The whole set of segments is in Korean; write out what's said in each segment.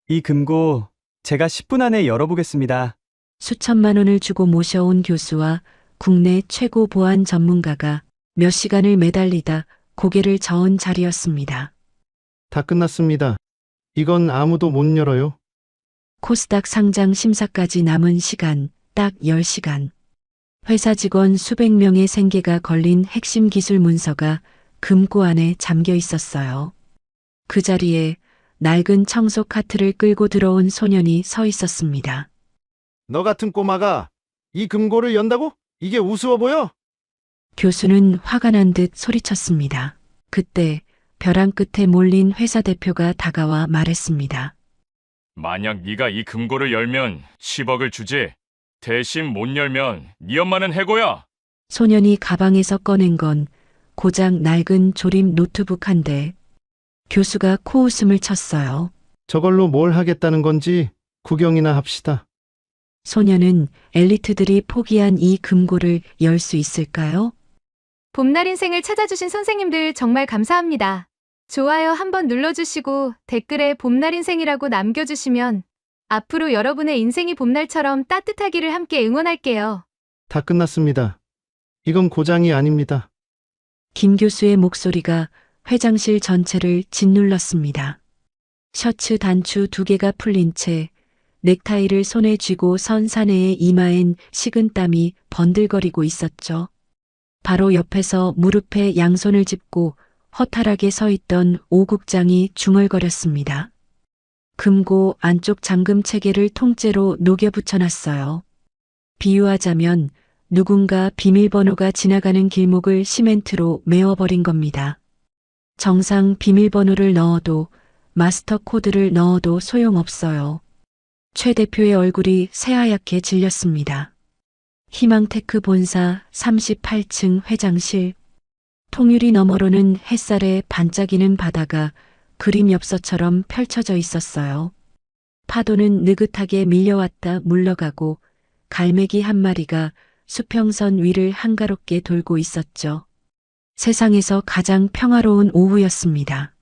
이 금고 제가 10분 안에 열어보겠습니다. 수천만 원을 주고 모셔온 교수와 국내 최고 보안 전문가가 몇 시간을 매달리다 고개를 저은 자리였습니다. 다 끝났습니다. 이건 아무도 못 열어요. 코스닥 상장 심사까지 남은 시간 딱 10시간. 회사 직원 수백 명의 생계가 걸린 핵심 기술 문서가 금고 안에 잠겨 있었어요. 그 자리에 낡은 청소 카트를 끌고 들어온 소년이 서 있었습니다. 너 같은 꼬마가 이 금고를 연다고? 이게 우스워 보여? 교수는 화가 난 듯 소리쳤습니다. 그때 벼랑 끝에 몰린 회사 대표가 다가와 말했습니다. 만약 네가 이 금고를 열면 10억을 주지. 대신 못 열면 네 엄마는 해고야. 소년이 가방에서 꺼낸 건 고작 낡은 조립 노트북 한 대. 교수가 코웃음을 쳤어요. 저걸로 뭘 하겠다는 건지 구경이나 합시다. 소년은 엘리트들이 포기한 이 금고를 열 수 있을까요? 봄날 인생을 찾아주신 선생님들 정말 감사합니다. 좋아요 한번 눌러주시고 댓글에 봄날 인생이라고 남겨주시면 앞으로 여러분의 인생이 봄날처럼 따뜻하기를 함께 응원할게요. 다 끝났습니다. 이건 고장이 아닙니다. 김 교수의 목소리가 회장실 전체를 짓눌렀습니다. 셔츠 단추 2개가 풀린 채 넥타이를 손에 쥐고 선 사내의 이마엔 식은땀이 번들거리고 있었죠. 바로 옆에서 무릎에 양손을 짚고 허탈하게 서 있던 오 국장이 중얼거렸습니다. 금고 안쪽 잠금 체계를 통째로 녹여 붙여놨어요. 비유하자면 누군가 비밀번호가 지나가는 길목을 시멘트로 메워버린 겁니다. 정상 비밀번호를 넣어도 마스터 코드를 넣어도 소용없어요. 최 대표의 얼굴이 새하얗게 질렸습니다. 희망테크 본사 38층 회장실. 통유리 너머로는 햇살에 반짝이는 바다가 그림 엽서처럼 펼쳐져 있었어요. 파도는 느긋하게 밀려왔다 물러가고 갈매기 한 마리가 수평선 위를 한가롭게 돌고 있었죠. 세상에서 가장 평화로운 오후였습니다.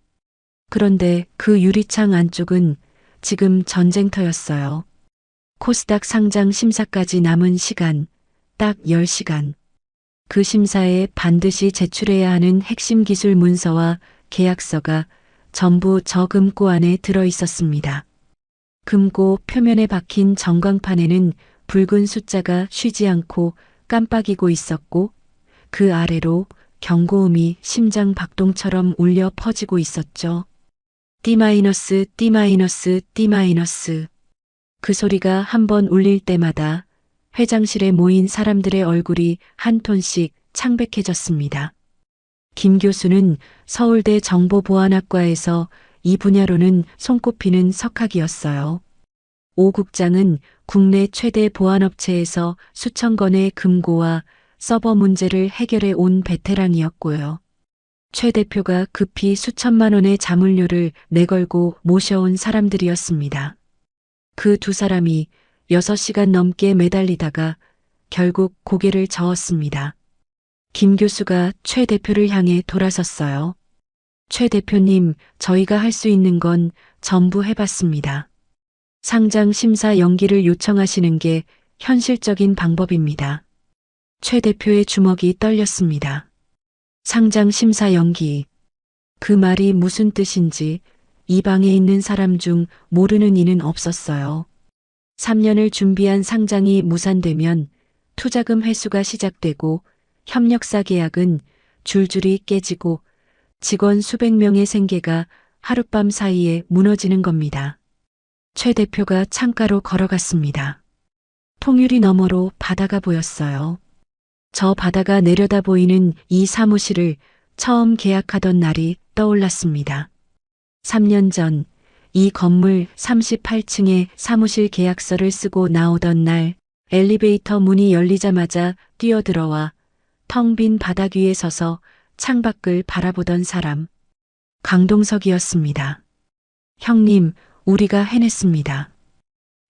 그런데 그 유리창 안쪽은 지금 전쟁터였어요. 코스닥 상장 심사까지 남은 시간, 딱 10시간. 그 심사에 반드시 제출해야 하는 핵심 기술 문서와 계약서가 전부 저 금고 안에 들어 있었습니다. 금고 표면에 박힌 전광판에는 붉은 숫자가 쉬지 않고 깜빡이고 있었고 그 아래로 경고음이 심장 박동처럼 울려 퍼지고 있었죠. D-, D-, D-. 그 소리가 한 번 울릴 때마다 회장실에 모인 사람들의 얼굴이 한 톤씩 창백해졌습니다. 김 교수는 서울대 정보보안학과에서 이 분야로는 손꼽히는 석학이었어요. 오 국장은 국내 최대 보안업체에서 수천 건의 금고와 서버 문제를 해결해 온 베테랑이었고요. 최 대표가 급히 수천만 원의 자물쇠를 내걸고 모셔온 사람들이었습니다. 그 두 사람이 6시간 넘게 매달리다가 결국 고개를 저었습니다. 김 교수가 최 대표를 향해 돌아섰어요. 최 대표님, 저희가 할 수 있는 건 전부 해봤습니다. 상장 심사 연기를 요청하시는 게 현실적인 방법입니다. 최 대표의 주먹이 떨렸습니다. 상장 심사 연기. 그 말이 무슨 뜻인지 이 방에 있는 사람 중 모르는 이는 없었어요. 3년을 준비한 상장이 무산되면 투자금 회수가 시작되고 협력사 계약은 줄줄이 깨지고 직원 수백 명의 생계가 하룻밤 사이에 무너지는 겁니다. 최 대표가 창가로 걸어갔습니다. 통유리 너머로 바다가 보였어요. 저 바다가 내려다 보이는 이 사무실을 처음 계약하던 날이 떠올랐습니다. 3년 전 이 건물 38층에 사무실 계약서를 쓰고 나오던 날 엘리베이터 문이 열리자마자 뛰어들어와 텅 빈 바닥 위에 서서 창밖을 바라보던 사람. 강동석이었습니다. 형님, 우리가 해냈습니다.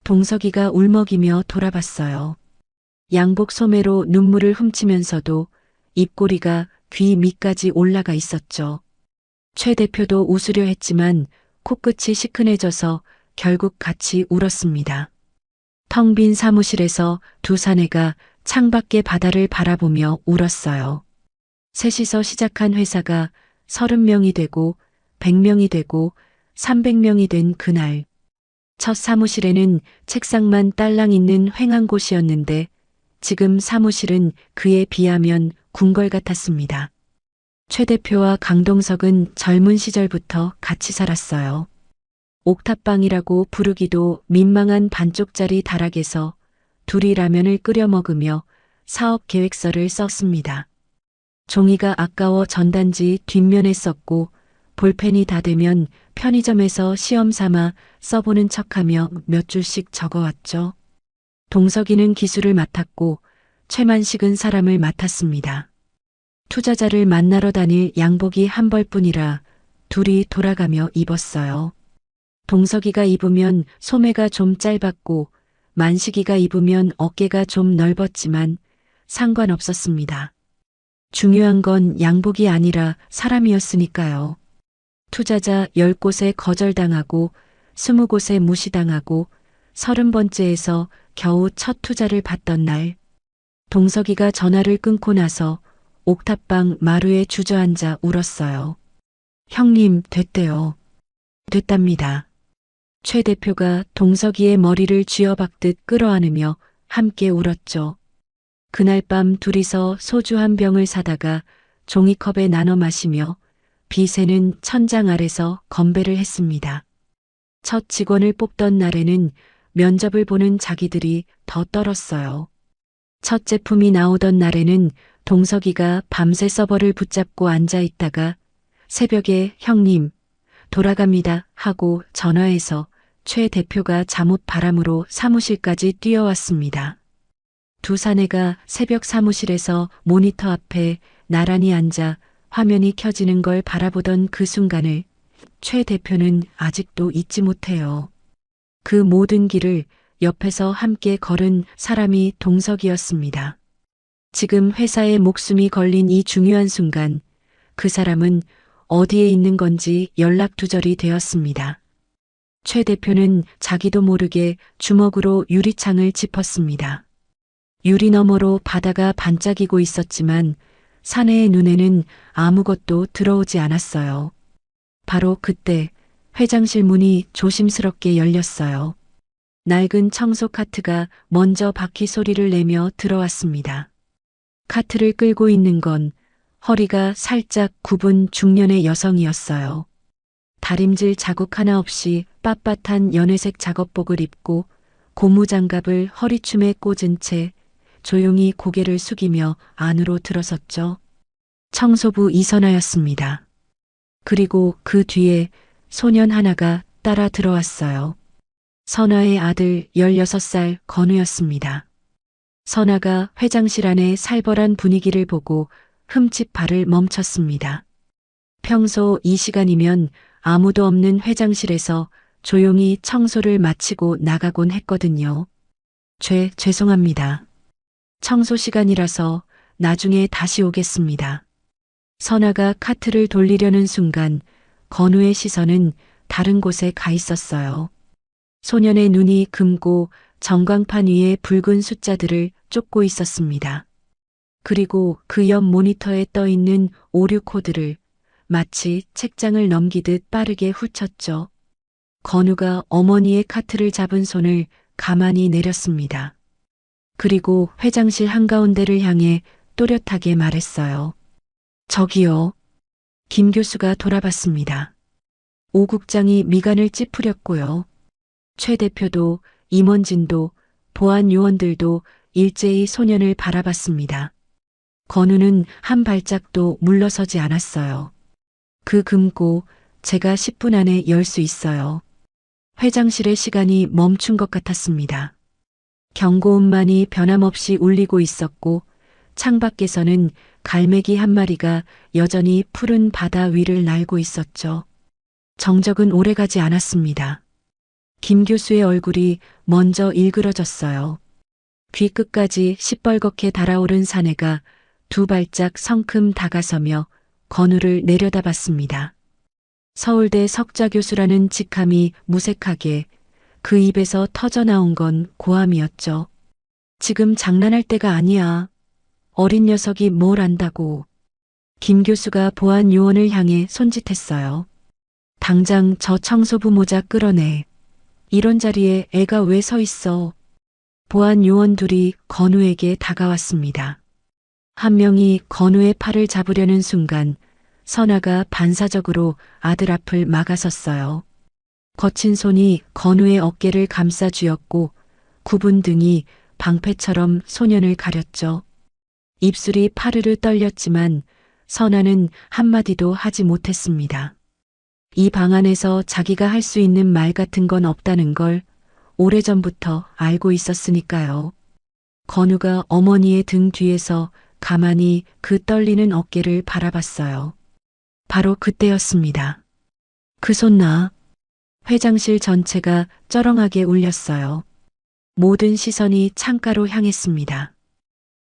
동석이가 울먹이며 돌아봤어요. 양복 소매로 눈물을 훔치면서도 입꼬리가 귀 밑까지 올라가 있었죠. 최 대표도 웃으려 했지만 코끝이 시큰해져서 결국 같이 울었습니다. 텅 빈 사무실에서 두 사내가 창밖의 바다를 바라보며 울었어요. 셋이서 시작한 회사가 30명이 되고 100명이 되고 300명이 된 그날. 첫 사무실에는 책상만 딸랑 있는 휑한 곳이었는데 지금 사무실은 그에 비하면 궁궐 같았습니다. 최 대표와 강동석은 젊은 시절부터 같이 살았어요. 옥탑방이라고 부르기도 민망한 반쪽짜리 다락에서 둘이 라면을 끓여 먹으며 사업 계획서를 썼습니다. 종이가 아까워 전단지 뒷면에 썼고 볼펜이 다 되면 편의점에서 시험 삼아 써보는 척하며 몇 줄씩 적어왔죠. 동석이는 기술을 맡았고 최만식은 사람을 맡았습니다. 투자자를 만나러 다닐 양복이 한 벌뿐이라 둘이 돌아가며 입었어요. 동석이가 입으면 소매가 좀 짧았고 만식이가 입으면 어깨가 좀 넓었지만 상관없었습니다. 중요한 건 양복이 아니라 사람이었으니까요. 투자자 10곳에 거절당하고 20곳에 무시당하고 30번째에서 겨우 첫 투자를 받던 날, 동석이가 전화를 끊고 나서 옥탑방 마루에 주저앉아 울었어요. 형님, 됐대요. 됐답니다. 최 대표가 동석이의 머리를 쥐어박듯 끌어안으며 함께 울었죠. 그날 밤 둘이서 소주 한 병을 사다가 종이컵에 나눠 마시며 비새는 천장 아래서 건배를 했습니다. 첫 직원을 뽑던 날에는 면접을 보는 자기들이 더 떨었어요. 첫 제품이 나오던 날에는 동석이가 밤새 서버를 붙잡고 앉아 있다가 새벽에 형님, 돌아갑니다 하고 전화해서 최 대표가 잠옷 바람으로 사무실까지 뛰어왔습니다. 두 사내가 새벽 사무실에서 모니터 앞에 나란히 앉아 화면이 켜지는 걸 바라보던 그 순간을 최 대표는 아직도 잊지 못해요. 그 모든 길을 옆에서 함께 걸은 사람이 동석이었습니다. 지금 회사에 목숨이 걸린 이 중요한 순간, 그 사람은 어디에 있는 건지 연락두절이 되었습니다. 최 대표는 자기도 모르게 주먹으로 유리창을 짚었습니다. 유리 너머로 바다가 반짝이고 있었지만 사내의 눈에는 아무것도 들어오지 않았어요. 바로 그때 회장실 문이 조심스럽게 열렸어요. 낡은 청소 카트가 먼저 바퀴 소리를 내며 들어왔습니다. 카트를 끌고 있는 건 허리가 살짝 굽은 중년의 여성이었어요. 다림질 자국 하나 없이 빳빳한 연회색 작업복을 입고 고무장갑을 허리춤에 꽂은 채 조용히 고개를 숙이며 안으로 들어섰죠. 청소부 이선아였습니다. 그리고 그 뒤에 소년 하나가 따라 들어왔어요. 선아의 아들 16살 건우였습니다. 선아가 회장실 안의 살벌한 분위기를 보고 흠칫 발을 멈췄습니다. 평소 이 시간이면 아무도 없는 회장실에서 조용히 청소를 마치고 나가곤 했거든요. 죄송합니다. 청소 시간이라서 나중에 다시 오겠습니다. 선아가 카트를 돌리려는 순간 건우의 시선은 다른 곳에 가 있었어요. 소년의 눈이 금고 전광판 위에 붉은 숫자들을 쫓고 있었습니다. 그리고 그 옆 모니터에 떠 있는 오류 코드를 마치 책장을 넘기듯 빠르게 훑쳤죠. 건우가 어머니의 카트를 잡은 손을 가만히 내렸습니다. 그리고 회장실 한가운데를 향해 또렷하게 말했어요. 저기요. 김 교수가 돌아봤습니다. 오 국장이 미간을 찌푸렸고요. 최 대표도 임원진도 보안 요원들도 일제히 소년을 바라봤습니다. 건우는 한 발짝도 물러서지 않았어요. 그 금고 제가 10분 안에 열 수 있어요. 회장실의 시간이 멈춘 것 같았습니다. 경고음만이 변함없이 울리고 있었고 창밖에서는 갈매기 한 마리가 여전히 푸른 바다 위를 날고 있었죠. 정적은 오래가지 않았습니다. 김 교수의 얼굴이 먼저 일그러졌어요. 귀 끝까지 시뻘겋게 달아오른 사내가 두 발짝 성큼 다가서며 건우를 내려다봤습니다. 서울대 석좌 교수라는 직함이 무색하게 그 입에서 터져나온 건 고함이었죠. 지금 장난할 때가 아니야. 어린 녀석이 뭘 안다고. 김 교수가 보안 요원을 향해 손짓했어요. 당장 저 청소부 모자 끌어내. 이런 자리에 애가 왜 서 있어? 보안 요원 둘이 건우에게 다가왔습니다. 한 명이 건우의 팔을 잡으려는 순간 선아가 반사적으로 아들 앞을 막아섰어요. 거친 손이 건우의 어깨를 감싸 쥐었고 굽은 등이 방패처럼 소년을 가렸죠. 입술이 파르르 떨렸지만 선아는 한마디도 하지 못했습니다. 이 방 안에서 자기가 할 수 있는 말 같은 건 없다는 걸 오래전부터 알고 있었으니까요. 건우가 어머니의 등 뒤에서 가만히 그 떨리는 어깨를 바라봤어요. 바로 그때였습니다. 그 손 나. 회장실 전체가 쩌렁하게 울렸어요. 모든 시선이 창가로 향했습니다.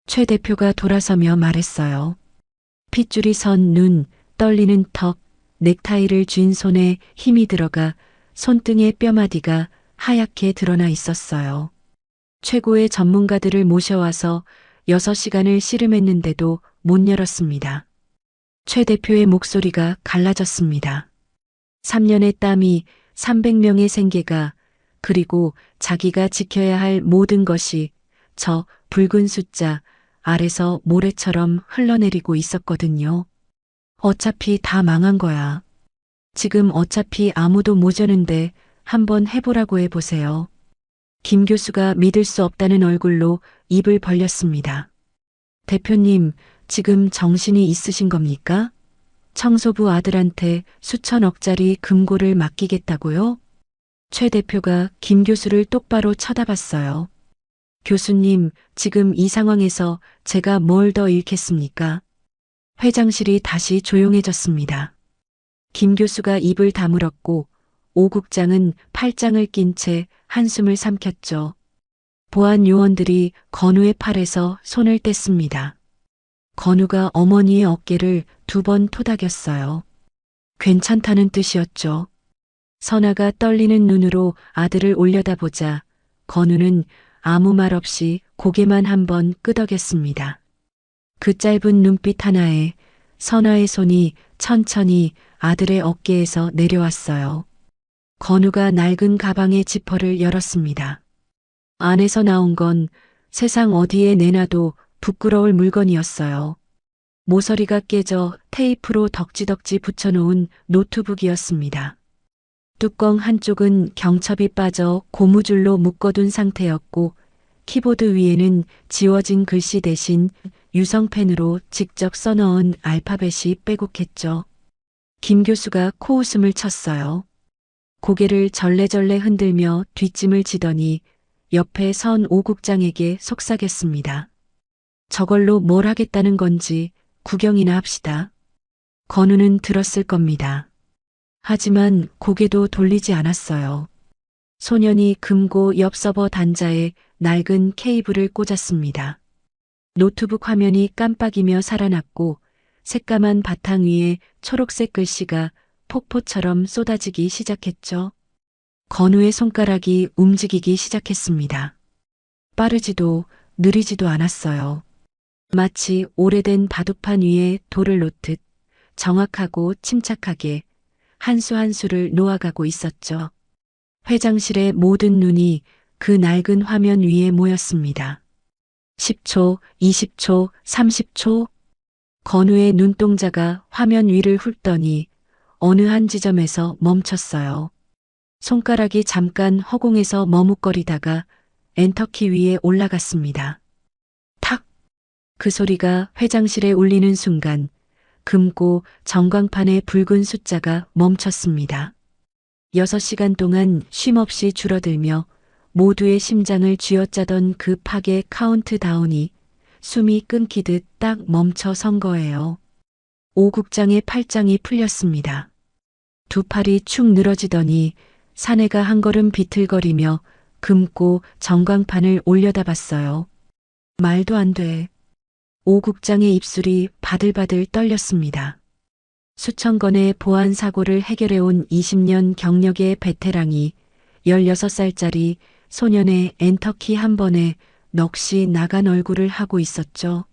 최 대표가 돌아서며 말했어요. 핏줄이 선 눈, 떨리는 턱, 넥타이를 쥔 손에 힘이 들어가 손등의 뼈마디가 하얗게 드러나 있었어요. 최고의 전문가들을 모셔와서 6시간을 씨름했는데도 못 열었습니다. 최 대표의 목소리가 갈라졌습니다. 3년의 땀이 300명의 생계가 그리고 자기가 지켜야 할 모든 것이 저 붉은 숫자 아래서 모래처럼 흘러내리고 있었거든요. 어차피 다 망한 거야. 지금 어차피 아무도 모자는데 한번 해보라고 해보세요. 김 교수가 믿을 수 없다는 얼굴로 입을 벌렸습니다. 대표님, 지금 정신이 있으신 겁니까? 청소부 아들한테 수천억짜리 금고를 맡기겠다고요? 최 대표가 김 교수를 똑바로 쳐다봤어요. 교수님, 지금 이 상황에서 제가 뭘 더 잃겠습니까? 회장실이 다시 조용해졌습니다. 김 교수가 입을 다물었고 오 국장은 팔짱을 낀 채 한숨을 삼켰죠. 보안 요원들이 건우의 팔에서 손을 뗐습니다. 건우가 어머니의 어깨를 2번 토닥였어요. 괜찮다는 뜻이었죠. 선아가 떨리는 눈으로 아들을 올려다보자 건우는 아무 말 없이 고개만 한번 끄덕였습니다. 그 짧은 눈빛 하나에 선아의 손이 천천히 아들의 어깨에서 내려왔어요. 건우가 낡은 가방의 지퍼를 열었습니다. 안에서 나온 건 세상 어디에 내놔도 부끄러울 물건이었어요. 모서리가 깨져 테이프로 덕지덕지 붙여놓은 노트북이었습니다. 뚜껑 한쪽은 경첩이 빠져 고무줄로 묶어둔 상태였고 키보드 위에는 지워진 글씨 대신 유성펜으로 직접 써넣은 알파벳이 빼곡했죠. 김 교수가 코웃음을 쳤어요. 고개를 절레절레 흔들며 뒷짐을 지더니 옆에 선 오 국장에게 속삭였습니다. 저걸로 뭘 하겠다는 건지 구경이나 합시다. 건우는 들었을 겁니다. 하지만 고개도 돌리지 않았어요. 소년이 금고 옆 서버 단자에 낡은 케이블을 꽂았습니다. 노트북 화면이 깜빡이며 살아났고 새까만 바탕 위에 초록색 글씨가 폭포처럼 쏟아지기 시작했죠. 건우의 손가락이 움직이기 시작했습니다. 빠르지도 느리지도 않았어요. 마치 오래된 바둑판 위에 돌을 놓듯 정확하고 침착하게 한 수 한 수를 놓아가고 있었죠. 회장실의 모든 눈이 그 낡은 화면 위에 모였습니다. 10초, 20초, 30초. 건우의 눈동자가 화면 위를 훑더니 어느 한 지점에서 멈췄어요. 손가락이 잠깐 허공에서 머뭇거리다가 엔터키 위에 올라갔습니다. 탁! 그 소리가 회장실에 울리는 순간 금고 전광판의 붉은 숫자가 멈췄습니다. 6시간 동안 쉼없이 줄어들며 모두의 심장을 쥐어짜던 그 파괴 카운트다운이 숨이 끊기듯 딱 멈춰 선 거예요. 오 국장의 팔짱이 풀렸습니다. 두 팔이 축 늘어지더니 사내가 한 걸음 비틀거리며 금고 전광판을 올려다봤어요. 말도 안 돼. 오 국장의 입술이 바들바들 떨렸습니다. 수천 건의 보안 사고를 해결해온 20년 경력의 베테랑이 16살짜리 소년의 엔터키 한 번에 넋이 나간 얼굴을 하고 있었죠.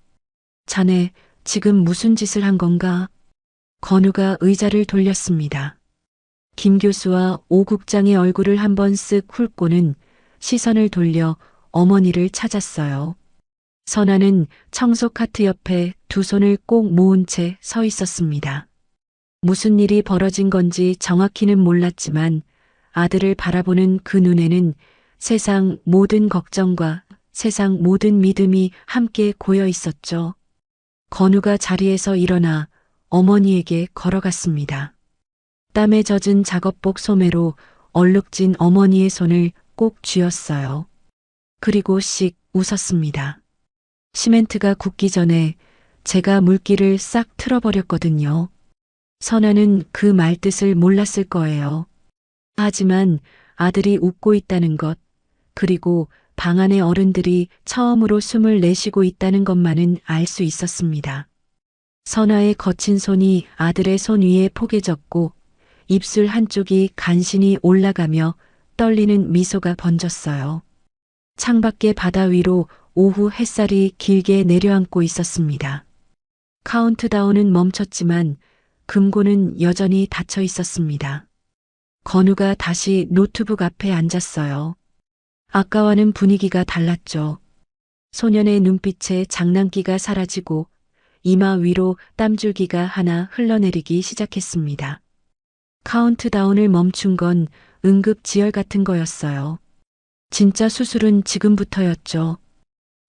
자네, 지금 무슨 짓을 한 건가? 건우가 의자를 돌렸습니다. 김 교수와 오 국장의 얼굴을 한번 쓱 훑고는 시선을 돌려 어머니를 찾았어요. 선아는 청소 카트 옆에 두 손을 꼭 모은 채 서 있었습니다. 무슨 일이 벌어진 건지 정확히는 몰랐지만 아들을 바라보는 그 눈에는 세상 모든 걱정과 세상 모든 믿음이 함께 고여 있었죠. 건우가 자리에서 일어나 어머니에게 걸어갔습니다. 땀에 젖은 작업복 소매로 얼룩진 어머니의 손을 꼭 쥐었어요. 그리고 씩 웃었습니다. 시멘트가 굳기 전에 제가 물기를 싹 틀어버렸거든요. 선아는 그 말뜻을 몰랐을 거예요. 하지만 아들이 웃고 있다는 것, 그리고 방 안의 어른들이 처음으로 숨을 내쉬고 있다는 것만은 알 수 있었습니다. 선아의 거친 손이 아들의 손 위에 포개졌고 입술 한쪽이 간신히 올라가며 떨리는 미소가 번졌어요. 창밖의 바다 위로 오후 햇살이 길게 내려앉고 있었습니다. 카운트다운은 멈췄지만 금고는 여전히 닫혀 있었습니다. 건우가 다시 노트북 앞에 앉았어요. 아까와는 분위기가 달랐죠. 소년의 눈빛에 장난기가 사라지고 이마 위로 땀줄기가 하나 흘러내리기 시작했습니다. 카운트다운을 멈춘 건 응급지열 같은 거였어요. 진짜 수술은 지금부터였죠.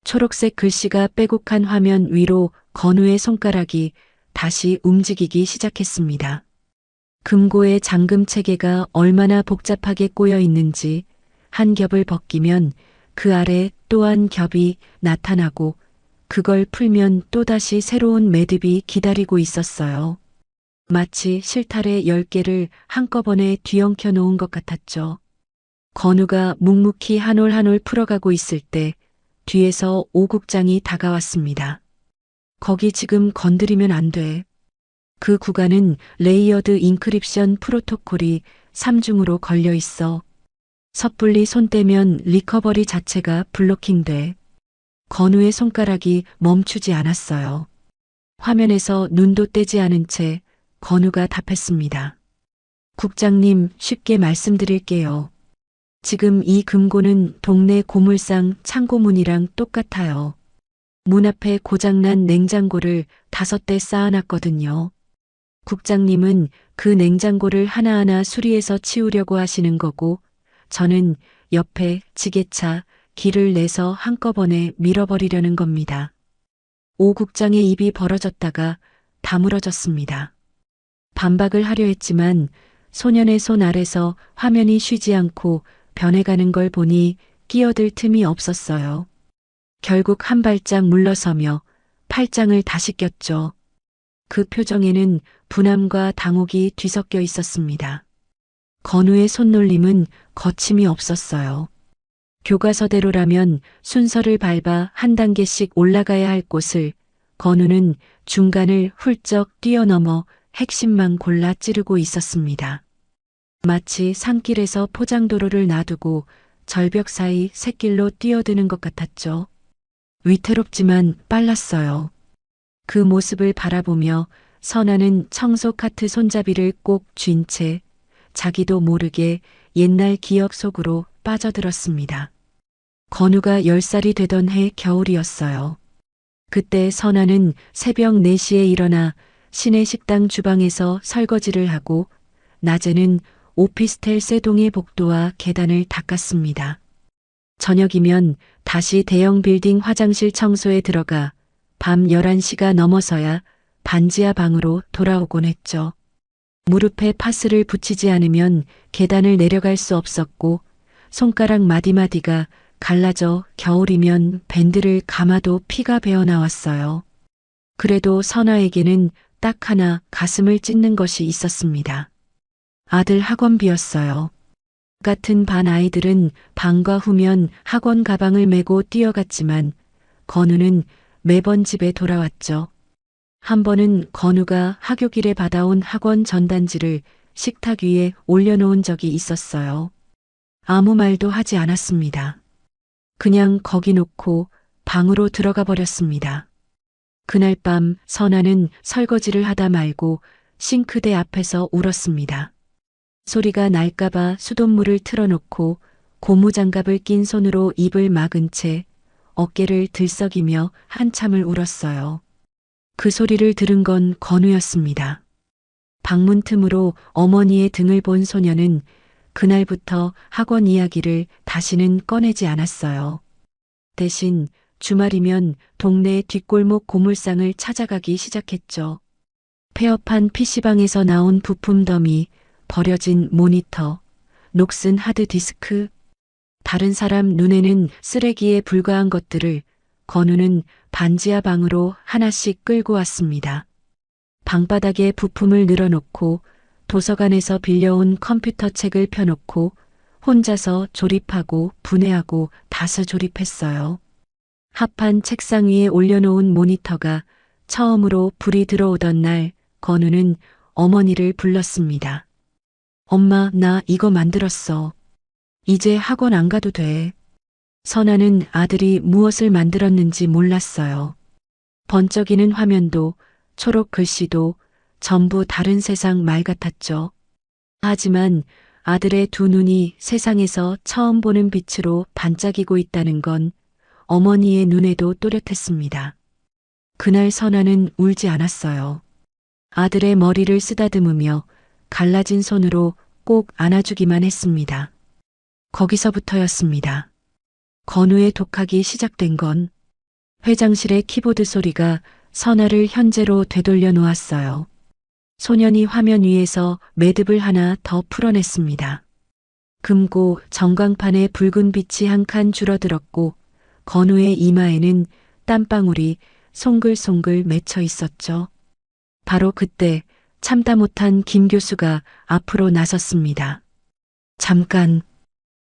초록색 글씨가 빼곡한 화면 위로 건우의 손가락이 다시 움직이기 시작했습니다. 금고의 잠금 체계가 얼마나 복잡하게 꼬여 있는지 한 겹을 벗기면 그 아래 또 한 겹이 나타나고 그걸 풀면 또다시 새로운 매듭이 기다리고 있었어요. 마치 실타래 10개를 한꺼번에 뒤엉켜 놓은 것 같았죠. 건우가 묵묵히 한 올 한 올 풀어가고 있을 때 뒤에서 오 국장이 다가왔습니다. 거기 지금 건드리면 안 돼. 그 구간은 레이어드 인크립션 프로토콜이 3중으로 걸려 있어. 섣불리 손 떼면 리커버리 자체가 블로킹돼. 건우의 손가락이 멈추지 않았어요. 화면에서 눈도 떼지 않은 채 건우가 답했습니다. 국장님, 쉽게 말씀드릴게요. 지금 이 금고는 동네 고물상 창고문이랑 똑같아요. 문 앞에 고장난 냉장고를 5대 쌓아놨거든요. 국장님은 그 냉장고를 하나하나 수리해서 치우려고 하시는 거고, 저는 옆에 지게차, 길을 내서 한꺼번에 밀어버리려는 겁니다. 오 국장의 입이 벌어졌다가 다물어졌습니다. 반박을 하려 했지만 소년의 손 아래서 화면이 쉬지 않고 변해가는 걸 보니 끼어들 틈이 없었어요. 결국 한 발짝 물러서며 팔짱을 다시 꼈죠. 그 표정에는 분함과 당혹이 뒤섞여 있었습니다. 건우의 손놀림은 거침이 없었어요. 교과서대로라면 순서를 밟아 한 단계씩 올라가야 할 곳을 건우는 중간을 훌쩍 뛰어넘어 핵심만 골라 찌르고 있었습니다. 마치 산길에서 포장도로를 놔두고 절벽 사이 샛길로 뛰어드는 것 같았죠. 위태롭지만 빨랐어요. 그 모습을 바라보며 선아는 청소 카트 손잡이를 꼭 쥔 채 자기도 모르게 옛날 기억 속으로 빠져들었습니다. 건우가 10살이 되던 해 겨울이었어요. 그때 선아는 새벽 4시에 일어나 시내 식당 주방에서 설거지를 하고 낮에는 오피스텔 쇠동의 복도와 계단을 닦았습니다. 저녁이면 다시 대형 빌딩 화장실 청소에 들어가 밤 11시가 넘어서야 반지하 방으로 돌아오곤 했죠. 무릎에 파스를 붙이지 않으면 계단을 내려갈 수 없었고 손가락 마디마디가 갈라져 겨울이면 밴드를 감아도 피가 배어나왔어요. 그래도 선아에게는 딱 하나 가슴을 찢는 것이 있었습니다. 아들 학원비였어요. 같은 반 아이들은 방과 후면 학원 가방을 메고 뛰어갔지만 건우는 매번 집에 돌아왔죠. 한 번은 건우가 하교길에 받아온 학원 전단지를 식탁 위에 올려놓은 적이 있었어요. 아무 말도 하지 않았습니다. 그냥 거기 놓고 방으로 들어가 버렸습니다. 그날 밤 선아는 설거지를 하다 말고 싱크대 앞에서 울었습니다. 소리가 날까봐 수돗물을 틀어놓고 고무장갑을 낀 손으로 입을 막은 채 어깨를 들썩이며 한참을 울었어요. 그 소리를 들은 건 건우였습니다. 방문 틈으로 어머니의 등을 본 소녀는 그날부터 학원 이야기를 다시는 꺼내지 않았어요. 대신 주말이면 동네 뒷골목 고물상을 찾아가기 시작했죠. 폐업한 PC방에서 나온 부품 더미, 버려진 모니터, 녹슨 하드디스크. 다른 사람 눈에는 쓰레기에 불과한 것들을 건우는 반지하 방으로 하나씩 끌고 왔습니다. 방바닥에 부품을 늘어놓고 도서관에서 빌려온 컴퓨터 책을 펴놓고 혼자서 조립하고 분해하고 다수 조립했어요. 합판 책상 위에 올려놓은 모니터가 처음으로 불이 들어오던 날 건우는 어머니를 불렀습니다. 엄마, 나 이거 만들었어. 이제 학원 안 가도 돼. 선아는 아들이 무엇을 만들었는지 몰랐어요. 번쩍이는 화면도 초록 글씨도 전부 다른 세상 말 같았죠. 하지만 아들의 두 눈이 세상에서 처음 보는 빛으로 반짝이고 있다는 건 어머니의 눈에도 또렷했습니다. 그날 선아는 울지 않았어요. 아들의 머리를 쓰다듬으며 갈라진 손으로 꼭 안아주기만 했습니다. 거기서부터였습니다. 건우의 독학이 시작된 건 회장실의 키보드 소리가 선아를 현재로 되돌려 놓았어요. 소년이 화면 위에서 매듭을 하나 더 풀어냈습니다. 금고 전광판에 붉은 빛이 한 칸 줄어들었고 건우의 이마에는 땀방울이 송글송글 맺혀 있었죠. 바로 그때 참다 못한 김 교수가 앞으로 나섰습니다. 잠깐.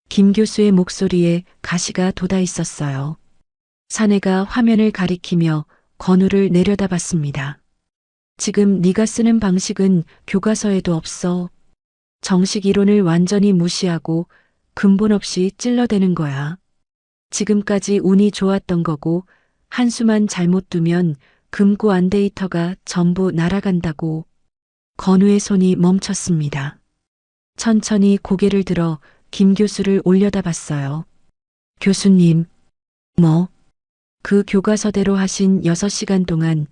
김 교수의 목소리에 가시가 돋아 있었어요. 사내가 화면을 가리키며 건우를 내려다봤습니다. 지금 네가 쓰는 방식은 교과서에도 없어. 정식 이론을 완전히 무시하고 근본 없이 찔러대는 거야. 지금까지 운이 좋았던 거고 한수만 잘못 두면 금고 안 데이터가 전부 날아간다고. 건우의 손이 멈췄습니다. 천천히 고개를 들어 김 교수를 올려다봤어요. 교수님, 뭐? 그 교과서대로 하신 6시간 동안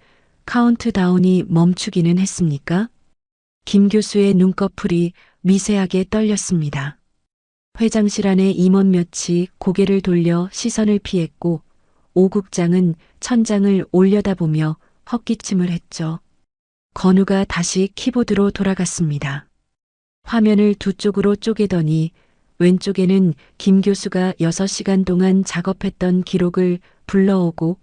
카운트다운이 멈추기는 했습니까? 김 교수의 눈꺼풀이 미세하게 떨렸습니다. 회장실 안에 임원 몇이 고개를 돌려 시선을 피했고 오 국장은 천장을 올려다보며 헛기침을 했죠. 건우가 다시 키보드로 돌아갔습니다. 화면을 두 쪽으로 쪼개더니 왼쪽에는 김 교수가 6시간 동안 작업했던 기록을 불러오고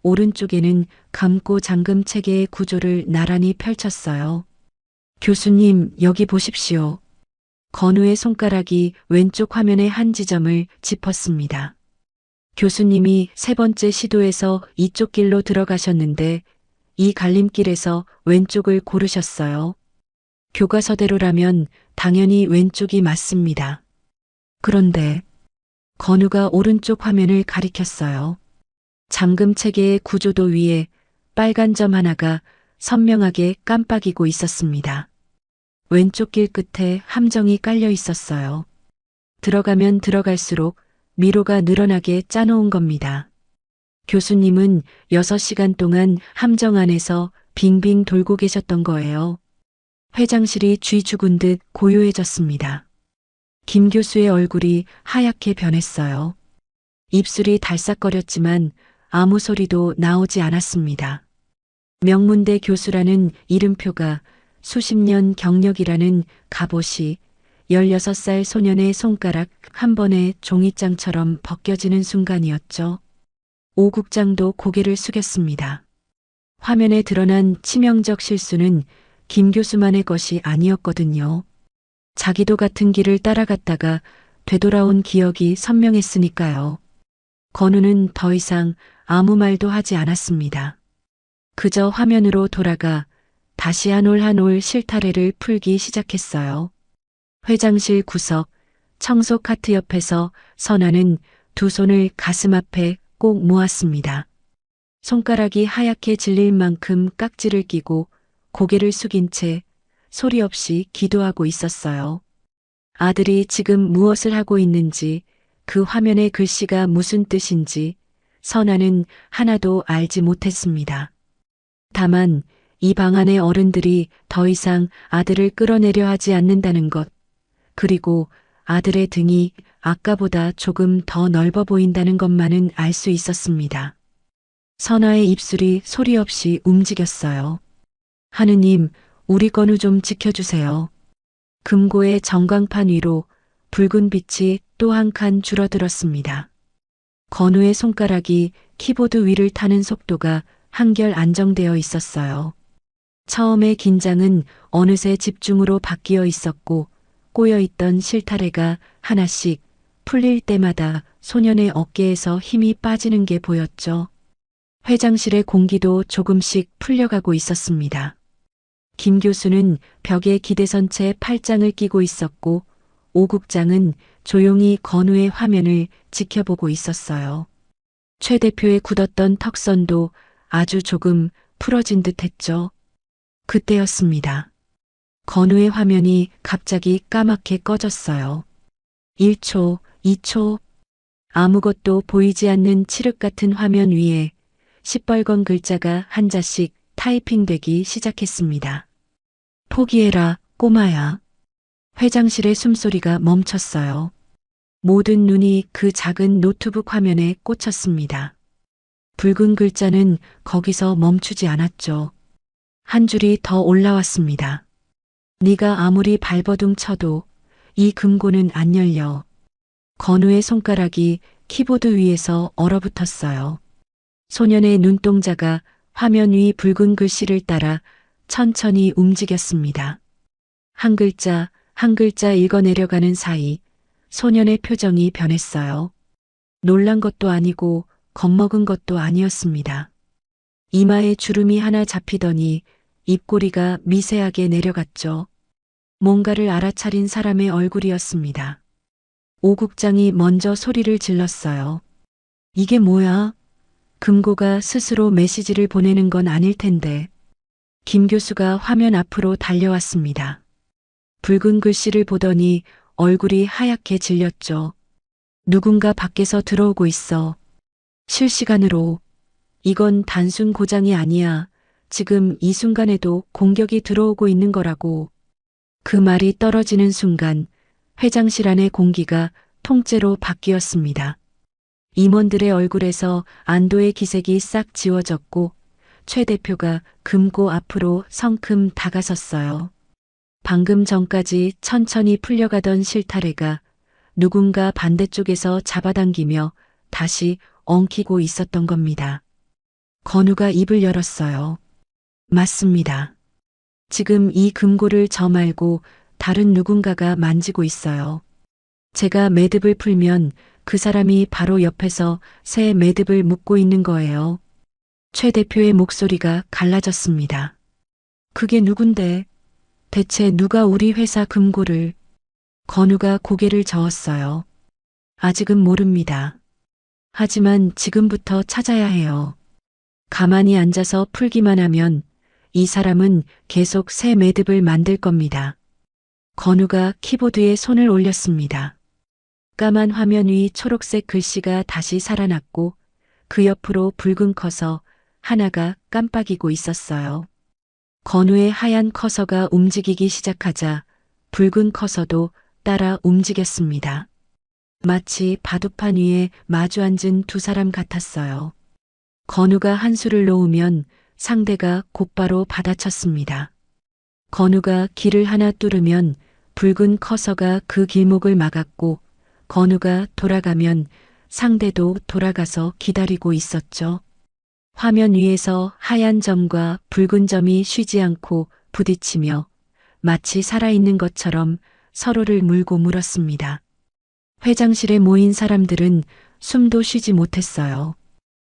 오른쪽에는 감고 잠금 체계의 구조를 나란히 펼쳤어요. 교수님, 여기 보십시오. 건우의 손가락이 왼쪽 화면의 한 지점을 짚었습니다. 교수님이 3번째 시도에서 이쪽 길로 들어가셨는데 이 갈림길에서 왼쪽을 고르셨어요. 교과서대로라면 당연히 왼쪽이 맞습니다. 그런데 건우가 오른쪽 화면을 가리켰어요. 잠금 체계의 구조도 위에 빨간 점 하나가 선명하게 깜빡이고 있었습니다. 왼쪽 길 끝에 함정이 깔려 있었어요. 들어가면 들어갈수록 미로가 늘어나게 짜놓은 겁니다. 교수님은 6시간 동안 함정 안에서 빙빙 돌고 계셨던 거예요. 회장실이 쥐 죽은 듯 고요해졌습니다. 김 교수의 얼굴이 하얗게 변했어요. 입술이 달싹거렸지만 아무 소리도 나오지 않았습니다. 명문대 교수라는 이름표가 수십 년 경력이라는 갑옷이 16살 소년의 손가락 한 번에 종이장처럼 벗겨지는 순간이었죠. 오 국장도 고개를 숙였습니다. 화면에 드러난 치명적 실수는 김 교수만의 것이 아니었거든요. 자기도 같은 길을 따라갔다가 되돌아온 기억이 선명했으니까요. 건우는 더 이상 아무 말도 하지 않았습니다. 그저 화면으로 돌아가 다시 한 올 한 올 실타래를 풀기 시작했어요. 회장실 구석, 청소 카트 옆에서 선아는 두 손을 가슴 앞에 꼭 모았습니다. 손가락이 하얗게 질릴 만큼 깍지를 끼고 고개를 숙인 채 소리 없이 기도하고 있었어요. 아들이 지금 무엇을 하고 있는지, 그 화면의 글씨가 무슨 뜻인지 선아는 하나도 알지 못했습니다. 다만 이 방 안의 어른들이 더 이상 아들을 끌어내려 하지 않는다는 것, 그리고 아들의 등이 아까보다 조금 더 넓어 보인다는 것만은 알 수 있었습니다. 선아의 입술이 소리 없이 움직였어요. 하느님, 우리 건우 좀 지켜주세요. 금고의 전광판 위로 붉은 빛이 또 한 칸 줄어들었습니다. 건우의 손가락이 키보드 위를 타는 속도가 한결 안정되어 있었어요. 처음의 긴장은 어느새 집중으로 바뀌어 있었고 꼬여있던 실타래가 하나씩 풀릴 때마다 소년의 어깨에서 힘이 빠지는 게 보였죠. 회장실의 공기도 조금씩 풀려가고 있었습니다. 김 교수는 벽에 기대선 채 팔짱을 끼고 있었고 오 국장은 조용히 건우의 화면을 지켜보고 있었어요. 최 대표의 굳었던 턱선도 아주 조금 풀어진 듯 했죠. 그때였습니다. 건우의 화면이 갑자기 까맣게 꺼졌어요. 1초, 2초, 아무것도 보이지 않는 칠흑 같은 화면 위에 시뻘건 글자가 한 자씩 타이핑되기 시작했습니다. 포기해라, 꼬마야. 회장실의 숨소리가 멈췄어요. 모든 눈이 그 작은 노트북 화면에 꽂혔습니다. 붉은 글자는 거기서 멈추지 않았죠. 한 줄이 더 올라왔습니다. 네가 아무리 발버둥 쳐도 이 금고는 안 열려. 건우의 손가락이 키보드 위에서 얼어붙었어요. 소년의 눈동자가 화면 위 붉은 글씨를 따라 천천히 움직였습니다. 한 글자 한 글자 읽어내려가는 사이 소년의 표정이 변했어요. 놀란 것도 아니고 겁먹은 것도 아니었습니다. 이마에 주름이 하나 잡히더니 입꼬리가 미세하게 내려갔죠. 뭔가를 알아차린 사람의 얼굴이었습니다. 오 국장이 먼저 소리를 질렀어요. 이게 뭐야? 금고가 스스로 메시지를 보내는 건 아닐 텐데. 김 교수가 화면 앞으로 달려왔습니다. 붉은 글씨를 보더니 얼굴이 하얗게 질렸죠. 누군가 밖에서 들어오고 있어. 실시간으로. 이건 단순 고장이 아니야. 지금 이 순간에도 공격이 들어오고 있는 거라고. 그 말이 떨어지는 순간 회장실 안의 공기가 통째로 바뀌었습니다. 임원들의 얼굴에서 안도의 기색이 싹 지워졌고 최 대표가 금고 앞으로 성큼 다가섰어요. 방금 전까지 천천히 풀려가던 실타래가 누군가 반대쪽에서 잡아당기며 다시 엉키고 있었던 겁니다. 건우가 입을 열었어요. 맞습니다. 지금 이 금고를 저 말고 다른 누군가가 만지고 있어요. 제가 매듭을 풀면 그 사람이 바로 옆에서 새 매듭을 묶고 있는 거예요. 최 대표의 목소리가 갈라졌습니다. 그게 누군데? 대체 누가 우리 회사 금고를? 건우가 고개를 저었어요. 아직은 모릅니다. 하지만 지금부터 찾아야 해요. 가만히 앉아서 풀기만 하면 이 사람은 계속 새 매듭을 만들 겁니다. 건우가 키보드에 손을 올렸습니다. 까만 화면 위 초록색 글씨가 다시 살아났고 그 옆으로 붉은 커서 하나가 깜빡이고 있었어요. 건우의 하얀 커서가 움직이기 시작하자 붉은 커서도 따라 움직였습니다. 마치 바둑판 위에 마주 앉은 두 사람 같았어요. 건우가 한 수를 놓으면 상대가 곧바로 받아쳤습니다. 건우가 길을 하나 뚫으면 붉은 커서가 그 길목을 막았고 건우가 돌아가면 상대도 돌아가서 기다리고 있었죠. 화면 위에서 하얀 점과 붉은 점이 쉬지 않고 부딪히며 마치 살아있는 것처럼 서로를 물고 물었습니다. 회장실에 모인 사람들은 숨도 쉬지 못했어요.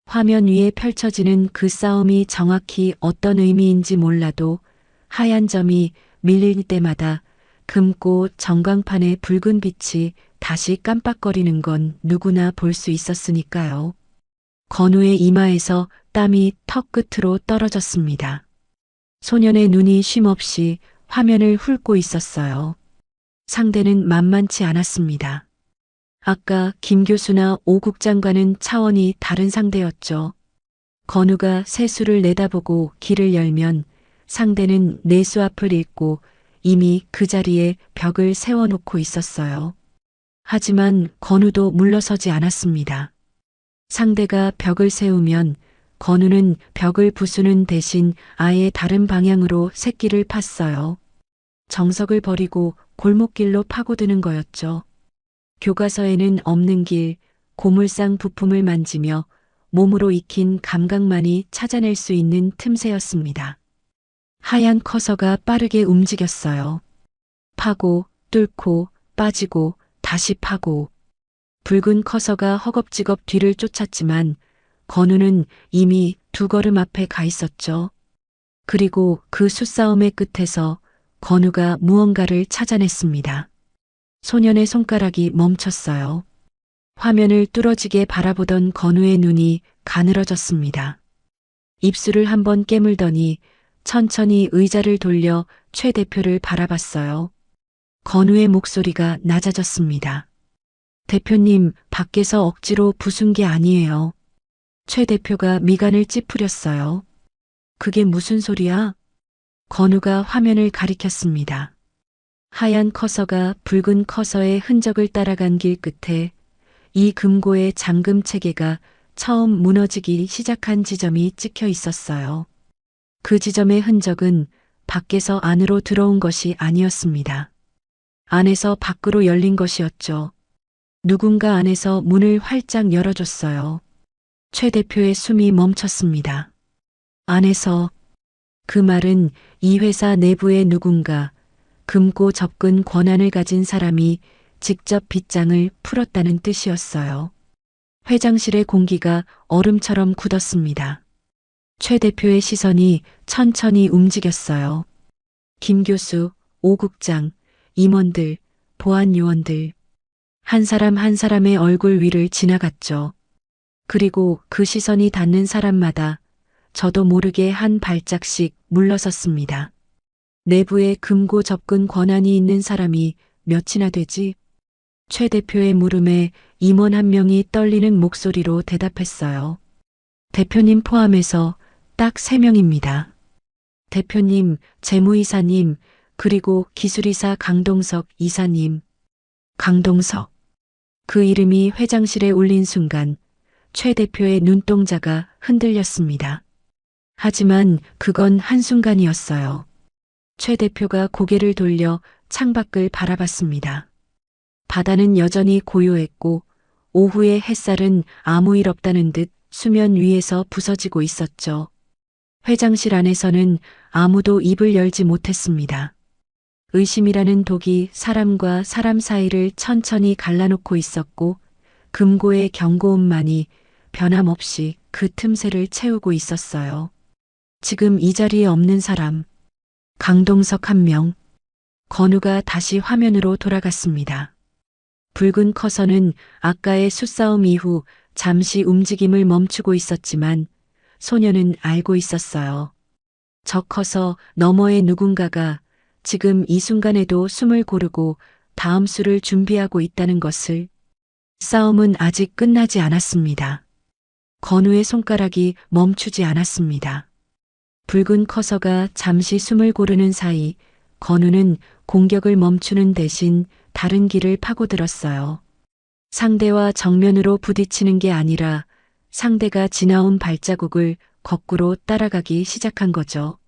화면 위에 펼쳐지는 그 싸움이 정확히 어떤 의미인지 몰라도 하얀 점이 밀릴 때마다 금고 전광판의 붉은 빛이 다시 깜빡거리는 건 누구나 볼 수 있었으니까요. 건우의 이마에서 땀이 턱 끝으로 떨어졌습니다. 소년의 눈이 쉼없이 화면을 훑고 있었어요. 상대는 만만치 않았습니다. 아까 김 교수나 오 국장과는 차원이 다른 상대였죠. 건우가 세수를 내다보고 길을 열면 상대는 내수 앞을 읽고 이미 그 자리에 벽을 세워놓고 있었어요. 하지만 건우도 물러서지 않았습니다. 상대가 벽을 세우면 건우는 벽을 부수는 대신 아예 다른 방향으로 새끼를 팠어요. 정석을 버리고 골목길로 파고드는 거였죠. 교과서에는 없는 길, 고물상 부품을 만지며 몸으로 익힌 감각만이 찾아낼 수 있는 틈새였습니다. 하얀 커서가 빠르게 움직였어요. 파고, 뚫고, 빠지고, 다시 파고. 붉은 커서가 허겁지겁 뒤를 쫓았지만 건우는 이미 두 걸음 앞에 가 있었죠. 그리고 그 수싸움의 끝에서 건우가 무언가를 찾아냈습니다. 소년의 손가락이 멈췄어요. 화면을 뚫어지게 바라보던 건우의 눈이 가늘어졌습니다. 입술을 한번 깨물더니 천천히 의자를 돌려 최 대표를 바라봤어요. 건우의 목소리가 낮아졌습니다. 대표님, 밖에서 억지로 부순 게 아니에요. 최 대표가 미간을 찌푸렸어요. 그게 무슨 소리야? 건우가 화면을 가리켰습니다. 하얀 커서가 붉은 커서의 흔적을 따라간 길 끝에 이 금고의 잠금 체계가 처음 무너지기 시작한 지점이 찍혀 있었어요. 그 지점의 흔적은 밖에서 안으로 들어온 것이 아니었습니다. 안에서 밖으로 열린 것이었죠. 누군가 안에서 문을 활짝 열어줬어요. 최 대표의 숨이 멈췄습니다. 안에서, 그 말은 이 회사 내부의 누군가, 금고 접근 권한을 가진 사람이 직접 빗장을 풀었다는 뜻이었어요. 회장실의 공기가 얼음처럼 굳었습니다. 최 대표의 시선이 천천히 움직였어요. 김 교수, 오 국장, 임원들, 보안 요원들. 한 사람 한 사람의 얼굴 위를 지나갔죠. 그리고 그 시선이 닿는 사람마다 저도 모르게 한 발짝씩 물러섰습니다. 내부에 금고 접근 권한이 있는 사람이 몇이나 되지? 최 대표의 물음에 임원 한 명이 떨리는 목소리로 대답했어요. 대표님 포함해서 딱 3명입니다. 대표님, 재무이사님, 그리고 기술이사 강동석 이사님. 강동석. 그 이름이 회장실에 울린 순간 최 대표의 눈동자가 흔들렸습니다. 하지만 그건 한순간이었어요. 최 대표가 고개를 돌려 창밖을 바라봤습니다. 바다는 여전히 고요했고 오후의 햇살은 아무 일 없다는 듯 수면 위에서 부서지고 있었죠. 회장실 안에서는 아무도 입을 열지 못했습니다. 의심이라는 독이 사람과 사람 사이를 천천히 갈라놓고 있었고 금고의 경고음만이 변함없이 그 틈새를 채우고 있었어요. 지금 이 자리에 없는 사람, 강동석 1명. 건우가 다시 화면으로 돌아갔습니다. 붉은 커서는 아까의 수싸움 이후 잠시 움직임을 멈추고 있었지만 소녀는 알고 있었어요. 저 커서 너머의 누군가가 지금 이 순간에도 숨을 고르고 다음 수를 준비하고 있다는 것을. 싸움은 아직 끝나지 않았습니다. 건우의 손가락이 멈추지 않았습니다. 붉은 커서가 잠시 숨을 고르는 사이 건우는 공격을 멈추는 대신 다른 길을 파고들었어요. 상대와 정면으로 부딪히는 게 아니라 상대가 지나온 발자국을 거꾸로 따라가기 시작한 거죠.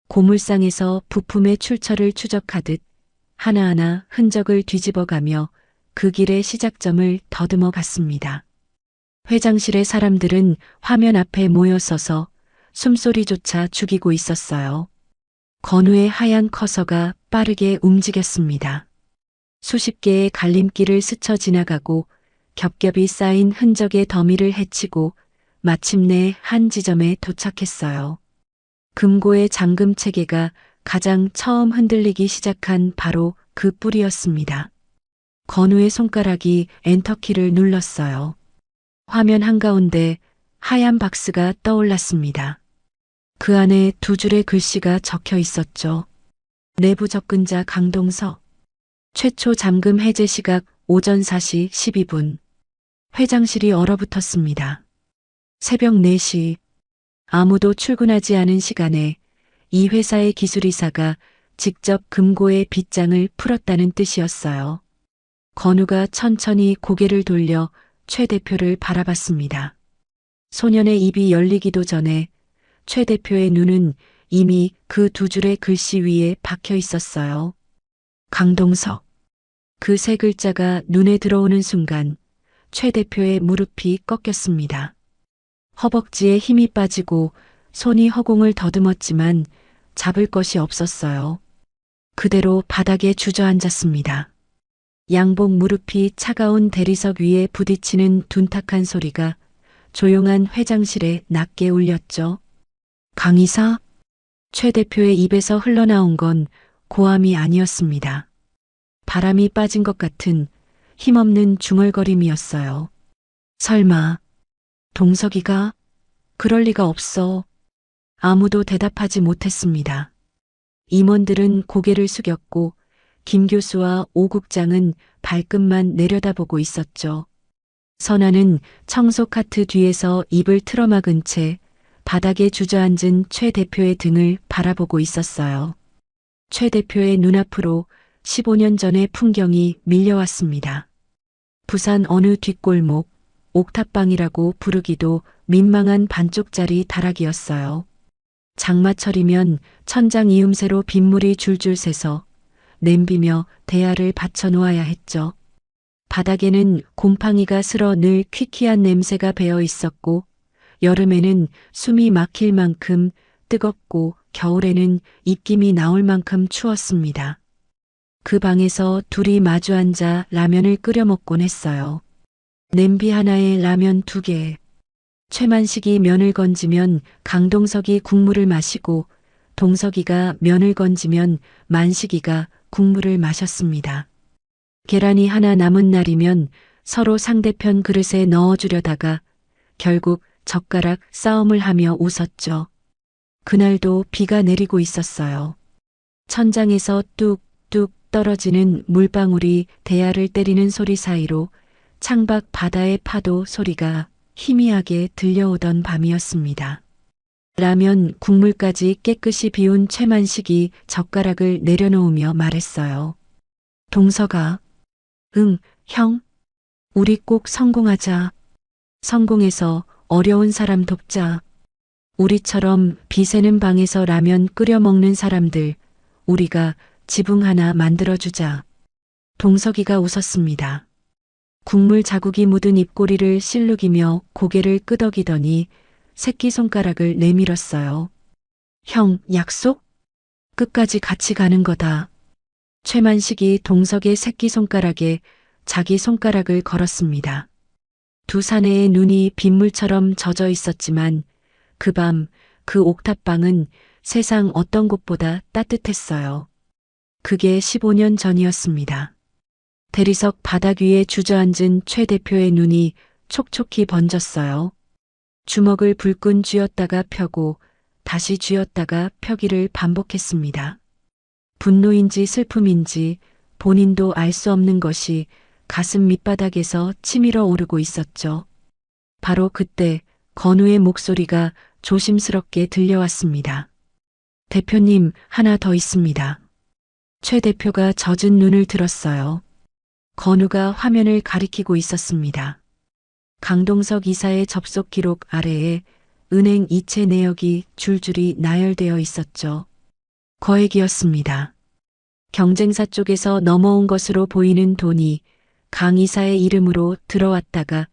고물상에서 부품의 출처를 추적하듯 하나하나 흔적을 뒤집어가며 그 길의 시작점을 더듬어 갔습니다. 회장실의 사람들은 화면 앞에 모여서서 숨소리조차 죽이고 있었어요. 건우의 하얀 커서가 빠르게 움직였습니다. 수십 개의 갈림길을 스쳐 지나가고 겹겹이 쌓인 흔적의 더미를 헤치고 마침내 한 지점에 도착했어요. 금고의 잠금 체계가 가장 처음 흔들리기 시작한 바로 그 뿌리였습니다. 건우의 손가락이 엔터키를 눌렀어요. 화면 한가운데 하얀 박스가 떠올랐습니다. 그 안에 두 줄의 글씨가 적혀 있었죠. 내부 접근자 강동석. 최초 잠금 해제 시각 오전 4시 12분. 회장실이 얼어붙었습니다. 새벽 4시. 아무도 출근하지 않은 시간에 이 회사의 기술이사가 직접 금고의 빗장을 풀었다는 뜻이었어요. 건우가 천천히 고개를 돌려 최 대표를 바라봤습니다. 소년의 입이 열리기도 전에 최 대표의 눈은 이미 그 두 줄의 글씨 위에 박혀 있었어요. 강동석. 그 세 글자가 눈에 들어오는 순간 최 대표의 무릎이 꺾였습니다. 허벅지에 힘이 빠지고 손이 허공을 더듬었지만 잡을 것이 없었어요. 그대로 바닥에 주저앉았습니다. 양복 무릎이 차가운 대리석 위에 부딪히는 둔탁한 소리가 조용한 회장실에 낮게 울렸죠. 강이사? 최 대표의 입에서 흘러나온 건 고함이 아니었습니다. 바람이 빠진 것 같은 힘없는 중얼거림이었어요. 설마 동석이가? 그럴 리가 없어. 아무도 대답하지 못했습니다. 임원들은 고개를 숙였고 김 교수와 오 국장은 발끝만 내려다보고 있었죠. 선아는 청소 카트 뒤에서 입을 틀어막은 채 바닥에 주저앉은 최 대표의 등을 바라보고 있었어요. 최 대표의 눈앞으로 15년 전의 풍경이 밀려왔습니다. 부산 어느 뒷골목, 옥탑방이라고 부르기도 민망한 반쪽짜리 다락이었어요. 장마철이면 천장 이음새로 빗물이 줄줄 새서 냄비며 대야를 받쳐놓아야 했죠. 바닥에는 곰팡이가 슬어 늘 퀴퀴한 냄새가 배어 있었고 여름에는 숨이 막힐 만큼 뜨겁고 겨울에는 입김이 나올 만큼 추웠습니다. 그 방에서 둘이 마주 앉아 라면을 끓여 먹곤 했어요. 냄비 하나에 라면 2개. 최만식이 면을 건지면 강동석이 국물을 마시고 동석이가 면을 건지면 만식이가 국물을 마셨습니다. 계란이 하나 남은 날이면 서로 상대편 그릇에 넣어주려다가 결국 젓가락 싸움을 하며 웃었죠. 그날도 비가 내리고 있었어요. 천장에서 뚝뚝 떨어지는 물방울이 대야를 때리는 소리 사이로 창밖 바다의 파도 소리가 희미하게 들려오던 밤이었습니다. 라면 국물까지 깨끗이 비운 최만식이 젓가락을 내려놓으며 말했어요. 동석아. 응, 형. 우리 꼭 성공하자. 성공해서 어려운 사람 돕자. 우리처럼 비 새는 방에서 라면 끓여 먹는 사람들, 우리가 지붕 하나 만들어주자. 동석이가 웃었습니다. 국물 자국이 묻은 입꼬리를 실룩이며 고개를 끄덕이더니 새끼손가락을 내밀었어요. 형, 약속? 끝까지 같이 가는 거다. 최만식이 동석의 새끼손가락에 자기 손가락을 걸었습니다. 두 사내의 눈이 빗물처럼 젖어 있었지만 그 밤 그 옥탑방은 세상 어떤 곳보다 따뜻했어요. 그게 15년 전이었습니다. 대리석 바닥 위에 주저앉은 최 대표의 눈이 촉촉히 번졌어요. 주먹을 불끈 쥐었다가 펴고 다시 쥐었다가 펴기를 반복했습니다. 분노인지 슬픔인지 본인도 알 수 없는 것이 가슴 밑바닥에서 치밀어 오르고 있었죠. 바로 그때 건우의 목소리가 조심스럽게 들려왔습니다. 대표님, 하나 더 있습니다. 최 대표가 젖은 눈을 들었어요. 건우가 화면을 가리키고 있었습니다. 강동석 이사의 접속 기록 아래에 은행 이체 내역이 줄줄이 나열되어 있었죠. 거액이었습니다. 경쟁사 쪽에서 넘어온 것으로 보이는 돈이 강 이사의 이름으로 들어왔다가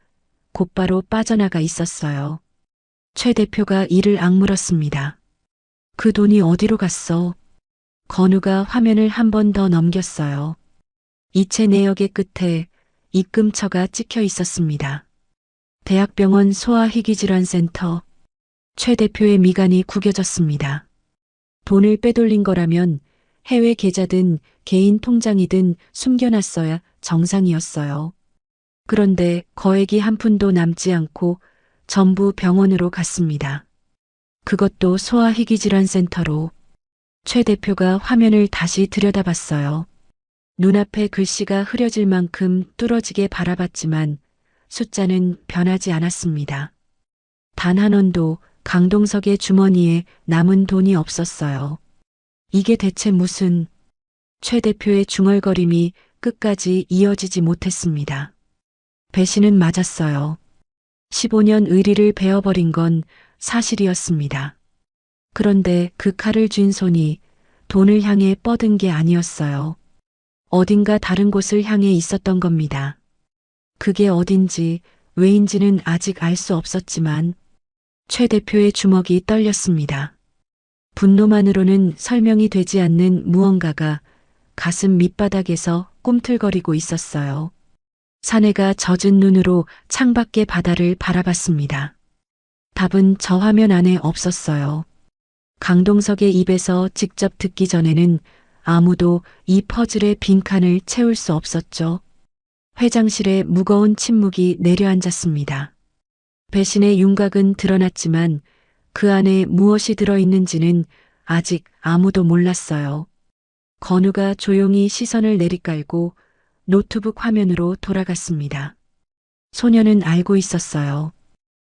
곧바로 빠져나가 있었어요. 최 대표가 이를 악물었습니다. 그 돈이 어디로 갔어? 건우가 화면을 한 번 더 넘겼어요. 이체 내역의 끝에 입금처가 찍혀 있었습니다. 대학병원 소아희귀질환센터. 최 대표의 미간이 구겨졌습니다. 돈을 빼돌린 거라면 해외 계좌든 개인 통장이든 숨겨놨어야 정상이었어요. 그런데 거액이 한 푼도 남지 않고 전부 병원으로 갔습니다. 그것도 소아희귀질환센터로. 최 대표가 화면을 다시 들여다봤어요. 눈앞에 글씨가 흐려질 만큼 뚫어지게 바라봤지만 숫자는 변하지 않았습니다. 단 한 원도 강동석의 주머니에 남은 돈이 없었어요. 이게 대체 무슨... 최 대표의 중얼거림이 끝까지 이어지지 못했습니다. 배신은 맞았어요. 15년 의리를 베어버린 건 사실이었습니다. 그런데 그 칼을 쥔 손이 돈을 향해 뻗은 게 아니었어요. 어딘가 다른 곳을 향해 있었던 겁니다. 그게 어딘지 왜인지는 아직 알 수 없었지만 최 대표의 주먹이 떨렸습니다. 분노만으로는 설명이 되지 않는 무언가가 가슴 밑바닥에서 꿈틀거리고 있었어요. 사내가 젖은 눈으로 창밖의 바다를 바라봤습니다. 답은 저 화면 안에 없었어요. 강동석의 입에서 직접 듣기 전에는 아무도 이 퍼즐의 빈칸을 채울 수 없었죠. 회장실에 무거운 침묵이 내려앉았습니다. 배신의 윤곽은 드러났지만 그 안에 무엇이 들어있는지는 아직 아무도 몰랐어요. 건우가 조용히 시선을 내리깔고 노트북 화면으로 돌아갔습니다. 소녀는 알고 있었어요.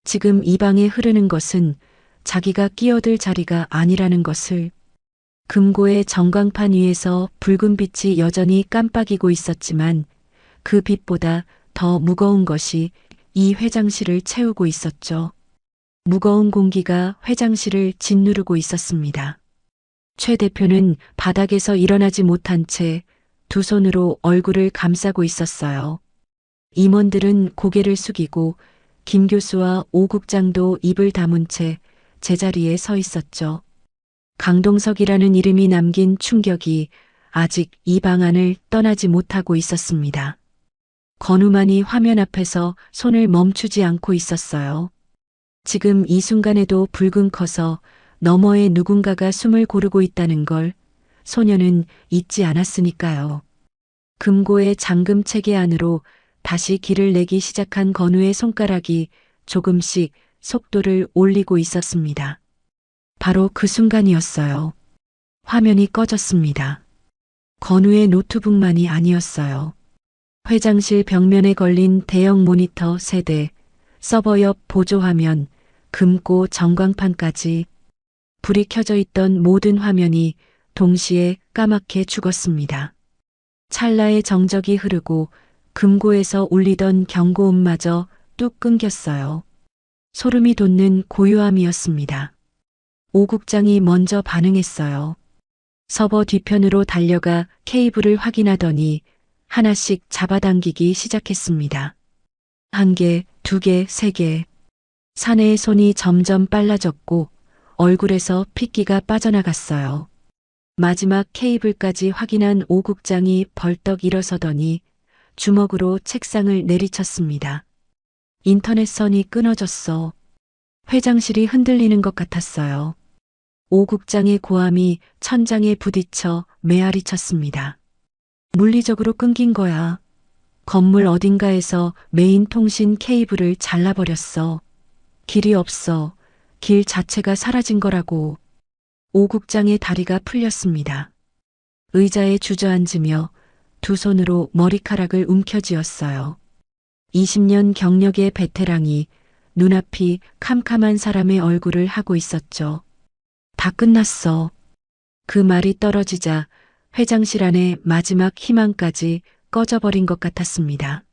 지금 이 방에 흐르는 것은 자기가 끼어들 자리가 아니라는 것을. 금고의 전광판 위에서 붉은 빛이 여전히 깜빡이고 있었지만 그 빛보다 더 무거운 것이 이 회장실을 채우고 있었죠. 무거운 공기가 회장실을 짓누르고 있었습니다. 최 대표는 바닥에서 일어나지 못한 채 두 손으로 얼굴을 감싸고 있었어요. 임원들은 고개를 숙이고 김 교수와 오 국장도 입을 다문 채 제자리에 서 있었죠. 강동석이라는 이름이 남긴 충격이 아직 이 방 안을 떠나지 못하고 있었습니다. 건우만이 화면 앞에서 손을 멈추지 않고 있었어요. 지금 이 순간에도 붉은 커서 너머에 누군가가 숨을 고르고 있다는 걸 소녀는 잊지 않았으니까요. 금고의 잠금 체계 안으로 다시 길을 내기 시작한 건우의 손가락이 조금씩 속도를 올리고 있었습니다. 바로 그 순간이었어요. 화면이 꺼졌습니다. 건우의 노트북만이 아니었어요. 회장실 벽면에 걸린 대형 모니터 세대, 서버 옆 보조화면, 금고 전광판까지 불이 켜져 있던 모든 화면이 동시에 까맣게 죽었습니다. 찰나의 정적이 흐르고 금고에서 울리던 경고음마저 뚝 끊겼어요. 소름이 돋는 고요함이었습니다. 오 국장이 먼저 반응했어요. 서버 뒤편으로 달려가 케이블을 확인하더니 하나씩 잡아당기기 시작했습니다. 1개, 2개, 3개. 사내의 손이 점점 빨라졌고 얼굴에서 핏기가 빠져나갔어요. 마지막 케이블까지 확인한 오 국장이 벌떡 일어서더니 주먹으로 책상을 내리쳤습니다. 인터넷 선이 끊어졌어. 회장실이 흔들리는 것 같았어요. 오 국장의 고함이 천장에 부딪혀 메아리 쳤습니다. 물리적으로 끊긴 거야. 건물 어딘가에서 메인 통신 케이블을 잘라버렸어. 길이 없어. 길 자체가 사라진 거라고. 오 국장의 다리가 풀렸습니다. 의자에 주저앉으며 두 손으로 머리카락을 움켜쥐었어요. 20년 경력의 베테랑이 눈앞이 캄캄한 사람의 얼굴을 하고 있었죠. 다 끝났어. 그 말이 떨어지자 회장실 안에 마지막 희망까지 꺼져버린 것 같았습니다.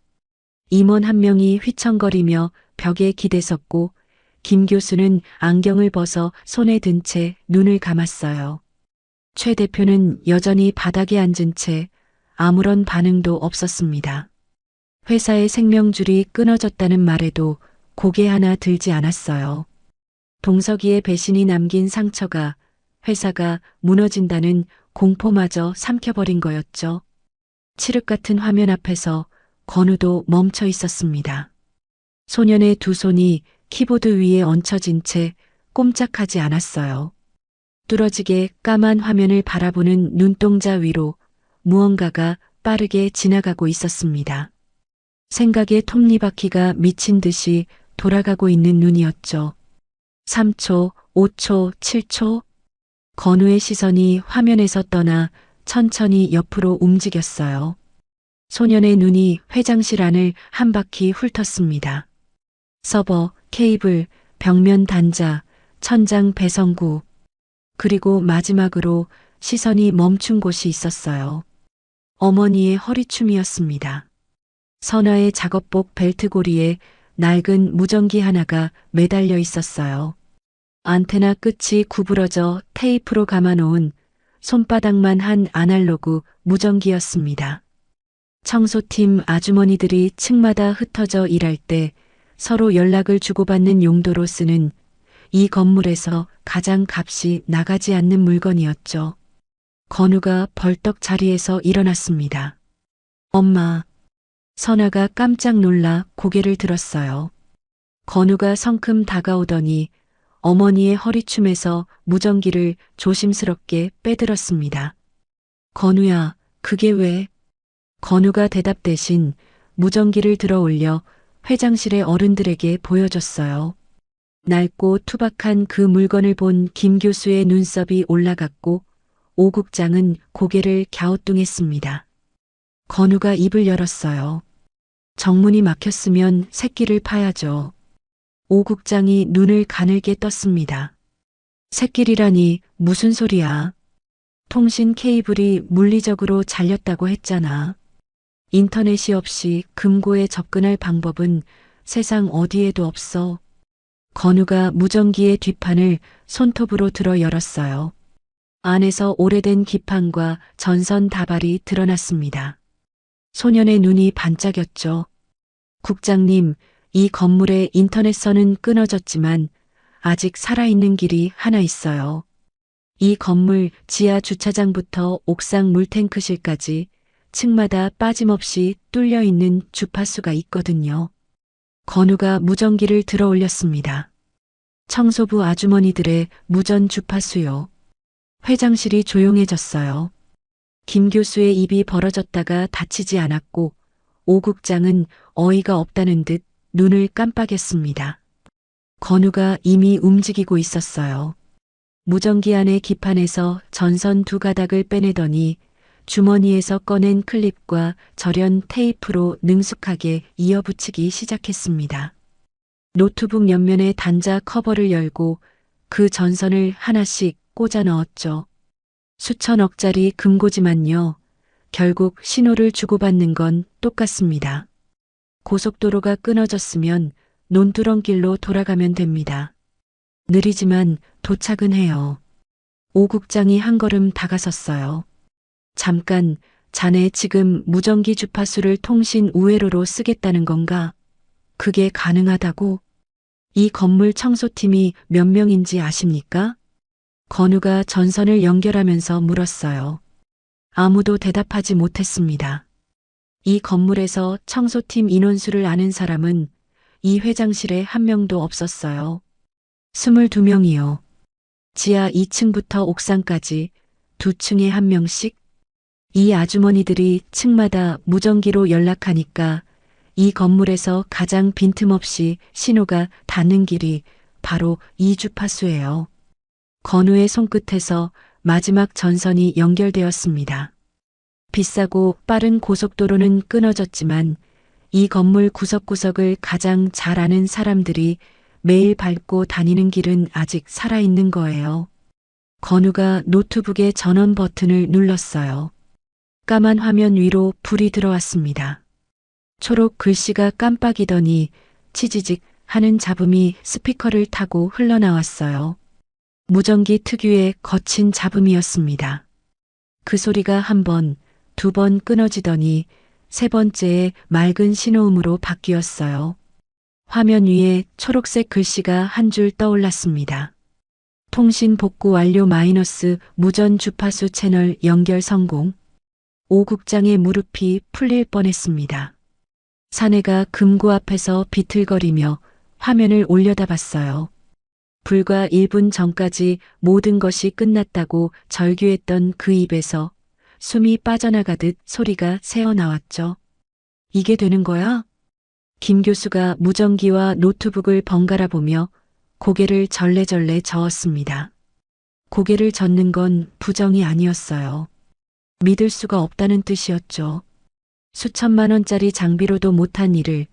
임원 한 명이 휘청거리며 벽에 기대섰고 김 교수는 안경을 벗어 손에 든 채 눈을 감았어요. 최 대표는 여전히 바닥에 앉은 채 아무런 반응도 없었습니다. 회사의 생명줄이 끊어졌다는 말에도 고개 하나 들지 않았어요. 동석이의 배신이 남긴 상처가 회사가 무너진다는 공포마저 삼켜버린 거였죠. 칠흑 같은 화면 앞에서 건우도 멈춰 있었습니다. 소년의 두 손이 키보드 위에 얹혀진 채 꼼짝하지 않았어요. 뚫어지게 까만 화면을 바라보는 눈동자 위로 무언가가 빠르게 지나가고 있었습니다. 생각의 톱니바퀴가 미친 듯이 돌아가고 있는 눈이었죠. 3초, 5초, 7초. 건우의 시선이 화면에서 떠나 천천히 옆으로 움직였어요. 소년의 눈이 회장실 안을 한 바퀴 훑었습니다. 서버, 케이블, 벽면 단자, 천장 배선구. 그리고 마지막으로 시선이 멈춘 곳이 있었어요. 어머니의 허리춤이었습니다. 선아의 작업복 벨트고리에 낡은 무전기 하나가 매달려 있었어요. 안테나 끝이 구부러져 테이프로 감아놓은 손바닥만 한 아날로그 무전기였습니다. 청소팀 아주머니들이 층마다 흩어져 일할 때 서로 연락을 주고받는 용도로 쓰는 이 건물에서 가장 값이 나가지 않는 물건이었죠. 건우가 벌떡 자리에서 일어났습니다. 엄마. 선아가 깜짝 놀라 고개를 들었어요. 건우가 성큼 다가오더니 어머니의 허리춤에서 무전기를 조심스럽게 빼들었습니다. 건우야, 그게 왜? 건우가 대답 대신 무전기를 들어 올려 회장실의 어른들에게 보여줬어요. 낡고 투박한 그 물건을 본 김 교수의 눈썹이 올라갔고 오 국장은 고개를 갸우뚱했습니다. 건우가 입을 열었어요. 정문이 막혔으면 새끼를 파야죠. 오 국장이 눈을 가늘게 떴습니다. 새끼리라니 무슨 소리야? 통신 케이블이 물리적으로 잘렸다고 했잖아. 인터넷이 없이 금고에 접근할 방법은 세상 어디에도 없어. 건우가 무전기의 뒷판을 손톱으로 들어 열었어요. 안에서 오래된 기판과 전선 다발이 드러났습니다. 소년의 눈이 반짝였죠. 국장님, 이 건물의 인터넷선은 끊어졌지만 아직 살아있는 길이 하나 있어요. 이 건물 지하 주차장부터 옥상 물탱크실까지 층마다 빠짐없이 뚫려 있는 주파수가 있거든요. 건우가 무전기를 들어 올렸습니다. 청소부 아주머니들의 무전 주파수요. 회장실이 조용해졌어요. 김 교수의 입이 벌어졌다가 닫히지 않았고 오 국장은 어이가 없다는 듯 눈을 깜빡였습니다. 건우가 이미 움직이고 있었어요. 무전기 안의 기판에서 전선 2가닥을 빼내더니 주머니에서 꺼낸 클립과 절연 테이프로 능숙하게 이어붙이기 시작했습니다. 노트북 옆면의 단자 커버를 열고 그 전선을 하나씩 꽂아 넣었죠. 수천억짜리 금고지만요. 결국 신호를 주고받는 건 똑같습니다. 고속도로가 끊어졌으면 논두렁길로 돌아가면 됩니다. 느리지만 도착은 해요. 오 국장이 한 걸음 다가섰어요. 잠깐, 자네 지금 무전기 주파수를 통신 우회로로 쓰겠다는 건가? 그게 가능하다고? 이 건물 청소팀이 몇 명인지 아십니까? 건우가 전선을 연결하면서 물었어요. 아무도 대답하지 못했습니다. 이 건물에서 청소팀 인원수를 아는 사람은 이 회장실에 한 명도 없었어요. 22명이요. 지하 2층부터 옥상까지 2층에 한 명씩? 이 아주머니들이 층마다 무전기로 연락하니까 이 건물에서 가장 빈틈없이 신호가 닿는 길이 바로 이 주파수예요. 건우의 손끝에서 마지막 전선이 연결되었습니다. 비싸고 빠른 고속도로는 끊어졌지만 이 건물 구석구석을 가장 잘 아는 사람들이 매일 밟고 다니는 길은 아직 살아있는 거예요. 건우가 노트북의 전원 버튼을 눌렀어요. 까만 화면 위로 불이 들어왔습니다. 초록 글씨가 깜빡이더니 치지직 하는 잡음이 스피커를 타고 흘러나왔어요. 무전기 특유의 거친 잡음이었습니다. 그 소리가 한 번, 2번 끊어지더니 3번째에 맑은 신호음으로 바뀌었어요. 화면 위에 초록색 글씨가 한 줄 떠올랐습니다. 통신 복구 완료 마이너스 무전 주파수 채널 연결 성공. 오 국장의 무릎이 풀릴 뻔했습니다. 사내가 금고 앞에서 비틀거리며 화면을 올려다봤어요. 불과 1분 전까지 모든 것이 끝났다고 절규했던 그 입에서 숨이 빠져나가듯 소리가 새어나왔죠. 이게 되는 거야? 김 교수가 무전기와 노트북을 번갈아 보며 고개를 절레절레 저었습니다. 고개를 젓는 건 부정이 아니었어요. 믿을 수가 없다는 뜻이었죠. 수천만 원짜리 장비로도 못한 일을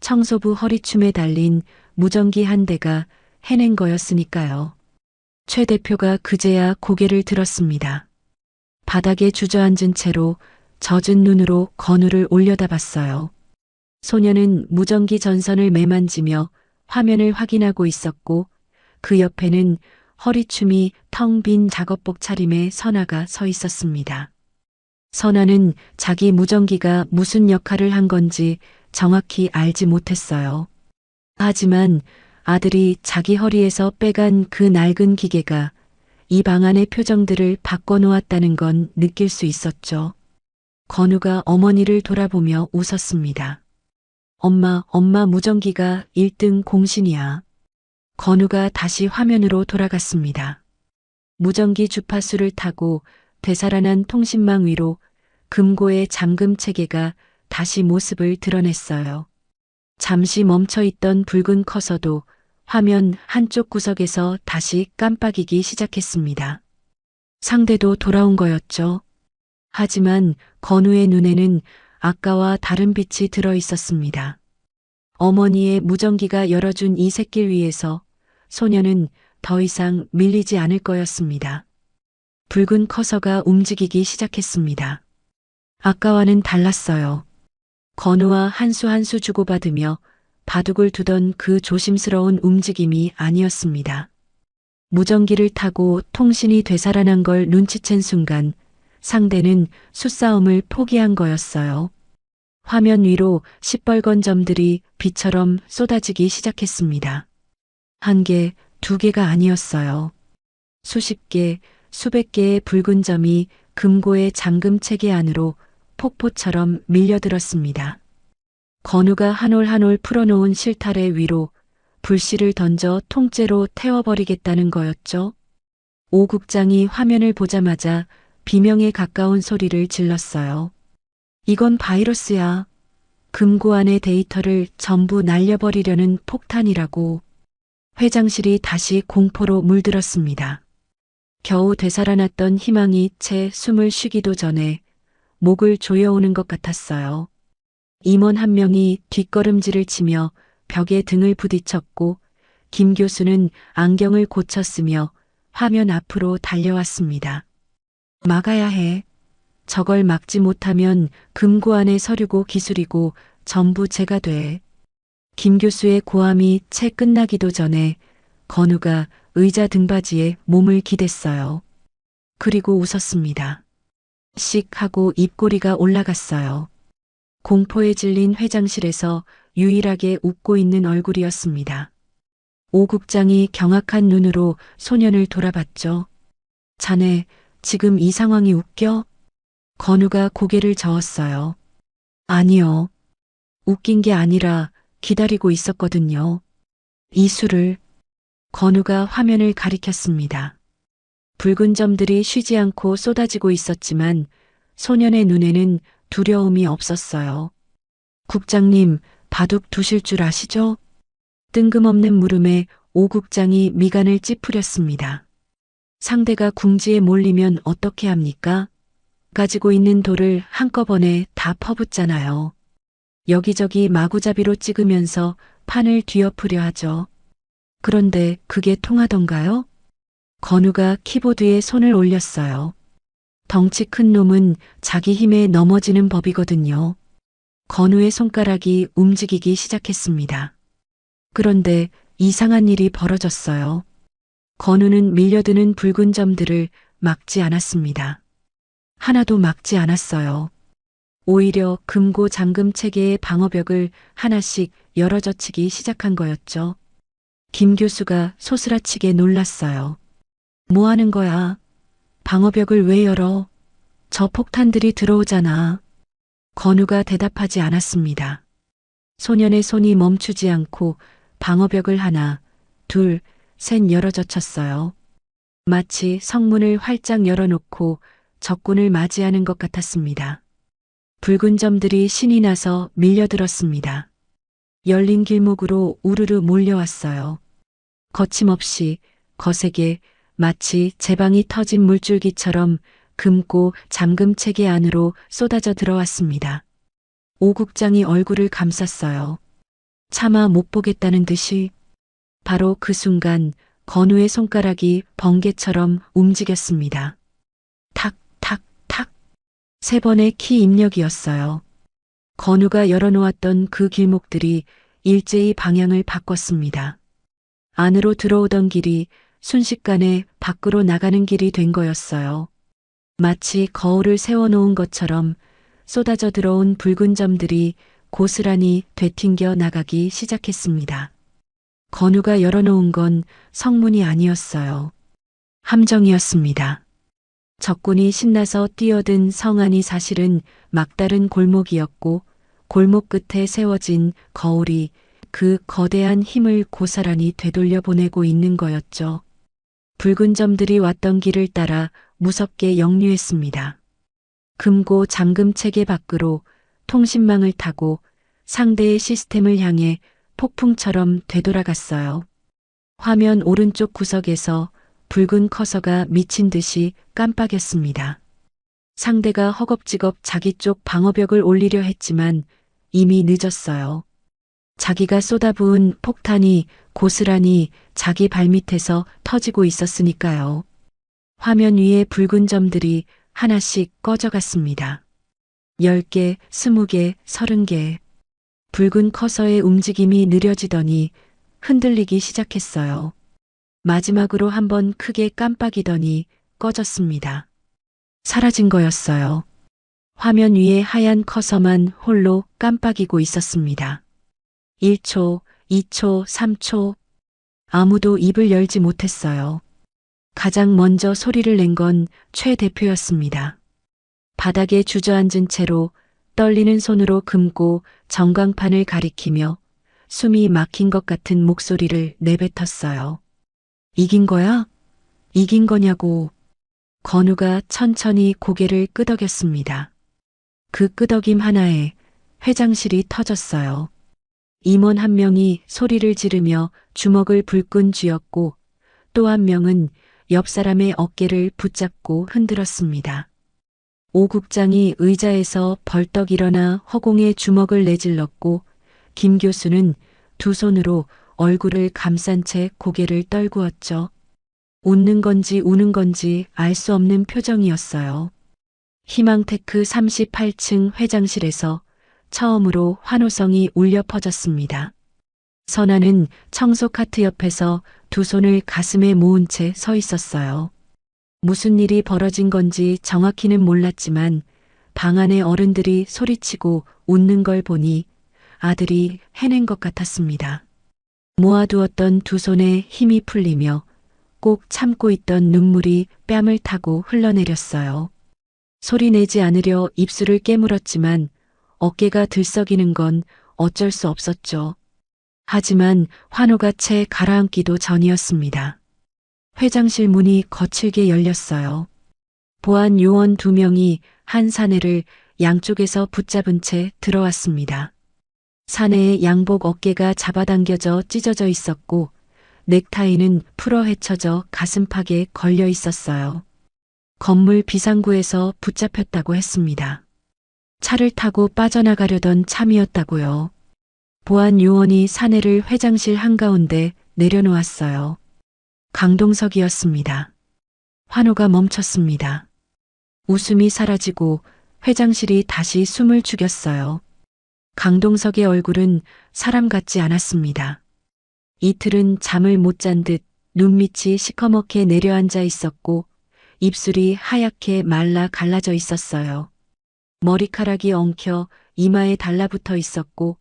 청소부 허리춤에 달린 무전기 한 대가 해낸 거였으니까요. 최 대표가 그제야 고개를 들었습니다. 바닥에 주저앉은 채로 젖은 눈으로 건우를 올려다봤어요. 소녀는 무전기 전선을 매만지며 화면을 확인하고 있었고 그 옆에는 허리춤이 텅 빈 작업복 차림의 선아가 서 있었습니다. 선아는 자기 무전기가 무슨 역할을 한 건지 정확히 알지 못했어요. 하지만 아들이 자기 허리에서 빼간 그 낡은 기계가 이 방안의 표정들을 바꿔놓았다는 건 느낄 수 있었죠. 건우가 어머니를 돌아보며 웃었습니다. 엄마 무전기가 1등 공신이야. 건우가 다시 화면으로 돌아갔습니다. 무전기 주파수를 타고 되살아난 통신망 위로 금고의 잠금 체계가 다시 모습을 드러냈어요. 잠시 멈춰있던 붉은 커서도 화면 한쪽 구석에서 다시 깜빡이기 시작했습니다. 상대도 돌아온 거였죠. 하지만 건우의 눈에는 아까와 다른 빛이 들어 있었습니다. 어머니의 무전기가 열어준 이 샛길 위에서 소녀는 더 이상 밀리지 않을 거였습니다. 붉은 커서가 움직이기 시작했습니다. 아까와는 달랐어요. 건우와 한 수 한 수 주고받으며 바둑을 두던 그 조심스러운 움직임이 아니었습니다. 무전기를 타고 통신이 되살아난 걸 눈치챈 순간 상대는 수싸움을 포기한 거였어요. 화면 위로 시뻘건 점들이 비처럼 쏟아지기 시작했습니다. 한 개, 두 개가 아니었어요. 수십 개, 수백 개의 붉은 점이 금고의 잠금 체계 안으로 폭포처럼 밀려들었습니다. 건우가 한 올 한 올 풀어놓은 실타래 위로 불씨를 던져 통째로 태워버리겠다는 거였죠. 오 국장이 화면을 보자마자 비명에 가까운 소리를 질렀어요. 이건 바이러스야. 금고 안의 데이터를 전부 날려버리려는 폭탄이라고. 회장실이 다시 공포로 물들었습니다. 겨우 되살아났던 희망이 채 숨을 쉬기도 전에 목을 조여오는 것 같았어요. 임원 한 명이 뒷걸음질을 치며 벽에 등을 부딪혔고 김 교수는 안경을 고쳤으며 화면 앞으로 달려왔습니다. 막아야 해. 저걸 막지 못하면 금고 안의 서류고 기술이고 전부 제가 돼. 김 교수의 고함이 채 끝나기도 전에 건우가 의자 등받이에 몸을 기댔어요. 그리고 웃었습니다. 씩 하고 입꼬리가 올라갔어요. 공포에 질린 회장실에서 유일하게 웃고 있는 얼굴이었습니다. 오 국장이 경악한 눈으로 소년을 돌아봤죠. 자네, 지금 이 상황이 웃겨? 건우가 고개를 저었어요. 아니요. 웃긴 게 아니라 기다리고 있었거든요. 이수를. 건우가 화면을 가리켰습니다. 붉은 점들이 쉬지 않고 쏟아지고 있었지만 소년의 눈에는 두려움이 없었어요. 국장님, 바둑 두실 줄 아시죠? 뜬금없는 물음에 오 국장이 미간을 찌푸렸습니다. 상대가 궁지에 몰리면 어떻게 합니까? 가지고 있는 돌을 한꺼번에 다 퍼붓잖아요. 여기저기 마구잡이로 찍으면서 판을 뒤엎으려 하죠. 그런데 그게 통하던가요? 건우가 키보드에 손을 올렸어요. 덩치 큰 놈은 자기 힘에 넘어지는 법이거든요. 건우의 손가락이 움직이기 시작했습니다. 그런데 이상한 일이 벌어졌어요. 건우는 밀려드는 붉은 점들을 막지 않았습니다. 하나도 막지 않았어요. 오히려 금고 잠금 체계의 방어벽을 하나씩 열어젖히기 시작한 거였죠. 김 교수가 소스라치게 놀랐어요. 뭐 하는 거야? 방어벽을 왜 열어? 저 폭탄들이 들어오잖아. 건우가 대답하지 않았습니다. 소년의 손이 멈추지 않고 방어벽을 하나, 둘, 셋 열어젖혔어요. 마치 성문을 활짝 열어놓고 적군을 맞이하는 것 같았습니다. 붉은 점들이 신이 나서 밀려들었습니다. 열린 길목으로 우르르 몰려왔어요. 거침없이 거세게 마치 제방이 터진 물줄기처럼 금고 잠금 체계 안으로 쏟아져 들어왔습니다. 오 국장이 얼굴을 감쌌어요. 차마 못 보겠다는 듯이. 바로 그 순간 건우의 손가락이 번개처럼 움직였습니다. 탁, 탁, 탁. 3번의 키 입력이었어요. 건우가 열어놓았던 그 길목들이 일제히 방향을 바꿨습니다. 안으로 들어오던 길이 순식간에 밖으로 나가는 길이 된 거였어요. 마치 거울을 세워놓은 것처럼 쏟아져 들어온 붉은 점들이 고스란히 되튕겨 나가기 시작했습니다. 건우가 열어놓은 건 성문이 아니었어요. 함정이었습니다. 적군이 신나서 뛰어든 성안이 사실은 막다른 골목이었고 골목 끝에 세워진 거울이 그 거대한 힘을 고스란히 되돌려 보내고 있는 거였죠. 붉은 점들이 왔던 길을 따라 무섭게 역류했습니다. 금고 잠금 체계 밖으로 통신망을 타고 상대의 시스템을 향해 폭풍처럼 되돌아갔어요. 화면 오른쪽 구석에서 붉은 커서가 미친 듯이 깜빡였습니다. 상대가 허겁지겁 자기 쪽 방어벽을 올리려 했지만 이미 늦었어요. 자기가 쏟아부은 폭탄이 고스란히 자기 발밑에서 터지고 있었으니까요. 화면 위에 붉은 점들이 하나씩 꺼져갔습니다. 10개, 20개, 30개. 붉은 커서의 움직임이 느려지더니 흔들리기 시작했어요. 마지막으로 한번 크게 깜빡이더니 꺼졌습니다. 사라진 거였어요. 화면 위에 하얀 커서만 홀로 깜빡이고 있었습니다. 1초, 2초, 3초. 아무도 입을 열지 못했어요. 가장 먼저 소리를 낸 건 최 대표였습니다. 바닥에 주저앉은 채로 떨리는 손으로 금고 전광판을 가리키며 숨이 막힌 것 같은 목소리를 내뱉었어요. 이긴 거야? 이긴 거냐고. 건우가 천천히 고개를 끄덕였습니다. 그 끄덕임 하나에 회장실이 터졌어요. 임원 한 명이 소리를 지르며 주먹을 불끈 쥐었고 또 한 명은 옆 사람의 어깨를 붙잡고 흔들었습니다. 오 국장이 의자에서 벌떡 일어나 허공에 주먹을 내질렀고 김 교수는 두 손으로 얼굴을 감싼 채 고개를 떨구었죠. 웃는 건지 우는 건지 알 수 없는 표정이었어요. 희망테크 38층 회장실에서 처음으로 환호성이 울려 퍼졌습니다. 선아는 청소 카트 옆에서 두 손을 가슴에 모은 채 서 있었어요. 무슨 일이 벌어진 건지 정확히는 몰랐지만 방 안의 어른들이 소리치고 웃는 걸 보니 아들이 해낸 것 같았습니다. 모아두었던 두 손에 힘이 풀리며 꼭 참고 있던 눈물이 뺨을 타고 흘러내렸어요. 소리 내지 않으려 입술을 깨물었지만 어깨가 들썩이는 건 어쩔 수 없었죠. 하지만 환호가 채 가라앉기도 전이었습니다. 회장실 문이 거칠게 열렸어요. 보안 요원 2명이 한 사내를 양쪽에서 붙잡은 채 들어왔습니다. 사내의 양복 어깨가 잡아당겨져 찢어져 있었고 넥타이는 풀어 헤쳐져 가슴팍에 걸려 있었어요. 건물 비상구에서 붙잡혔다고 했습니다. 차를 타고 빠져나가려던 참이었다고요. 보안 요원이 사내를 회장실 한가운데 내려놓았어요. 강동석이었습니다. 환호가 멈췄습니다. 웃음이 사라지고 회장실이 다시 숨을 죽였어요. 강동석의 얼굴은 사람 같지 않았습니다. 이틀은 잠을 못 잔 듯 눈밑이 시커멓게 내려앉아 있었고 입술이 하얗게 말라 갈라져 있었어요. 머리카락이 엉켜 이마에 달라붙어 있었고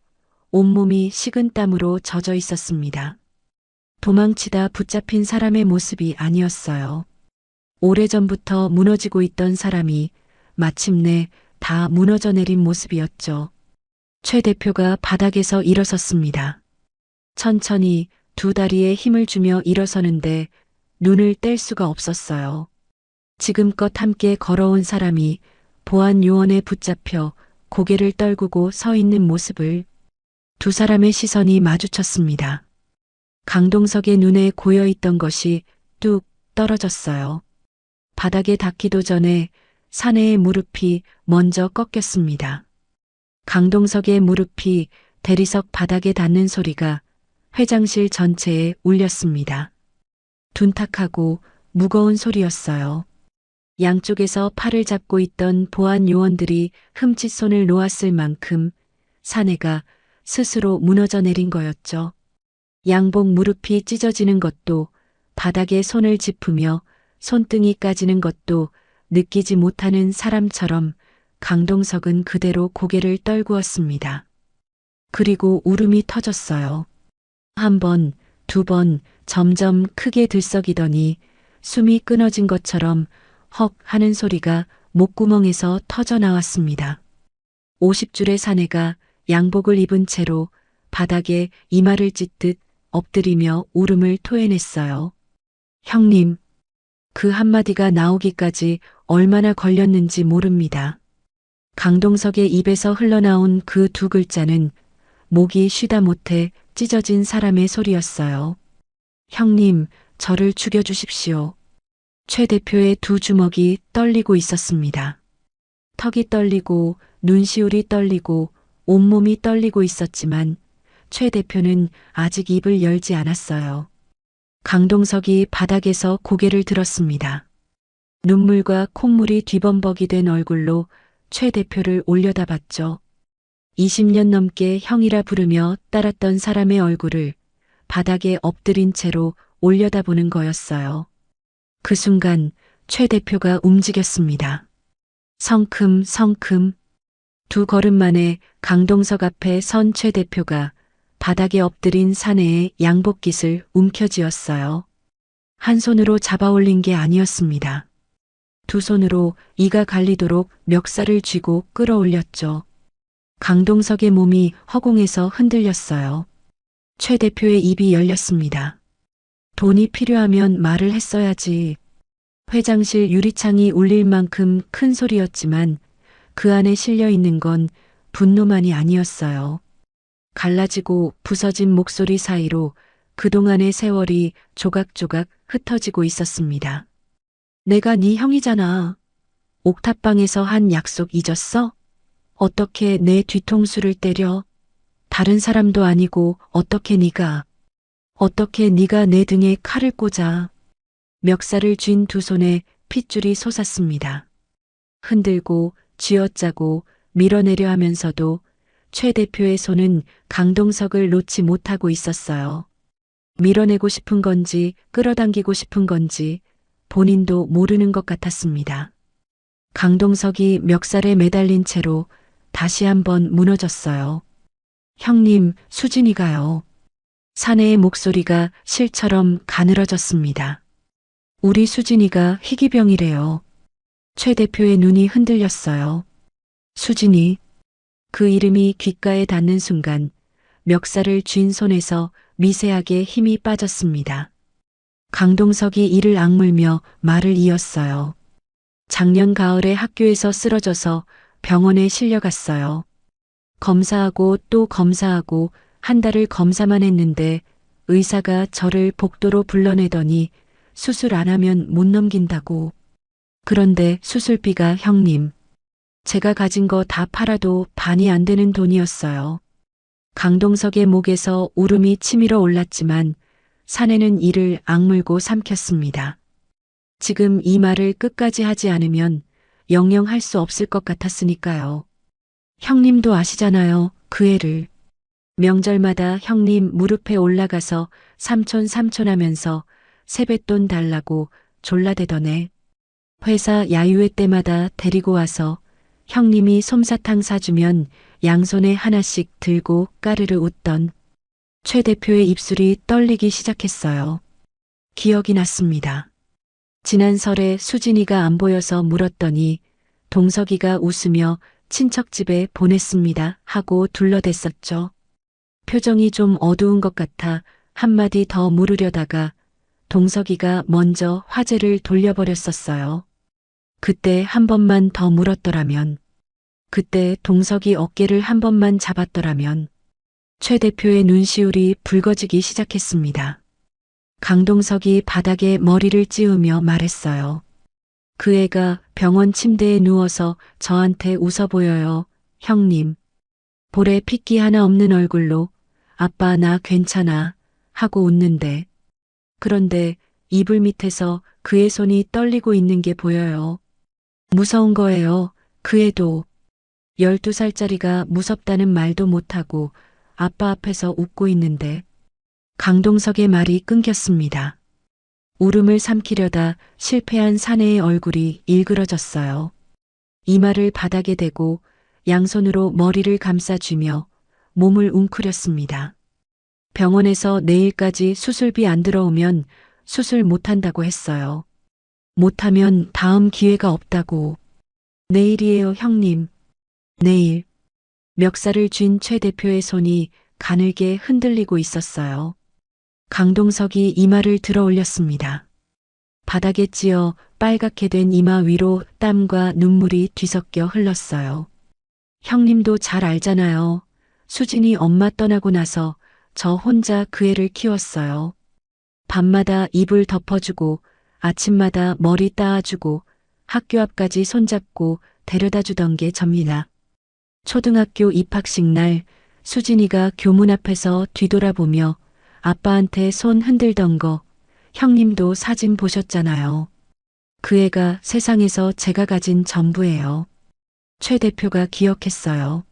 온몸이 식은땀으로 젖어 있었습니다. 도망치다 붙잡힌 사람의 모습이 아니었어요. 오래전부터 무너지고 있던 사람이 마침내 다 무너져 내린 모습이었죠. 최 대표가 바닥에서 일어섰습니다. 천천히 두 다리에 힘을 주며 일어서는데 눈을 뗄 수가 없었어요. 지금껏 함께 걸어온 사람이 보안 요원에 붙잡혀 고개를 떨구고 서 있는 모습을 두 사람의 시선이 마주쳤습니다. 강동석의 눈에 고여 있던 것이 뚝 떨어졌어요. 바닥에 닿기도 전에 사내의 무릎이 먼저 꺾였습니다. 강동석의 무릎이 대리석 바닥에 닿는 소리가 회장실 전체에 울렸습니다. 둔탁하고 무거운 소리였어요. 양쪽에서 팔을 잡고 있던 보안 요원들이 흠칫 손을 놓았을 만큼 사내가 스스로 무너져 내린 거였죠. 양복 무릎이 찢어지는 것도, 바닥에 손을 짚으며 손등이 까지는 것도 느끼지 못하는 사람처럼 강동석은 그대로 고개를 떨구었습니다. 그리고 울음이 터졌어요. 한 번, 두 번, 점점 크게 들썩이더니 숨이 끊어진 것처럼 헉 하는 소리가 목구멍에서 터져 나왔습니다. 50줄의 사내가 양복을 입은 채로 바닥에 이마를 찢듯 엎드리며 울음을 토해냈어요. 형님. 그 한마디가 나오기까지 얼마나 걸렸는지 모릅니다. 강동석의 입에서 흘러나온 그 두 글자는 목이 쉬다 못해 찢어진 사람의 소리였어요. 형님, 저를 죽여주십시오. 최 대표의 두 주먹이 떨리고 있었습니다. 턱이 떨리고 눈시울이 떨리고 온몸이 떨리고 있었지만 최 대표는 아직 입을 열지 않았어요. 강동석이 바닥에서 고개를 들었습니다. 눈물과 콧물이 뒤범벅이 된 얼굴로 최 대표를 올려다봤죠. 20년 넘게 형이라 부르며 따랐던 사람의 얼굴을 바닥에 엎드린 채로 올려다보는 거였어요. 그 순간 최 대표가 움직였습니다. 성큼 두 걸음 만에 강동석 앞에 선 최 대표가 바닥에 엎드린 사내의 양복깃을 움켜쥐었어요. 한 손으로 잡아 올린 게 아니었습니다. 두 손으로 이가 갈리도록 멱살을 쥐고 끌어올렸죠. 강동석의 몸이 허공에서 흔들렸어요. 최 대표의 입이 열렸습니다. 돈이 필요하면 말을 했어야지. 회장실 유리창이 울릴 만큼 큰 소리였지만 그 안에 실려 있는 건 분노만이 아니었어요. 갈라지고 부서진 목소리 사이로 그동안의 세월이 조각조각 흩어지고 있었습니다. 내가 네 형이잖아. 옥탑방에서 한 약속 잊었어? 어떻게 내 뒤통수를 때려? 다른 사람도 아니고 어떻게 네가 내 등에 칼을 꽂아. 멱살을 쥔 두 손에 핏줄이 솟았습니다. 흔들고 쥐어짜고 밀어내려 하면서도 최 대표의 손은 강동석을 놓지 못하고 있었어요. 밀어내고 싶은 건지 끌어당기고 싶은 건지 본인도 모르는 것 같았습니다. 강동석이 멱살에 매달린 채로 다시 한번 무너졌어요. 형님, 수진이가요. 사내의 목소리가 실처럼 가늘어졌습니다. 우리 수진이가 희귀병이래요. 최 대표의 눈이 흔들렸어요. 수진이. 그 이름이 귓가에 닿는 순간 멱살을 쥔 손에서 미세하게 힘이 빠졌습니다. 강동석이 이를 악물며 말을 이었어요. 작년 가을에 학교에서 쓰러져서 병원에 실려갔어요. 검사하고 또 검사하고 한 달을 검사만 했는데 의사가 저를 복도로 불러내더니 수술 안 하면 못 넘긴다고. 그런데 수술비가 형님, 제가 가진 거 다 팔아도 반이 안 되는 돈이었어요. 강동석의 목에서 울음이 치밀어 올랐지만 사내는 이를 악물고 삼켰습니다. 지금 이 말을 끝까지 하지 않으면 영영 할 수 없을 것 같았으니까요. 형님도 아시잖아요, 그 애를. 명절마다 형님 무릎에 올라가서 삼촌 하면서 세뱃돈 달라고 졸라대던 애. 회사 야유회 때마다 데리고 와서 형님이 솜사탕 사주면 양손에 하나씩 들고 까르르 웃던. 최 대표의 입술이 떨리기 시작했어요. 기억이 났습니다. 지난 설에 수진이가 안 보여서 물었더니 동석이가 웃으며 친척 집에 보냈습니다 하고 둘러댔었죠. 표정이 좀 어두운 것 같아 한마디 더 물으려다가 동석이가 먼저 화제를 돌려버렸었어요. 그때 한 번만 더 물었더라면, 그때 동석이 어깨를 한 번만 잡았더라면, 최 대표의 눈시울이 붉어지기 시작했습니다. 강동석이 바닥에 머리를 찌우며 말했어요. 그 애가 병원 침대에 누워서 저한테 웃어 보여요, 형님. 볼에 핏기 하나 없는 얼굴로 아빠 나 괜찮아 하고 웃는데, 그런데 이불 밑에서 그의 손이 떨리고 있는 게 보여요. 무서운 거예요. 그 애도 12살짜리가 무섭다는 말도 못하고 아빠 앞에서 웃고 있는데. 강동석의 말이 끊겼습니다. 울음을 삼키려다 실패한 사내의 얼굴이 일그러졌어요. 이마를 바닥에 대고 양손으로 머리를 감싸쥐며 몸을 웅크렸습니다. 병원에서 내일까지 수술비 안 들어오면 수술 못한다고 했어요. 못하면 다음 기회가 없다고. 내일이에요, 형님. 내일. 멱살을 쥔 최 대표의 손이 가늘게 흔들리고 있었어요. 강동석이 이마를 들어 올렸습니다. 바닥에 찧어 빨갛게 된 이마 위로 땀과 눈물이 뒤섞여 흘렀어요. 형님도 잘 알잖아요. 수진이 엄마 떠나고 나서 저 혼자 그 애를 키웠어요. 밤마다 이불 덮어주고 아침마다 머리 따아주고 학교 앞까지 손잡고 데려다 주던 게 접니다. 초등학교 입학식 날 수진이가 교문 앞에서 뒤돌아보며 아빠한테 손 흔들던 거 형님도 사진 보셨잖아요. 그 애가 세상에서 제가 가진 전부예요. 최 대표가 기억했어요.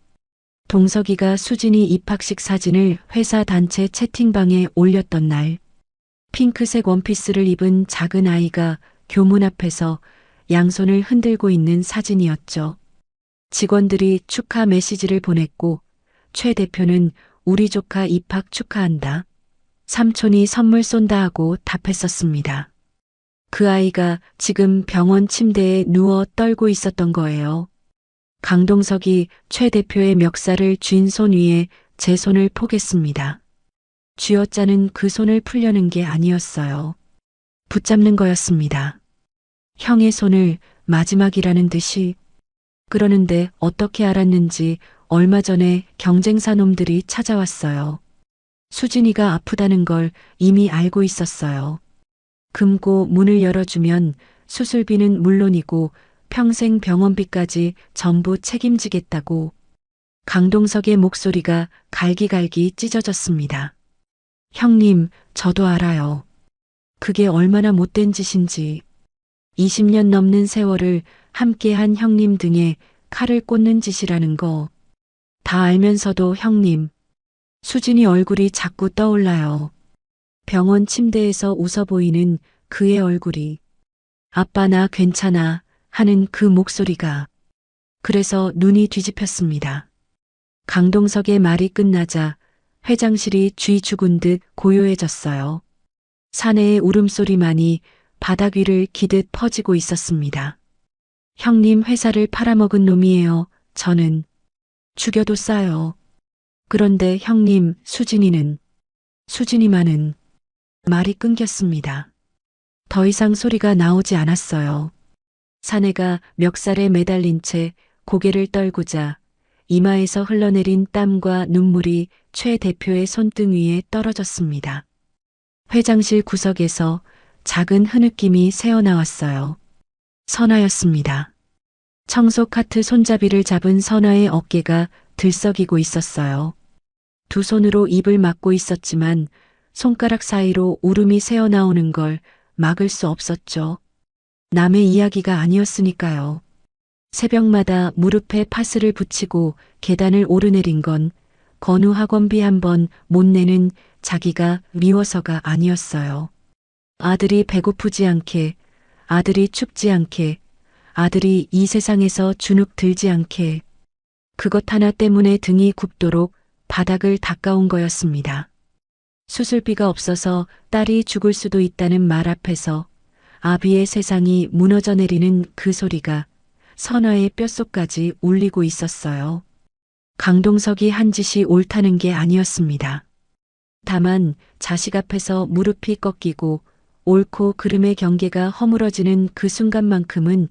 동석이가 수진이 입학식 사진을 회사 단체 채팅방에 올렸던 날, 핑크색 원피스를 입은 작은 아이가 교문 앞에서 양손을 흔들고 있는 사진이었죠. 직원들이 축하 메시지를 보냈고 최 대표는 우리 조카 입학 축하한다. 삼촌이 선물 쏜다 하고 답했었습니다. 그 아이가 지금 병원 침대에 누워 떨고 있었던 거예요. 강동석이 최 대표의 멱살을 쥔 손 위에 제 손을 포겠습니다. 쥐어짜는 그 손을 풀려는 게 아니었어요. 붙잡는 거였습니다. 형의 손을 마지막이라는 듯이. 그러는데 어떻게 알았는지 얼마 전에 경쟁사 놈들이 찾아왔어요. 수진이가 아프다는 걸 이미 알고 있었어요. 금고 문을 열어주면 수술비는 물론이고 평생 병원비까지 전부 책임지겠다고. 강동석의 목소리가 갈기갈기 찢어졌습니다. 형님, 저도 알아요. 그게 얼마나 못된 짓인지. 20년 넘는 세월을 함께한 형님 등에 칼을 꽂는 짓이라는 거. 다 알면서도 형님. 수진이 얼굴이 자꾸 떠올라요. 병원 침대에서 웃어 보이는 그의 얼굴이. 아빠 나 괜찮아 하는 그 목소리가. 그래서 눈이 뒤집혔습니다. 강동석의 말이 끝나자 회장실이 쥐 죽은 듯 고요해졌어요. 사내의 울음소리만이 바닥 위를 기듯 퍼지고 있었습니다. 형님 회사를 팔아먹은 놈이에요. 저는. 죽여도 싸요. 그런데 형님, 수진이만은. 말이 끊겼습니다. 더 이상 소리가 나오지 않았어요. 사내가 멱살에 매달린 채 고개를 떨구자 이마에서 흘러내린 땀과 눈물이 최 대표의 손등 위에 떨어졌습니다. 회장실 구석에서 작은 흐느낌이 새어나왔어요. 선아였습니다. 청소 카트 손잡이를 잡은 선아의 어깨가 들썩이고 있었어요. 두 손으로 입을 막고 있었지만 손가락 사이로 울음이 새어나오는 걸 막을 수 없었죠. 남의 이야기가 아니었으니까요. 새벽마다 무릎에 파스를 붙이고 계단을 오르내린 건 건우 학원비 한 번 못 내는 자기가 미워서가 아니었어요. 아들이 배고프지 않게, 아들이 춥지 않게, 아들이 이 세상에서 주눅 들지 않게. 그것 하나 때문에 등이 굽도록 바닥을 닦아온 거였습니다. 수술비가 없어서 딸이 죽을 수도 있다는 말 앞에서 아비의 세상이 무너져 내리는 그 소리가 선아의 뼛속까지 울리고 있었어요. 강동석이 한 짓이 옳다는 게 아니었습니다. 다만 자식 앞에서 무릎이 꺾이고 옳고 그름의 경계가 허물어지는 그 순간만큼은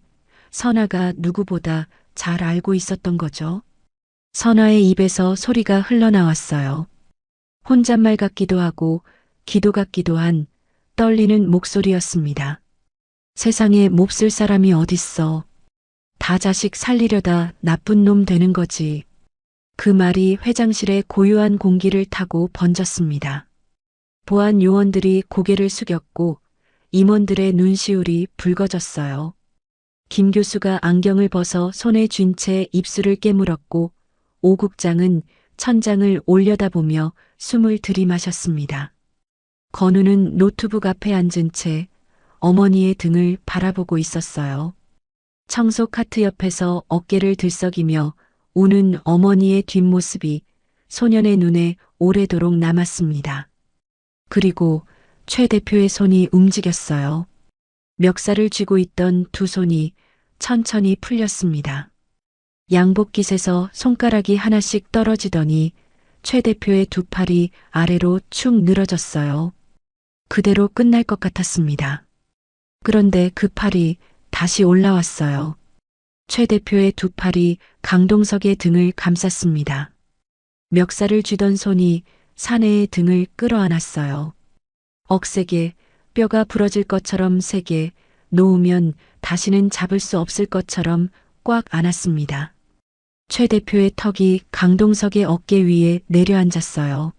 선아가 누구보다 잘 알고 있었던 거죠. 선아의 입에서 소리가 흘러나왔어요. 혼잣말 같기도 하고 기도 같기도 한 떨리는 목소리였습니다. 세상에 몹쓸 사람이 어딨어. 다 자식 살리려다 나쁜 놈 되는 거지. 그 말이 회장실의 고요한 공기를 타고 번졌습니다. 보안 요원들이 고개를 숙였고 임원들의 눈시울이 붉어졌어요. 김 교수가 안경을 벗어 손에 쥔 채 입술을 깨물었고 오 국장은 천장을 올려다보며 숨을 들이마셨습니다. 건우는 노트북 앞에 앉은 채 어머니의 등을 바라보고 있었어요. 청소 카트 옆에서 어깨를 들썩이며 우는 어머니의 뒷모습이 소년의 눈에 오래도록 남았습니다. 그리고 최 대표의 손이 움직였어요. 멱살을 쥐고 있던 두 손이 천천히 풀렸습니다. 양복깃에서 손가락이 하나씩 떨어지더니 최 대표의 두 팔이 아래로 축 늘어졌어요. 그대로 끝날 것 같았습니다. 그런데 그 팔이 다시 올라왔어요. 최 대표의 두 팔이 강동석의 등을 감쌌습니다. 멱살을 쥐던 손이 사내의 등을 끌어안았어요. 억세게 뼈가 부러질 것처럼 세게 놓으면 다시는 잡을 수 없을 것처럼 꽉 안았습니다. 최 대표의 턱이 강동석의 어깨 위에 내려앉았어요.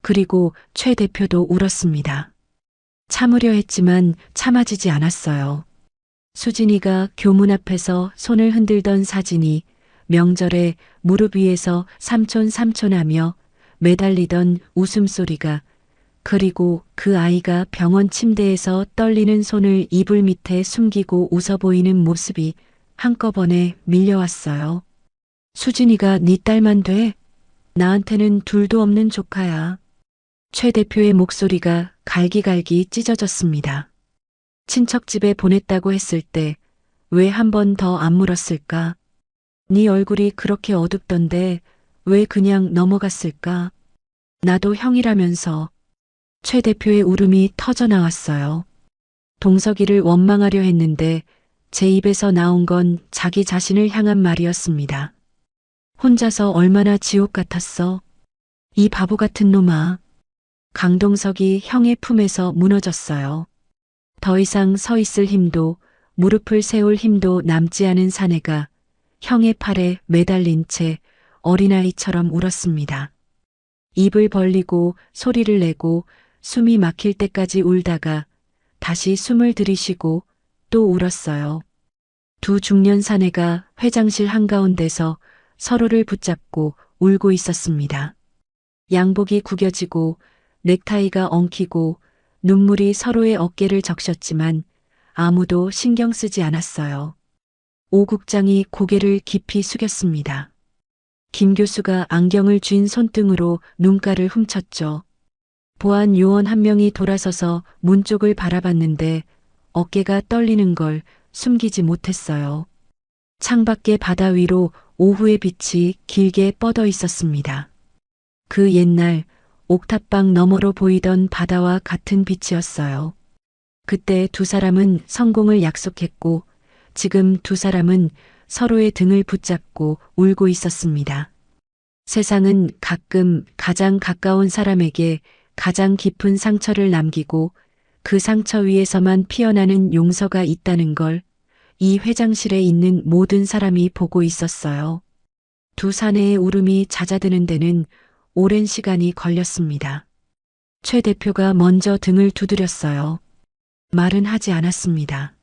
그리고 최 대표도 울었습니다. 참으려 했지만 참아지지 않았어요. 수진이가 교문 앞에서 손을 흔들던 사진이 명절에 무릎 위에서 삼촌 하며 매달리던 웃음소리가 그리고 그 아이가 병원 침대에서 떨리는 손을 이불 밑에 숨기고 웃어 보이는 모습이 한꺼번에 밀려왔어요. 수진이가 네 딸만 돼? 나한테는 둘도 없는 조카야. 최 대표의 목소리가 갈기갈기 찢어졌습니다. 친척 집에 보냈다고 했을 때 왜 한 번 더 안 물었을까? 네 얼굴이 그렇게 어둡던데 왜 그냥 넘어갔을까? 나도 형이라면서. 최 대표의 울음이 터져 나왔어요. 동석이를 원망하려 했는데 제 입에서 나온 건 자기 자신을 향한 말이었습니다. 혼자서 얼마나 지옥 같았어. 이 바보 같은 놈아. 강동석이 형의 품에서 무너졌어요. 더 이상 서 있을 힘도 무릎을 세울 힘도 남지 않은 사내가 형의 팔에 매달린 채 어린아이처럼 울었습니다. 입을 벌리고 소리를 내고 숨이 막힐 때까지 울다가 다시 숨을 들이쉬고 또 울었어요. 두 중년 사내가 회장실 한가운데서 서로를 붙잡고 울고 있었습니다. 양복이 구겨지고 넥타이가 엉키고 눈물이 서로의 어깨를 적셨지만 아무도 신경 쓰지 않았어요. 오 국장이 고개를 깊이 숙였습니다. 김 교수가 안경을 쥔 손등으로 눈가를 훔쳤죠. 보안 요원 한 명이 돌아서서 문 쪽을 바라봤는데 어깨가 떨리는 걸 숨기지 못했어요. 창밖의 바다 위로 오후의 빛이 길게 뻗어 있었습니다. 그 옛날 옥탑방 너머로 보이던 바다와 같은 빛이었어요. 그때 두 사람은 성공을 약속했고 지금 두 사람은 서로의 등을 붙잡고 울고 있었습니다. 세상은 가끔 가장 가까운 사람에게 가장 깊은 상처를 남기고 그 상처 위에서만 피어나는 용서가 있다는 걸 이 회장실에 있는 모든 사람이 보고 있었어요. 두 사내의 울음이 잦아드는 데는 오랜 시간이 걸렸습니다. 최 대표가 먼저 등을 두드렸어요. 말은 하지 않았습니다.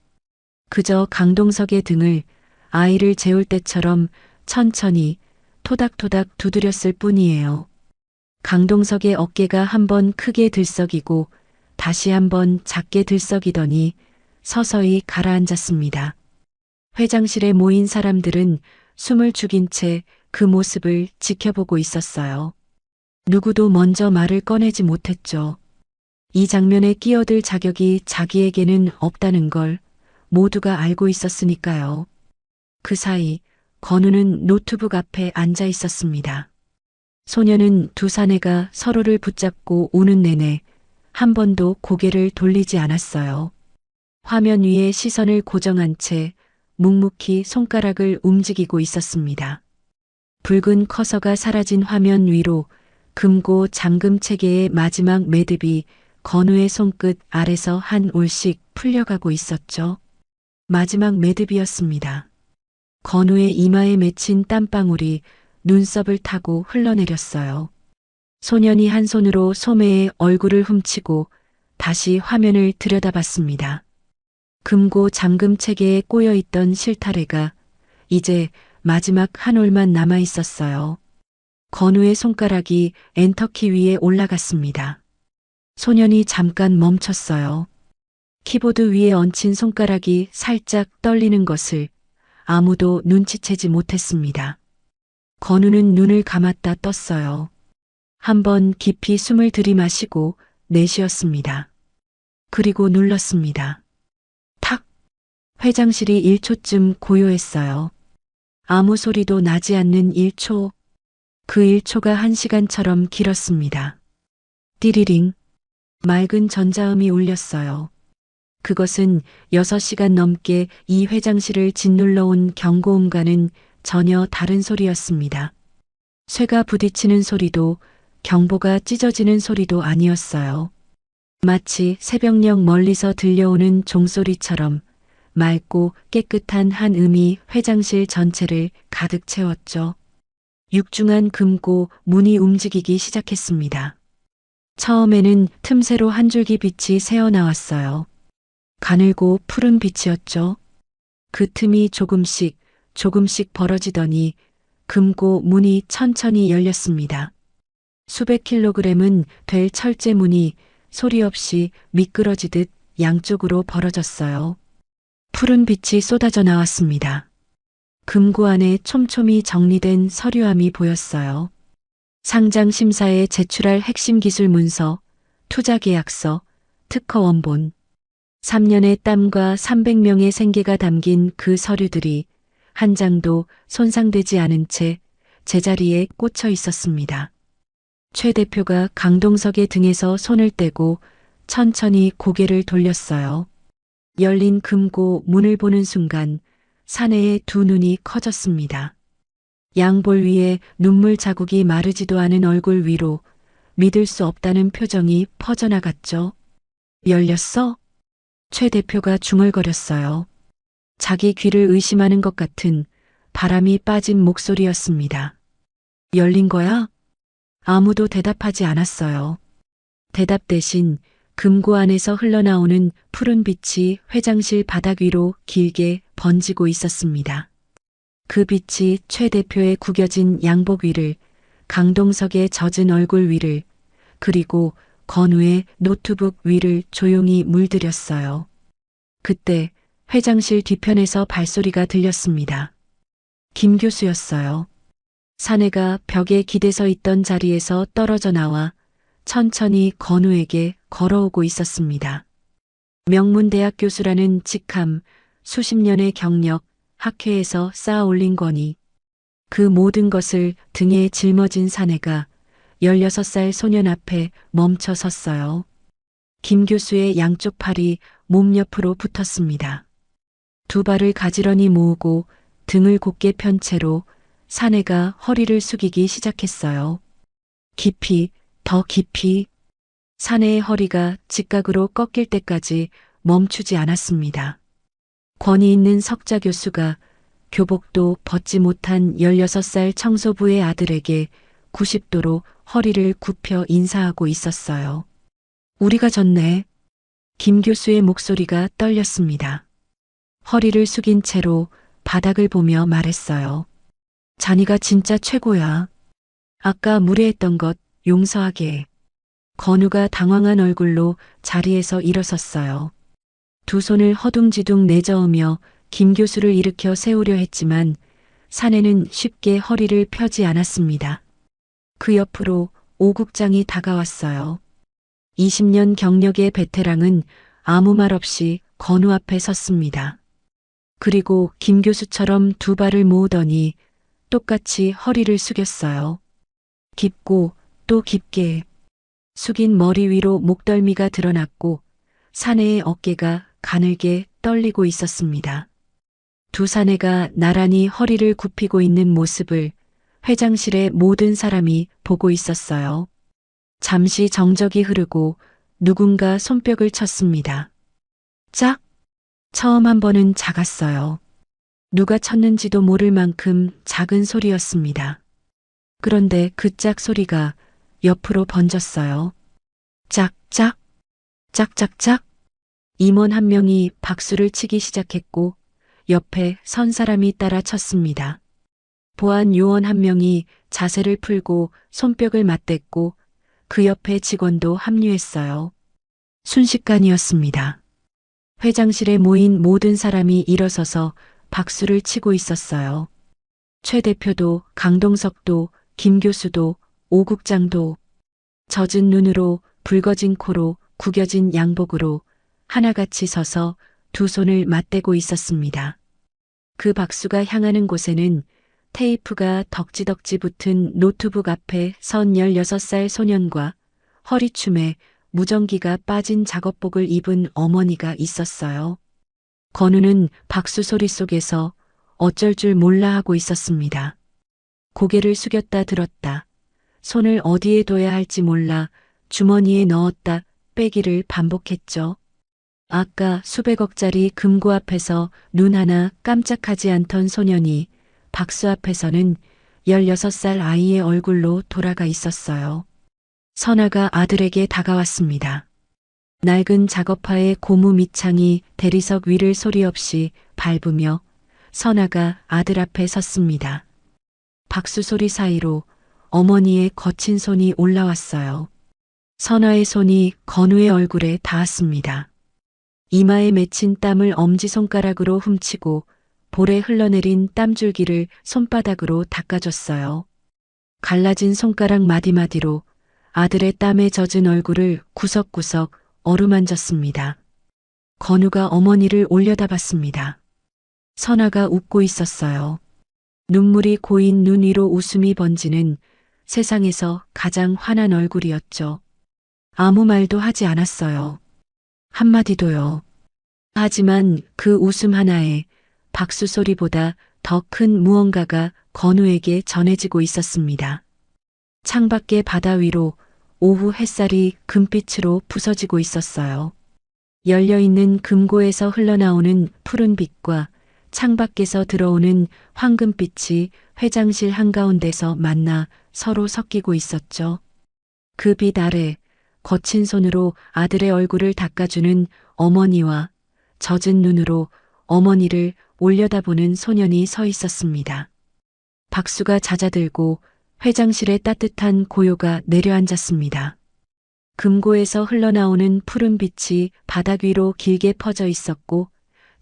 그저 강동석의 등을 아이를 재울 때처럼 천천히 토닥토닥 두드렸을 뿐이에요. 강동석의 어깨가 한번 크게 들썩이고 다시 한번 작게 들썩이더니 서서히 가라앉았습니다. 회장실에 모인 사람들은 숨을 죽인 채 그 모습을 지켜보고 있었어요. 누구도 먼저 말을 꺼내지 못했죠. 이 장면에 끼어들 자격이 자기에게는 없다는 걸 모두가 알고 있었으니까요. 그 사이 건우는 노트북 앞에 앉아 있었습니다. 소녀는 두 사내가 서로를 붙잡고 우는 내내 한 번도 고개를 돌리지 않았어요. 화면 위에 시선을 고정한 채 묵묵히 손가락을 움직이고 있었습니다. 붉은 커서가 사라진 화면 위로 금고 잠금 체계의 마지막 매듭이 건우의 손끝 아래서 한 올씩 풀려가고 있었죠. 마지막 매듭이었습니다. 건우의 이마에 맺힌 땀방울이 눈썹을 타고 흘러내렸어요. 소년이 한 손으로 소매의 얼굴을 훔치고 다시 화면을 들여다봤습니다. 금고 잠금 체계에 꼬여있던 실타래가 이제 마지막 한 올만 남아 있었어요. 건우의 손가락이 엔터키 위에 올라갔습니다. 소년이 잠깐 멈췄어요. 키보드 위에 얹힌 손가락이 살짝 떨리는 것을 아무도 눈치채지 못했습니다. 건우는 눈을 감았다 떴어요. 한번 깊이 숨을 들이마시고 내쉬었습니다. 그리고 눌렀습니다. 탁! 회장실이 1초쯤 고요했어요. 아무 소리도 나지 않는 1초. 그 1초가 1시간처럼 길었습니다. 띠리링. 맑은 전자음이 울렸어요. 그것은 6시간 넘게 이 회장실을 짓눌러온 경고음과는 전혀 다른 소리였습니다. 쇠가 부딪히는 소리도 경보가 찢어지는 소리도 아니었어요. 마치 새벽녘 멀리서 들려오는 종소리처럼 맑고 깨끗한 한 음이 회장실 전체를 가득 채웠죠. 육중한 금고 문이 움직이기 시작했습니다. 처음에는 틈새로 한 줄기 빛이 새어나왔어요. 가늘고 푸른 빛이었죠. 그 틈이 조금씩 벌어지더니 금고 문이 천천히 열렸습니다. 수백 킬로그램은 될 철제문이 소리 없이 미끄러지듯 양쪽으로 벌어졌어요. 푸른 빛이 쏟아져 나왔습니다. 금고 안에 촘촘히 정리된 서류함이 보였어요. 상장 심사에 제출할 핵심 기술 문서, 투자 계약서, 특허 원본. 3년의 땀과 300명의 생계가 담긴 그 서류들이 한 장도 손상되지 않은 채 제자리에 꽂혀 있었습니다. 최 대표가 강동석의 등에서 손을 떼고 천천히 고개를 돌렸어요. 열린 금고 문을 보는 순간 사내의 두 눈이 커졌습니다. 양볼 위에 눈물 자국이 마르지도 않은 얼굴 위로 믿을 수 없다는 표정이 퍼져나갔죠. 열렸어? 최 대표가 중얼거렸어요. 자기 귀를 의심하는 것 같은 바람이 빠진 목소리였습니다. 열린 거야? 아무도 대답하지 않았어요. 대답 대신 금고 안에서 흘러나오는 푸른 빛이 회장실 바닥 위로 길게 번지고 있었습니다. 그 빛이 최 대표의 구겨진 양복 위를, 강동석의 젖은 얼굴 위를, 그리고 건우의 노트북 위를 조용히 물들였어요. 그때 회장실 뒤편에서 발소리가 들렸습니다. 김 교수였어요. 사내가 벽에 기대서 있던 자리에서 떨어져 나와 천천히 건우에게 걸어오고 있었습니다. 명문대학 교수라는 직함, 수십 년의 경력, 학회에서 쌓아 올린 거니 그 모든 것을 등에 짊어진 사내가 16살 소년 앞에 멈춰 섰어요. 김 교수의 양쪽 팔이 몸 옆으로 붙었습니다. 두 발을 가지런히 모으고 등을 곧게 편 채로 사내가 허리를 숙이기 시작했어요. 깊이, 더 깊이. 사내의 허리가 직각으로 꺾일 때까지 멈추지 않았습니다. 권위 있는 석자 교수가 교복도 벗지 못한 16살 청소부의 아들에게 90도로 허리를 굽혀 인사하고 있었어요. 우리가 졌네. 김 교수의 목소리가 떨렸습니다. 허리를 숙인 채로 바닥을 보며 말했어요. 자니가 진짜 최고야. 아까 무례했던 것 용서하게. 건우가 당황한 얼굴로 자리에서 일어섰어요. 두 손을 허둥지둥 내저으며 김 교수를 일으켜 세우려 했지만 사내는 쉽게 허리를 펴지 않았습니다. 그 옆으로 오 국장이 다가왔어요. 20년 경력의 베테랑은 아무 말 없이 건우 앞에 섰습니다. 그리고 김 교수처럼 두 발을 모으더니 똑같이 허리를 숙였어요. 깊고 또 깊게. 숙인 머리 위로 목덜미가 드러났고 사내의 어깨가 가늘게 떨리고 있었습니다. 두 사내가 나란히 허리를 굽히고 있는 모습을 회장실의 모든 사람이 보고 있었어요. 잠시 정적이 흐르고 누군가 손뼉을 쳤습니다. 짝! 처음 한 번은 작았어요. 누가 쳤는지도 모를 만큼 작은 소리였습니다. 그런데 그 짝 소리가 옆으로 번졌어요. 짝짝, 짝짝짝. 임원 한 명이 박수를 치기 시작했고 옆에 선 사람이 따라 쳤습니다. 보안 요원 한 명이 자세를 풀고 손뼉을 맞댔고 그 옆에 직원도 합류했어요. 순식간이었습니다. 회장실에 모인 모든 사람이 일어서서 박수를 치고 있었어요. 최 대표도, 강동석도, 김 교수도, 오 국장도 젖은 눈으로 붉어진 코로 구겨진 양복으로 하나같이 서서 두 손을 맞대고 있었습니다. 그 박수가 향하는 곳에는 테이프가 덕지덕지 붙은 노트북 앞에 선 16살 소년과 허리춤에 무전기가 빠진 작업복을 입은 어머니가 있었어요. 건우는 박수 소리 속에서 어쩔 줄 몰라 하고 있었습니다. 고개를 숙였다 들었다. 손을 어디에 둬야 할지 몰라 주머니에 넣었다 빼기를 반복했죠. 아까 수백억짜리 금고 앞에서 눈 하나 깜짝하지 않던 소년이 박수 앞에서는 16살 아이의 얼굴로 돌아가 있었어요. 선아가 아들에게 다가왔습니다. 낡은 작업화의 고무 밑창이 대리석 위를 소리 없이 밟으며 선아가 아들 앞에 섰습니다. 박수 소리 사이로 어머니의 거친 손이 올라왔어요. 선아의 손이 건우의 얼굴에 닿았습니다. 이마에 맺힌 땀을 엄지손가락으로 훔치고 볼에 흘러내린 땀줄기를 손바닥으로 닦아줬어요. 갈라진 손가락 마디마디로 아들의 땀에 젖은 얼굴을 구석구석 어루만졌습니다. 건우가 어머니를 올려다봤습니다. 선아가 웃고 있었어요. 눈물이 고인 눈 위로 웃음이 번지는 세상에서 가장 환한 얼굴이었죠. 아무 말도 하지 않았어요. 한마디도요. 하지만 그 웃음 하나에 박수 소리보다 더 큰 무언가가 건우에게 전해지고 있었습니다. 창밖의 바다 위로 오후 햇살이 금빛으로 부서지고 있었어요. 열려있는 금고에서 흘러나오는 푸른 빛과 창밖에서 들어오는 황금빛이 회장실 한가운데서 만나 서로 섞이고 있었죠. 그 빛 아래 거친 손으로 아들의 얼굴을 닦아주는 어머니와 젖은 눈으로 어머니를 올려다보는 소년이 서 있었습니다. 박수가 잦아들고 회장실에 따뜻한 고요가 내려앉았습니다. 금고에서 흘러나오는 푸른 빛이 바닥 위로 길게 퍼져 있었고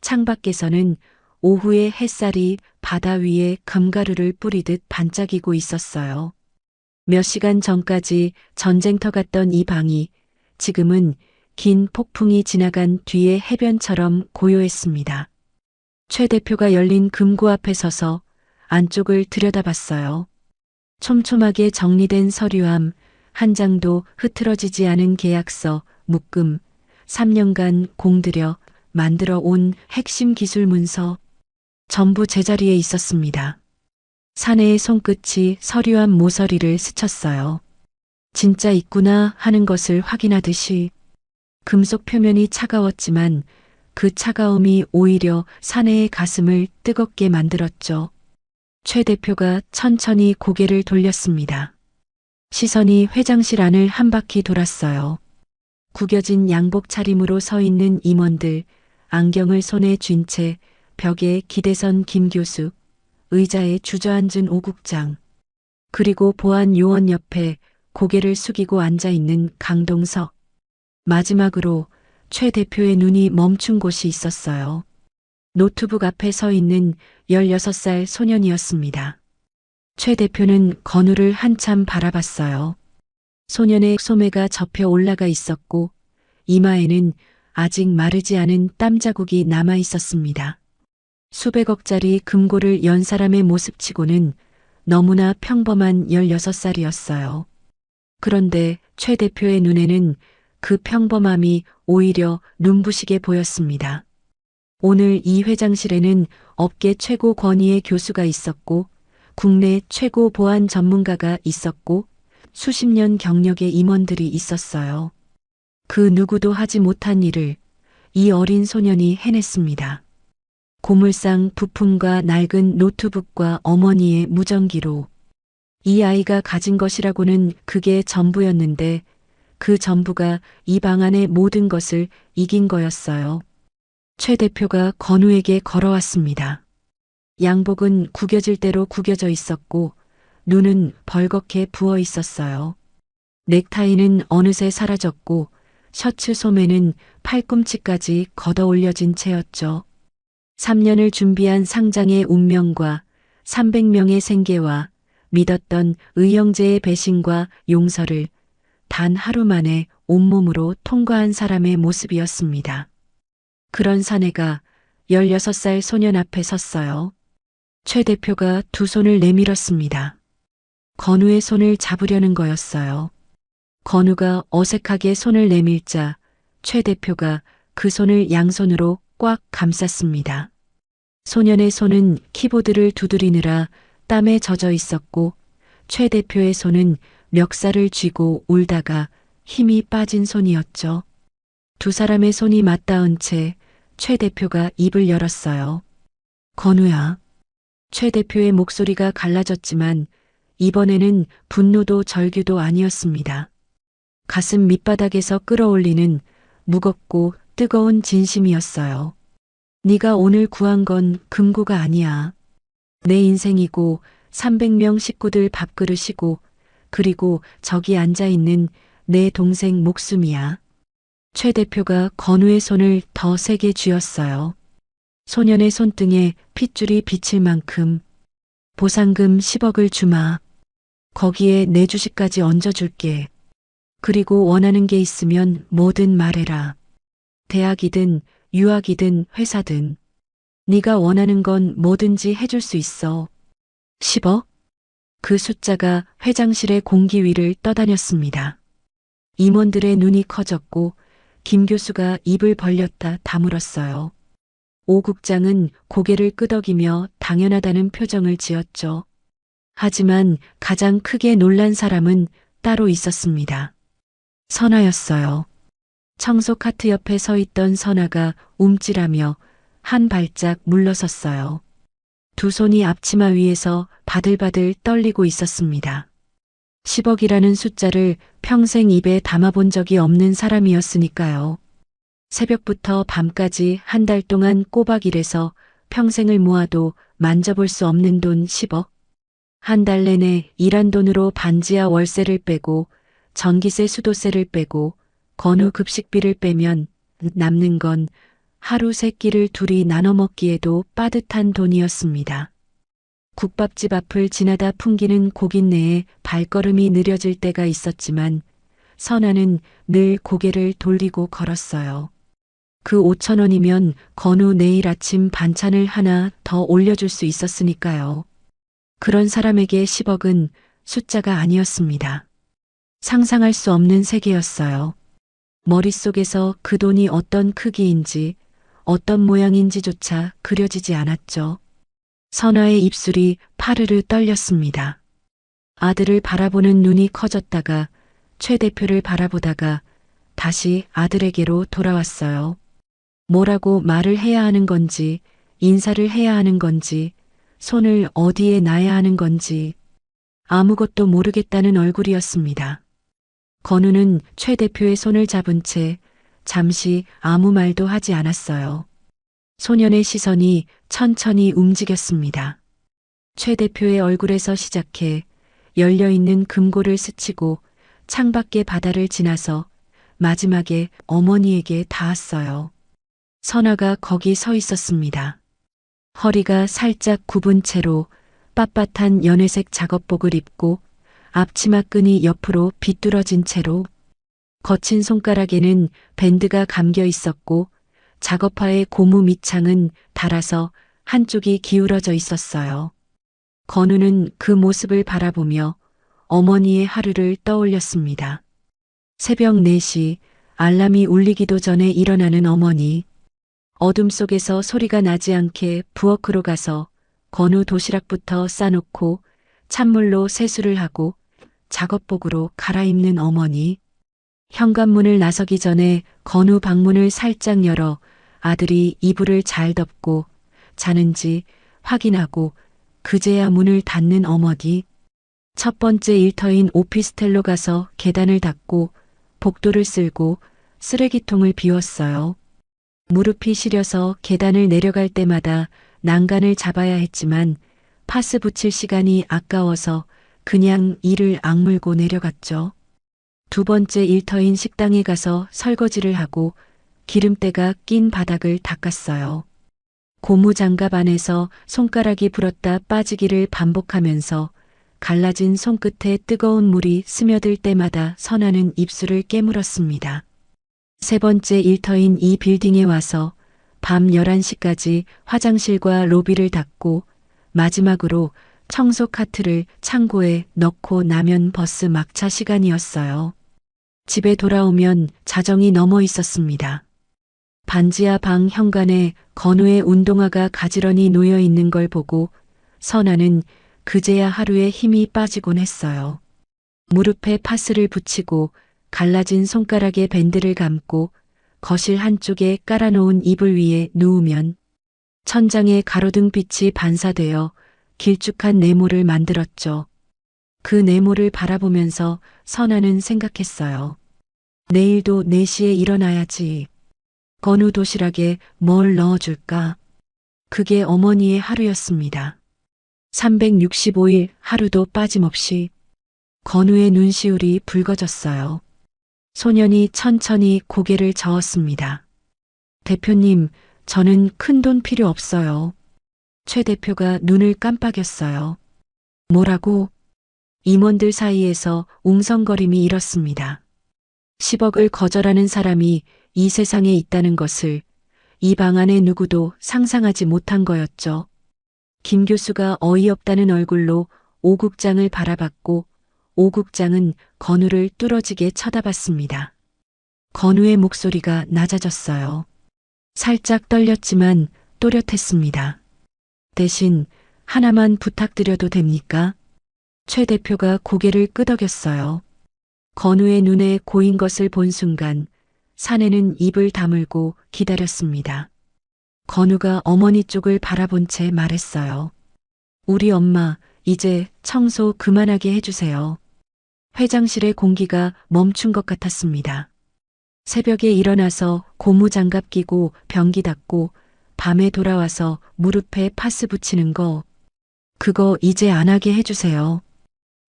창밖에서는 오후의 햇살이 바다 위에 금가루를 뿌리듯 반짝이고 있었어요. 몇 시간 전까지 전쟁터 같던 이 방이 지금은 긴 폭풍이 지나간 뒤의 해변처럼 고요했습니다. 최 대표가 열린 금고 앞에 서서 안쪽을 들여다봤어요. 촘촘하게 정리된 서류함, 한 장도 흐트러지지 않은 계약서, 묶음, 3년간 공들여 만들어 온 핵심 기술 문서, 전부 제자리에 있었습니다. 사내의 손끝이 서류함 모서리를 스쳤어요. 진짜 있구나 하는 것을 확인하듯이 금속 표면이 차가웠지만 그 차가움이 오히려 사내의 가슴을 뜨겁게 만들었죠. 최 대표가 천천히 고개를 돌렸습니다. 시선이 회장실 안을 한 바퀴 돌았어요. 구겨진 양복 차림으로 서 있는 임원들, 안경을 손에 쥔 채 벽에 기대선 김 교수, 의자에 주저앉은 오 국장, 그리고 보안 요원 옆에 고개를 숙이고 앉아 있는 강동석. 마지막으로 최 대표의 눈이 멈춘 곳이 있었어요. 노트북 앞에 서 있는 16살 소년이었습니다. 최 대표는 건우를 한참 바라봤어요. 소년의 소매가 접혀 올라가 있었고 이마에는 아직 마르지 않은 땀 자국이 남아 있었습니다. 수백억짜리 금고를 연 사람의 모습치고는 너무나 평범한 16살이었어요. 그런데 최 대표의 눈에는 그 평범함이 오히려 눈부시게 보였습니다. 오늘 이 회장실에는 업계 최고 권위의 교수가 있었고, 국내 최고 보안 전문가가 있었고, 수십 년 경력의 임원들이 있었어요. 그 누구도 하지 못한 일을 이 어린 소년이 해냈습니다. 고물상 부품과 낡은 노트북과 어머니의 무전기로 이 아이가 가진 것이라고는 그게 전부였는데 그 전부가 이 방 안의 모든 것을 이긴 거였어요. 최 대표가 건우에게 걸어왔습니다. 양복은 구겨질 대로 구겨져 있었고 눈은 벌겋게 부어 있었어요. 넥타이는 어느새 사라졌고 셔츠 소매는 팔꿈치까지 걷어 올려진 채였죠. 3년을 준비한 상장의 운명과 300명의 생계와 믿었던 의형제의 배신과 용서를 단 하루 만에 온몸으로 통과한 사람의 모습이었습니다. 그런 사내가 16살 소년 앞에 섰어요. 최 대표가 두 손을 내밀었습니다. 건우의 손을 잡으려는 거였어요. 건우가 어색하게 손을 내밀자 최 대표가 그 손을 양손으로 꽉 감쌌습니다. 소년의 손은 키보드를 두드리느라 땀에 젖어 있었고 최 대표의 손은 멱살을 쥐고 울다가 힘이 빠진 손이었죠. 두 사람의 손이 맞닿은 채 최 대표가 입을 열었어요. 건우야. 최 대표의 목소리가 갈라졌지만 이번에는 분노도 절규도 아니었습니다. 가슴 밑바닥에서 끌어올리는 무겁고 뜨거운 진심이었어요. 네가 오늘 구한 건 금고가 아니야. 내 인생이고 300명 식구들 밥그릇이고 그리고 저기 앉아있는 내 동생 목숨이야. 최 대표가 건우의 손을 더 세게 쥐었어요. 소년의 손등에 핏줄이 비칠 만큼. 보상금 10억을 주마. 거기에 내 주식까지 얹어줄게. 그리고 원하는 게 있으면 뭐든 말해라. 대학이든 유학이든 회사든. 네가 원하는 건 뭐든지 해줄 수 있어. 10억? 그 숫자가 회장실의 공기 위를 떠다녔습니다. 임원들의 눈이 커졌고 김 교수가 입을 벌렸다 다물었어요. 오 국장은 고개를 끄덕이며 당연하다는 표정을 지었죠. 하지만 가장 크게 놀란 사람은 따로 있었습니다. 선아였어요. 청소 카트 옆에 서 있던 선아가 움찔하며 한 발짝 물러섰어요. 두 손이 앞치마 위에서 바들바들 떨리고 있었습니다. 10억이라는 숫자를 평생 입에 담아본 적이 없는 사람이었으니까요. 새벽부터 밤까지 한 달 동안 꼬박 일해서 평생을 모아도 만져볼 수 없는 돈 10억. 한 달 내내 일한 돈으로 반지하 월세를 빼고 전기세 수도세를 빼고 건우 급식비를 빼면 남는 건 하루 세 끼를 둘이 나눠 먹기에도 빠듯한 돈이었습니다. 국밥집 앞을 지나다 풍기는 고깃내에 발걸음이 느려질 때가 있었지만 선아는 늘 고개를 돌리고 걸었어요. 그 5,000원이면 건우 내일 아침 반찬을 하나 더 올려줄 수 있었으니까요. 그런 사람에게 10억은 숫자가 아니었습니다. 상상할 수 없는 세계였어요. 머릿속에서 그 돈이 어떤 크기인지 어떤 모양인지조차 그려지지 않았죠. 선아의 입술이 파르르 떨렸습니다. 아들을 바라보는 눈이 커졌다가 최 대표를 바라보다가 다시 아들에게로 돌아왔어요. 뭐라고 말을 해야 하는 건지, 인사를 해야 하는 건지, 손을 어디에 놔야 하는 건지 아무것도 모르겠다는 얼굴이었습니다. 건우는 최 대표의 손을 잡은 채 잠시 아무 말도 하지 않았어요. 소년의 시선이 천천히 움직였습니다. 최 대표의 얼굴에서 시작해 열려있는 금고를 스치고 창밖의 바다를 지나서 마지막에 어머니에게 닿았어요. 선아가 거기 서 있었습니다. 허리가 살짝 굽은 채로 빳빳한 연회색 작업복을 입고 앞치마 끈이 옆으로 비뚤어진 채로 거친 손가락에는 밴드가 감겨 있었고 작업화의 고무 밑창은 닳아서 한쪽이 기울어져 있었어요. 건우는 그 모습을 바라보며 어머니의 하루를 떠올렸습니다. 새벽 4시 알람이 울리기도 전에 일어나는 어머니. 어둠 속에서 소리가 나지 않게 부엌으로 가서 건우 도시락부터 싸놓고 찬물로 세수를 하고 작업복으로 갈아입는 어머니. 현관문을 나서기 전에 건우 방문을 살짝 열어 아들이 이불을 잘 덮고 자는지 확인하고 그제야 문을 닫는 어머니. 첫 번째 일터인 오피스텔로 가서 계단을 닦고 복도를 쓸고 쓰레기통을 비웠어요. 무릎이 시려서 계단을 내려갈 때마다 난간을 잡아야 했지만 파스 붙일 시간이 아까워서 그냥 이를 악물고 내려갔죠. 두 번째 일터인 식당에 가서 설거지를 하고 기름때가 낀 바닥을 닦았어요. 고무장갑 안에서 손가락이 불었다 빠지기를 반복하면서 갈라진 손끝에 뜨거운 물이 스며들 때마다 선아는 입술을 깨물었습니다. 세 번째 일터인 이 빌딩에 와서 밤 11시까지 화장실과 로비를 닦고 마지막으로 청소 카트를 창고에 넣고 나면 버스 막차 시간이었어요. 집에 돌아오면 자정이 넘어 있었습니다. 반지하 방 현관에 건우의 운동화가 가지런히 놓여 있는 걸 보고 선아는 그제야 하루에 힘이 빠지곤 했어요. 무릎에 파스를 붙이고 갈라진 손가락에 밴드를 감고 거실 한쪽에 깔아놓은 이불 위에 누우면 천장에 가로등빛이 반사되어 길쭉한 네모를 만들었죠. 그 네모를 바라보면서 선아는 생각했어요. 내일도 4시에 일어나야지. 건우 도시락에 뭘 넣어줄까? 그게 어머니의 하루였습니다. 365일 하루도 빠짐없이. 건우의 눈시울이 붉어졌어요. 소년이 천천히 고개를 저었습니다. 대표님, 저는 큰돈 필요 없어요. 최 대표가 눈을 깜빡였어요. 뭐라고? 임원들 사이에서 웅성거림이 일었습니다. 10억을 거절하는 사람이 이 세상에 있다는 것을 이 방 안에 누구도 상상하지 못한 거였죠. 김 교수가 어이없다는 얼굴로 오 국장을 바라봤고 오 국장은 건우를 뚫어지게 쳐다봤습니다. 건우의 목소리가 낮아졌어요. 살짝 떨렸지만 또렷했습니다. 대신 하나만 부탁드려도 됩니까? 최 대표가 고개를 끄덕였어요. 건우의 눈에 고인 것을 본 순간 사내는 입을 다물고 기다렸습니다. 건우가 어머니 쪽을 바라본 채 말했어요. 우리 엄마, 이제 청소 그만하게 해주세요. 회장실의 공기가 멈춘 것 같았습니다. 새벽에 일어나서 고무장갑 끼고 변기 닦고 밤에 돌아와서 무릎에 파스 붙이는 거, 그거 이제 안 하게 해주세요.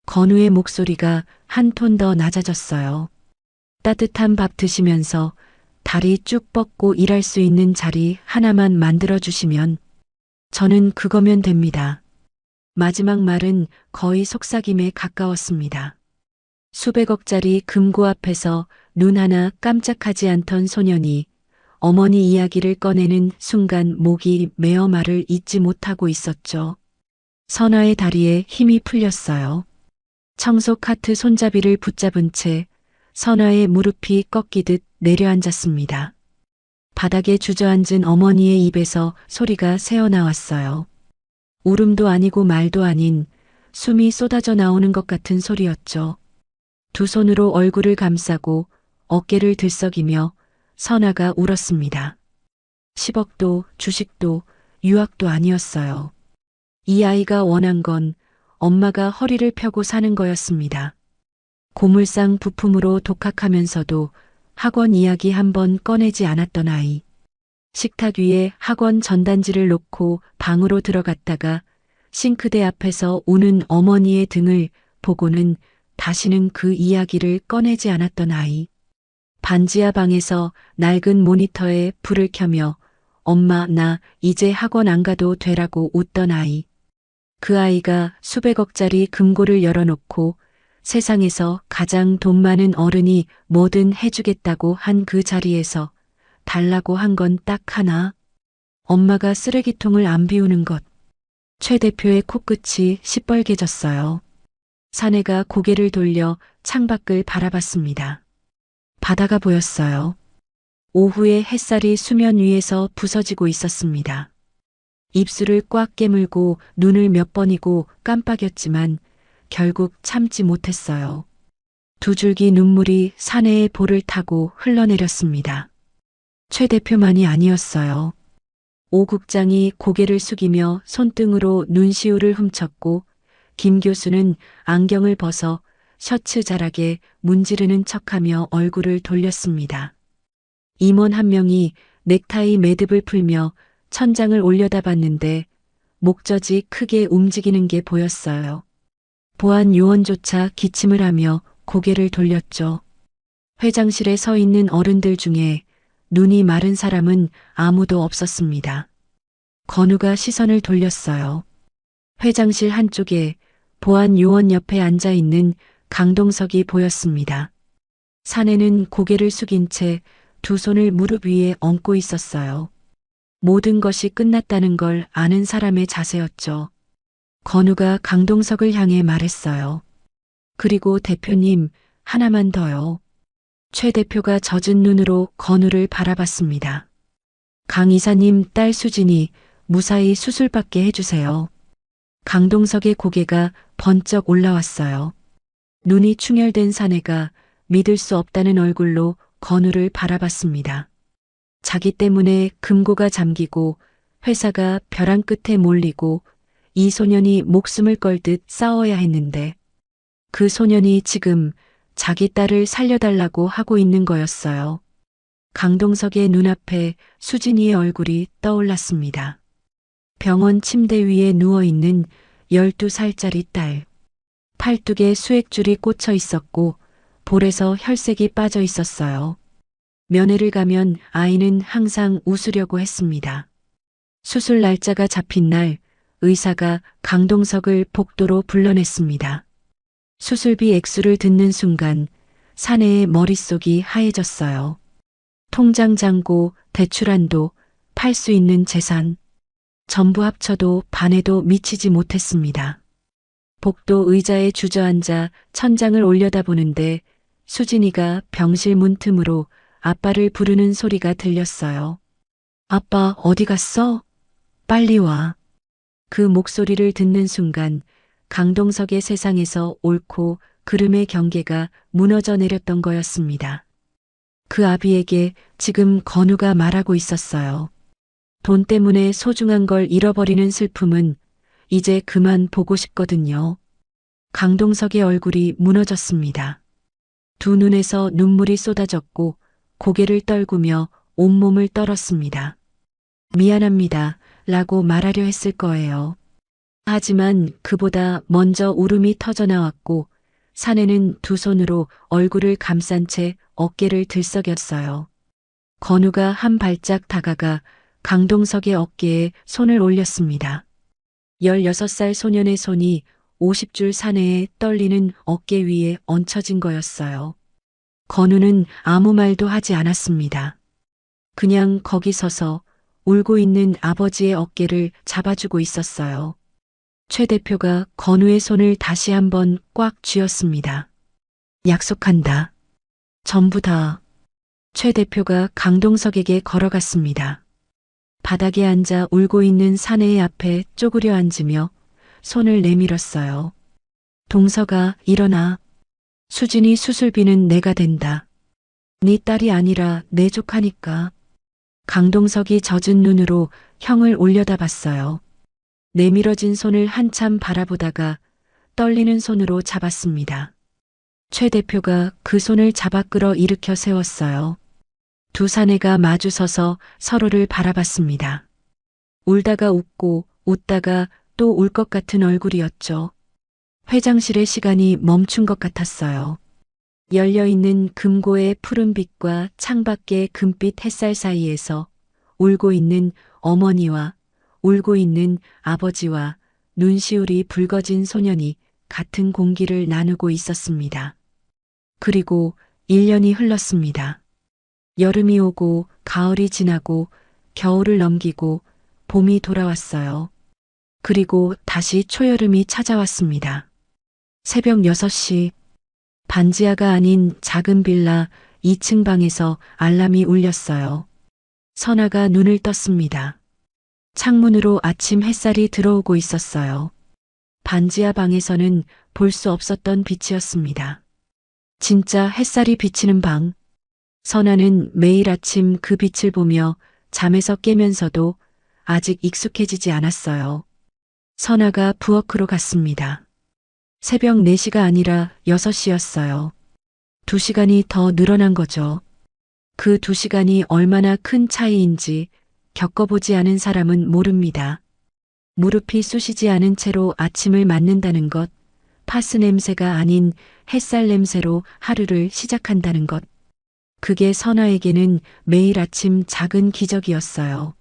건우의 목소리가 한 톤 더 낮아졌어요. 따뜻한 밥 드시면서 다리 쭉 뻗고 일할 수 있는 자리 하나만 만들어주시면 저는 그거면 됩니다. 마지막 말은 거의 속삭임에 가까웠습니다. 수백억짜리 금고 앞에서 눈 하나 깜짝하지 않던 소년이 어머니 이야기를 꺼내는 순간 목이 메어 말을 잇지 못하고 있었죠. 선아의 다리에 힘이 풀렸어요. 청소 카트 손잡이를 붙잡은 채 선아의 무릎이 꺾이듯 내려앉았습니다. 바닥에 주저앉은 어머니의 입에서 소리가 새어나왔어요. 울음도 아니고 말도 아닌 숨이 쏟아져 나오는 것 같은 소리였죠. 두 손으로 얼굴을 감싸고 어깨를 들썩이며 선아가 울었습니다. 10억도 주식도 유학도 아니었어요. 이 아이가 원한 건 엄마가 허리를 펴고 사는 거였습니다. 고물상 부품으로 독학하면서도 학원 이야기 한 번 꺼내지 않았던 아이. 식탁 위에 학원 전단지를 놓고 방으로 들어갔다가 싱크대 앞에서 우는 어머니의 등을 보고는 다시는 그 이야기를 꺼내지 않았던 아이. 반지하 방에서 낡은 모니터에 불을 켜며 엄마 나 이제 학원 안 가도 되라고 웃던 아이. 그 아이가 수백억짜리 금고를 열어놓고 세상에서 가장 돈 많은 어른이 뭐든 해주겠다고 한 그 자리에서 달라고 한 건 딱 하나. 엄마가 쓰레기통을 안 비우는 것. 최 대표의 코끝이 시뻘개졌어요. 사내가 고개를 돌려 창밖을 바라봤습니다. 바다가 보였어요. 오후에 햇살이 수면 위에서 부서지고 있었습니다. 입술을 꽉 깨물고 눈을 몇 번이고 깜빡였지만 결국 참지 못했어요. 두 줄기 눈물이 사내의 볼을 타고 흘러내렸습니다. 최 대표만이 아니었어요. 오 국장이 고개를 숙이며 손등으로 눈시울을 훔쳤고 김 교수는 안경을 벗어 셔츠 자락에 문지르는 척하며 얼굴을 돌렸습니다. 임원 한 명이 넥타이 매듭을 풀며 천장을 올려다봤는데 목젖이 크게 움직이는 게 보였어요. 보안 요원조차 기침을 하며 고개를 돌렸죠. 회장실에 서 있는 어른들 중에 눈이 마른 사람은 아무도 없었습니다. 건우가 시선을 돌렸어요. 회장실 한쪽에 보안 요원 옆에 앉아 있는 강동석이 보였습니다. 사내는 고개를 숙인 채 두 손을 무릎 위에 얹고 있었어요. 모든 것이 끝났다는 걸 아는 사람의 자세였죠. 건우가 강동석을 향해 말했어요. 그리고 대표님, 하나만 더요. 최 대표가 젖은 눈으로 건우를 바라봤습니다. 강 이사님 딸 수진이 무사히 수술받게 해주세요. 강동석의 고개가 번쩍 올라왔어요. 눈이 충혈된 사내가 믿을 수 없다는 얼굴로 건우를 바라봤습니다. 자기 때문에 금고가 잠기고 회사가 벼랑 끝에 몰리고 이 소년이 목숨을 걸듯 싸워야 했는데 그 소년이 지금 자기 딸을 살려달라고 하고 있는 거였어요. 강동석의 눈앞에 수진이의 얼굴이 떠올랐습니다. 병원 침대 위에 누워있는 12살짜리 딸. 팔뚝에 수액줄이 꽂혀 있었고 볼에서 혈색이 빠져 있었어요. 면회를 가면 아이는 항상 웃으려고 했습니다. 수술 날짜가 잡힌 날 의사가 강동석을 복도로 불러냈습니다. 수술비 액수를 듣는 순간 사내의 머릿속이 하얘졌어요. 통장 잔고, 대출한도, 팔 수 있는 재산, 전부 합쳐도 반에도 미치지 못했습니다. 복도 의자에 주저앉아 천장을 올려다보는데 수진이가 병실 문 틈으로 아빠를 부르는 소리가 들렸어요. 아빠 어디 갔어? 빨리 와. 그 목소리를 듣는 순간 강동석의 세상에서 옳고 그름의 경계가 무너져 내렸던 거였습니다. 그 아비에게 지금 건우가 말하고 있었어요. 돈 때문에 소중한 걸 잃어버리는 슬픔은 이제 그만 보고 싶거든요. 강동석의 얼굴이 무너졌습니다. 두 눈에서 눈물이 쏟아졌고 고개를 떨구며 온몸을 떨었습니다. 미안합니다. 라고 말하려 했을 거예요. 하지만 그보다 먼저 울음이 터져나왔고 사내는 두 손으로 얼굴을 감싼 채 어깨를 들썩였어요. 건우가 한 발짝 다가가 강동석의 어깨에 손을 올렸습니다. 16살 소년의 손이 50줄 사내에 떨리는 어깨 위에 얹혀진 거였어요. 건우는 아무 말도 하지 않았습니다. 그냥 거기 서서 울고 있는 아버지의 어깨를 잡아주고 있었어요. 최 대표가 건우의 손을 다시 한번 꽉 쥐었습니다. 약속한다. 전부 다. 최 대표가 강동석에게 걸어갔습니다. 바닥에 앉아 울고 있는 사내의 앞에 쪼그려 앉으며 손을 내밀었어요. 동석아, 일어나. 수진이 수술비는 내가 댄다. 네 딸이 아니라 내 조카니까. 강동석이 젖은 눈으로 형을 올려다봤어요. 내밀어진 손을 한참 바라보다가 떨리는 손으로 잡았습니다. 최 대표가 그 손을 잡아 끌어 일으켜 세웠어요. 두 사내가 마주서서 서로를 바라봤습니다. 울다가 웃고 웃다가 또 울 것 같은 얼굴이었죠. 회장실의 시간이 멈춘 것 같았어요. 열려있는 금고의 푸른빛과 창밖의 금빛 햇살 사이에서 울고 있는 어머니와 울고 있는 아버지와 눈시울이 붉어진 소년이 같은 공기를 나누고 있었습니다. 그리고 1년이 흘렀습니다. 여름이 오고 가을이 지나고 겨울을 넘기고 봄이 돌아왔어요. 그리고 다시 초여름이 찾아왔습니다. 새벽 6시 반지하가 아닌 작은 빌라 2층 방에서 알람이 울렸어요. 선아가 눈을 떴습니다. 창문으로 아침 햇살이 들어오고 있었어요. 반지하 방에서는 볼 수 없었던 빛이었습니다. 진짜 햇살이 비치는 방. 선아는 매일 아침 그 빛을 보며 잠에서 깨면서도 아직 익숙해지지 않았어요. 선아가 부엌으로 갔습니다. 새벽 4시가 아니라 6시였어요. 2시간이 더 늘어난 거죠. 그 2시간이 얼마나 큰 차이인지 겪어보지 않은 사람은 모릅니다. 무릎이 쑤시지 않은 채로 아침을 맞는다는 것, 파스 냄새가 아닌 햇살 냄새로 하루를 시작한다는 것. 그게 선아에게는 매일 아침 작은 기적이었어요.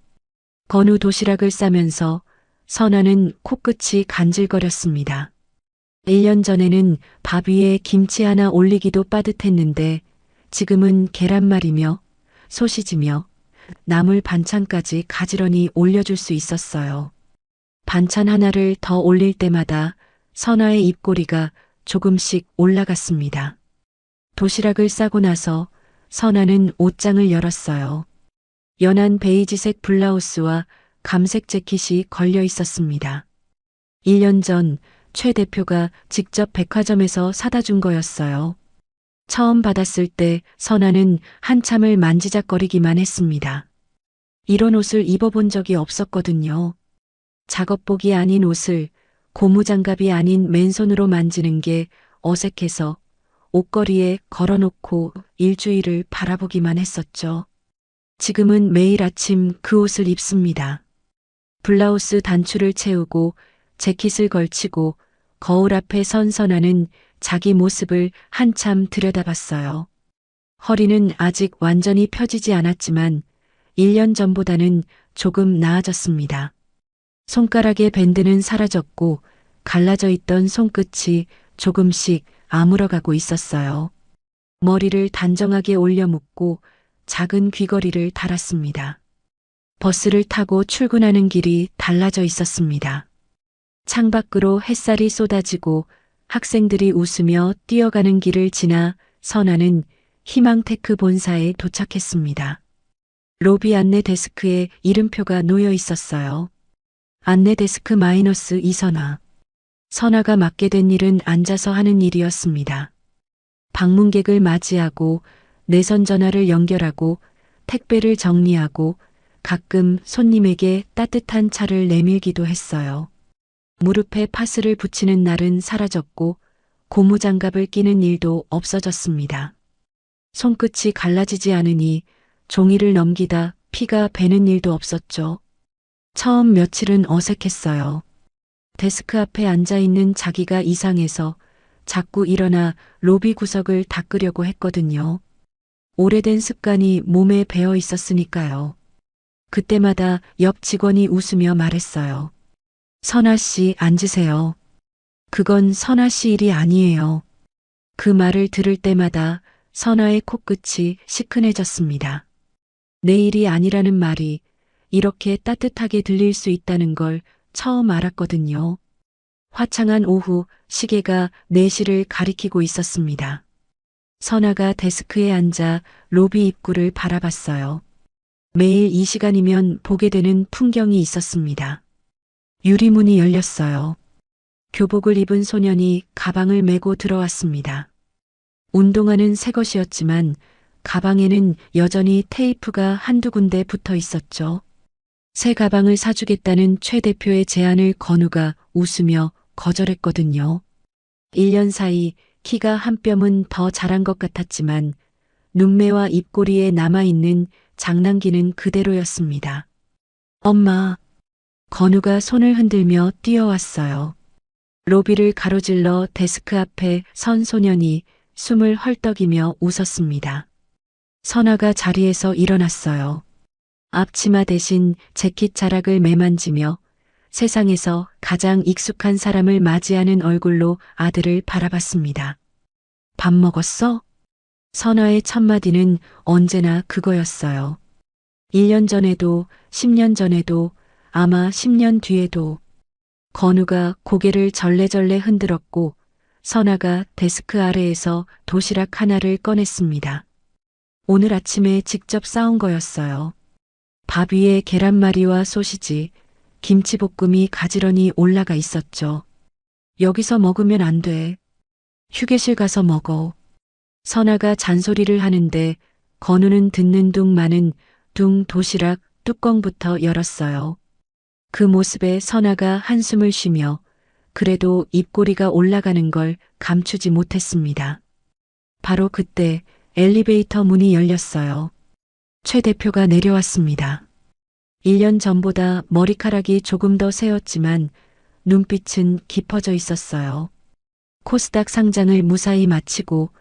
건우 도시락을 싸면서 선아는 코끝이 간질거렸습니다. 1년 전에는 밥 위에 김치 하나 올리기도 빠듯했는데 지금은 계란말이며 소시지며 나물 반찬까지 가지런히 올려줄 수 있었어요. 반찬 하나를 더 올릴 때마다 선아의 입꼬리가 조금씩 올라갔습니다. 도시락을 싸고 나서 선아는 옷장을 열었어요. 연한 베이지색 블라우스와 감색 재킷이 걸려 있었습니다. 1년 전 최 대표가 직접 백화점에서 사다 준 거였어요. 처음 받았을 때 선아는 한참을 만지작거리기만 했습니다. 이런 옷을 입어본 적이 없었거든요. 작업복이 아닌 옷을 고무장갑이 아닌 맨손으로 만지는 게 어색해서 옷걸이에 걸어놓고 일주일을 바라보기만 했었죠. 지금은 매일 아침 그 옷을 입습니다. 블라우스 단추를 채우고 재킷을 걸치고 거울 앞에 선 선아는 자기 모습을 한참 들여다봤어요. 허리는 아직 완전히 펴지지 않았지만 1년 전보다는 조금 나아졌습니다. 손가락의 밴드는 사라졌고 갈라져 있던 손끝이 조금씩 아물어가고 있었어요. 머리를 단정하게 올려 묶고 작은 귀걸이를 달았습니다. 버스를 타고 출근하는 길이 달라져 있었습니다. 창밖으로 햇살이 쏟아지고 학생들이 웃으며 뛰어가는 길을 지나 선아는 희망테크 본사에 도착했습니다. 로비 안내 데스크에 이름표가 놓여 있었어요. 안내 데스크 마이너스 이선아. 선아가 맡게 된 일은 앉아서 하는 일이었습니다. 방문객을 맞이하고 내선 전화를 연결하고 택배를 정리하고 가끔 손님에게 따뜻한 차를 내밀기도 했어요. 무릎에 파스를 붙이는 날은 사라졌고 고무장갑을 끼는 일도 없어졌습니다. 손끝이 갈라지지 않으니 종이를 넘기다 피가 배는 일도 없었죠. 처음 며칠은 어색했어요. 데스크 앞에 앉아있는 자기가 이상해서 자꾸 일어나 로비 구석을 닦으려고 했거든요. 오래된 습관이 몸에 배어 있었으니까요. 그때마다 옆 직원이 웃으며 말했어요. 선아 씨 앉으세요. 그건 선아 씨 일이 아니에요. 그 말을 들을 때마다 선아의 코끝이 시큰해졌습니다. 내 일이 아니라는 말이 이렇게 따뜻하게 들릴 수 있다는 걸 처음 알았거든요. 화창한 오후 시계가 4시를 가리키고 있었습니다. 선아가 데스크에 앉아 로비 입구를 바라봤어요. 매일 이 시간이면 보게 되는 풍경이 있었습니다. 유리문이 열렸어요. 교복을 입은 소년이 가방을 메고 들어왔습니다. 운동화는 새 것이었지만 가방에는 여전히 테이프가 한두 군데 붙어 있었죠. 새 가방을 사주겠다는 최 대표의 제안을 건우가 웃으며 거절했거든요. 1년 사이 키가 한 뼘은 더 자란 것 같았지만 눈매와 입꼬리에 남아있는 장난기는 그대로였습니다. 엄마. 건우가 손을 흔들며 뛰어왔어요. 로비를 가로질러 데스크 앞에 선 소년이 숨을 헐떡이며 웃었습니다. 선아가 자리에서 일어났어요. 앞치마 대신 재킷 자락을 매만지며 세상에서 가장 익숙한 사람을 맞이하는 얼굴로 아들을 바라봤습니다. 밥 먹었어? 선아의 첫마디는 언제나 그거였어요. 1년 전에도 10년 전에도 아마 10년 뒤에도. 건우가 고개를 절레절레 흔들었고 선아가 데스크 아래에서 도시락 하나를 꺼냈습니다. 오늘 아침에 직접 싸운 거였어요. 밥 위에 계란말이와 소시지, 김치볶음이 가지런히 올라가 있었죠. 여기서 먹으면 안 돼. 휴게실 가서 먹어. 선아가 잔소리를 하는데 건우는 듣는 둥 마는 둥 도시락 뚜껑부터 열었어요. 그 모습에 선아가 한숨을 쉬며 그래도 입꼬리가 올라가는 걸 감추지 못했습니다. 바로 그때 엘리베이터 문이 열렸어요. 최 대표가 내려왔습니다. 1년 전보다 머리카락이 조금 더 새었지만 눈빛은 깊어져 있었어요. 코스닥 상장을 무사히 마치고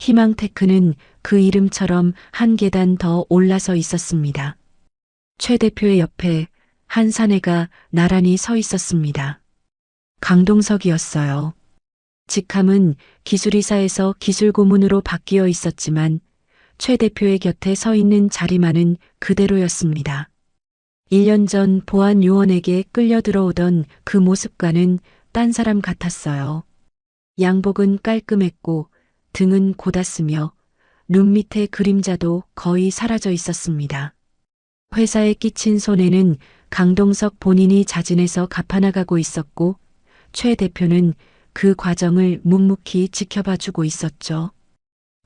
희망테크는 그 이름처럼 한 계단 더 올라서 있었습니다. 최 대표의 옆에 한 사내가 나란히 서 있었습니다. 강동석이었어요. 직함은 기술이사에서 기술고문으로 바뀌어 있었지만 최 대표의 곁에 서 있는 자리만은 그대로였습니다. 1년 전 보안 요원에게 끌려 들어오던 그 모습과는 딴 사람 같았어요. 양복은 깔끔했고 등은 곧았으며 눈 밑에 그림자도 거의 사라져 있었습니다. 회사에 끼친 손해는 강동석 본인이 자진해서 갚아나가고 있었고 최 대표는 그 과정을 묵묵히 지켜봐주고 있었죠.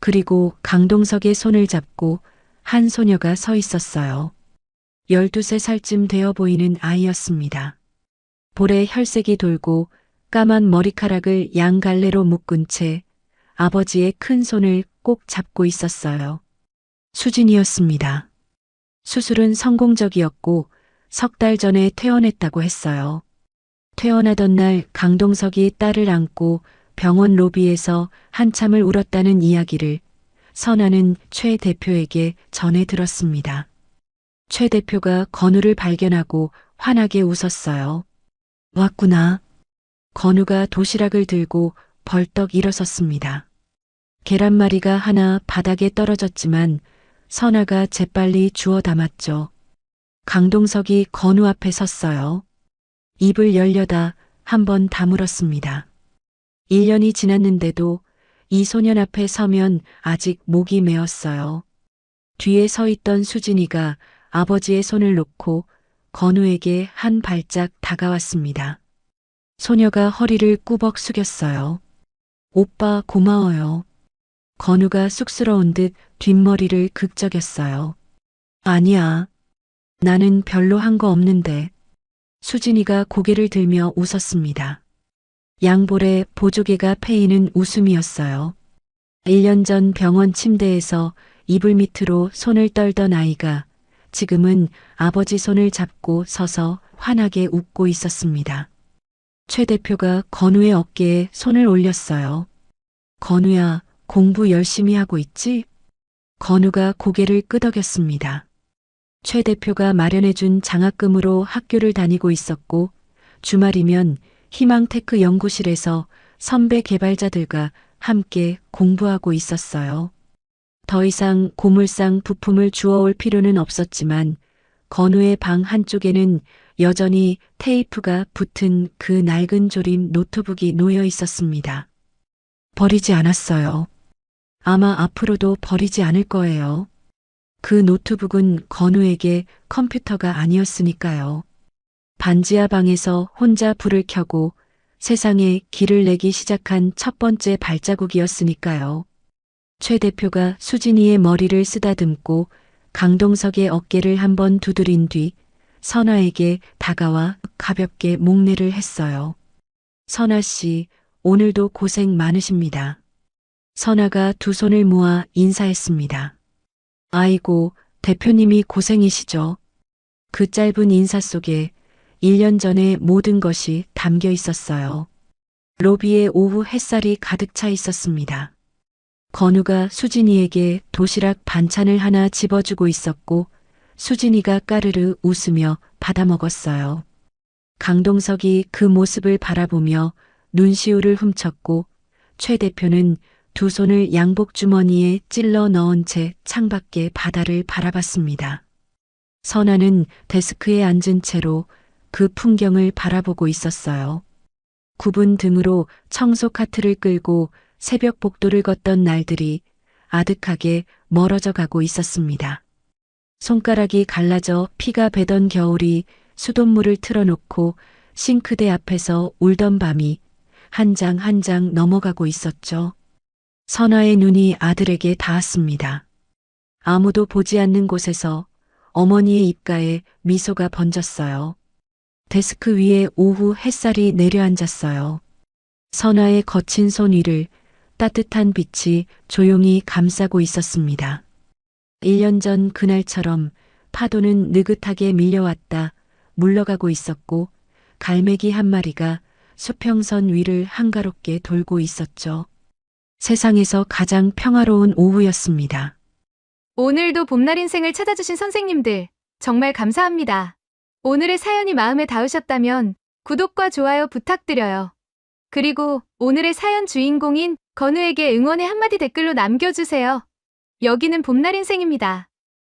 그리고 강동석의 손을 잡고 한 소녀가 서 있었어요. 12살쯤 되어 보이는 아이였습니다. 볼에 혈색이 돌고 까만 머리카락을 양갈래로 묶은 채 아버지의 큰 손을 꼭 잡고 있었어요. 수진이었습니다. 수술은 성공적이었고 석 달 전에 퇴원했다고 했어요. 퇴원하던 날 강동석이 딸을 안고 병원 로비에서 한참을 울었다는 이야기를 선아는 최 대표에게 전해 들었습니다. 최 대표가 건우를 발견하고 환하게 웃었어요. 왔구나. 건우가 도시락을 들고 벌떡 일어섰습니다. 계란말이가 하나 바닥에 떨어졌지만 선아가 재빨리 주워 담았죠. 강동석이 건우 앞에 섰어요. 입을 열려다 한번 다물었습니다. 1년이 지났는데도 이 소년 앞에 서면 아직 목이 메었어요. 뒤에 서 있던 수진이가 아버지의 손을 놓고 건우에게 한 발짝 다가왔습니다. 소녀가 허리를 꾸벅 숙였어요. 오빠 고마워요. 건우가 쑥스러운 듯 뒷머리를 극적였어요. 아니야. 나는 별로 한 거 없는데. 수진이가 고개를 들며 웃었습니다. 양볼에 보조개가 패이는 웃음이었어요. 1년 전 병원 침대에서 이불 밑으로 손을 떨던 아이가 지금은 아버지 손을 잡고 서서 환하게 웃고 있었습니다. 최 대표가 건우의 어깨에 손을 올렸어요. 건우야, 공부 열심히 하고 있지? 건우가 고개를 끄덕였습니다. 최 대표가 마련해준 장학금으로 학교를 다니고 있었고 주말이면 희망테크 연구실에서 선배 개발자들과 함께 공부하고 있었어요. 더 이상 고물상 부품을 주워올 필요는 없었지만 건우의 방 한쪽에는 여전히 테이프가 붙은 그 낡은 조립 노트북이 놓여 있었습니다. 버리지 않았어요. 아마 앞으로도 버리지 않을 거예요. 그 노트북은 건우에게 컴퓨터가 아니었으니까요. 반지하 방에서 혼자 불을 켜고 세상에 길을 내기 시작한 첫 번째 발자국이었으니까요. 최 대표가 수진이의 머리를 쓰다듬고 강동석의 어깨를 한번 두드린 뒤 선아에게 다가와 가볍게 목례를 했어요. 선아 씨, 오늘도 고생 많으십니다. 선아가 두 손을 모아 인사했습니다. 아이고, 대표님이 고생이시죠. 그 짧은 인사 속에 1년 전의 모든 것이 담겨 있었어요. 로비에 오후 햇살이 가득 차 있었습니다. 건우가 수진이에게 도시락 반찬을 하나 집어주고 있었고 수진이가 까르르 웃으며 받아 먹었어요. 강동석이 그 모습을 바라보며 눈시울을 훔쳤고 최 대표는 두 손을 양복 주머니에 찔러 넣은 채 창밖의 바다를 바라봤습니다. 선아는 데스크에 앉은 채로 그 풍경을 바라보고 있었어요. 굽은 등으로 청소 카트를 끌고 새벽 복도를 걷던 날들이 아득하게 멀어져 가고 있었습니다. 손가락이 갈라져 피가 배던 겨울이 수돗물을 틀어놓고 싱크대 앞에서 울던 밤이 한 장 한 장 넘어가고 있었죠. 선아의 눈이 아들에게 닿았습니다. 아무도 보지 않는 곳에서 어머니의 입가에 미소가 번졌어요. 데스크 위에 오후 햇살이 내려앉았어요. 선아의 거친 손 위를 따뜻한 빛이 조용히 감싸고 있었습니다. 1년 전 그날처럼 파도는 느긋하게 밀려왔다 물러가고 있었고 갈매기 한 마리가 수평선 위를 한가롭게 돌고 있었죠. 세상에서 가장 평화로운 오후였습니다. 오늘도 봄날 인생을 찾아주신 선생님들, 정말 감사합니다. 오늘의 사연이 마음에 닿으셨다면 구독과 좋아요 부탁드려요. 그리고 오늘의 사연 주인공인 건우에게 응원의 한마디 댓글로 남겨주세요. 여기는 봄날 인생입니다.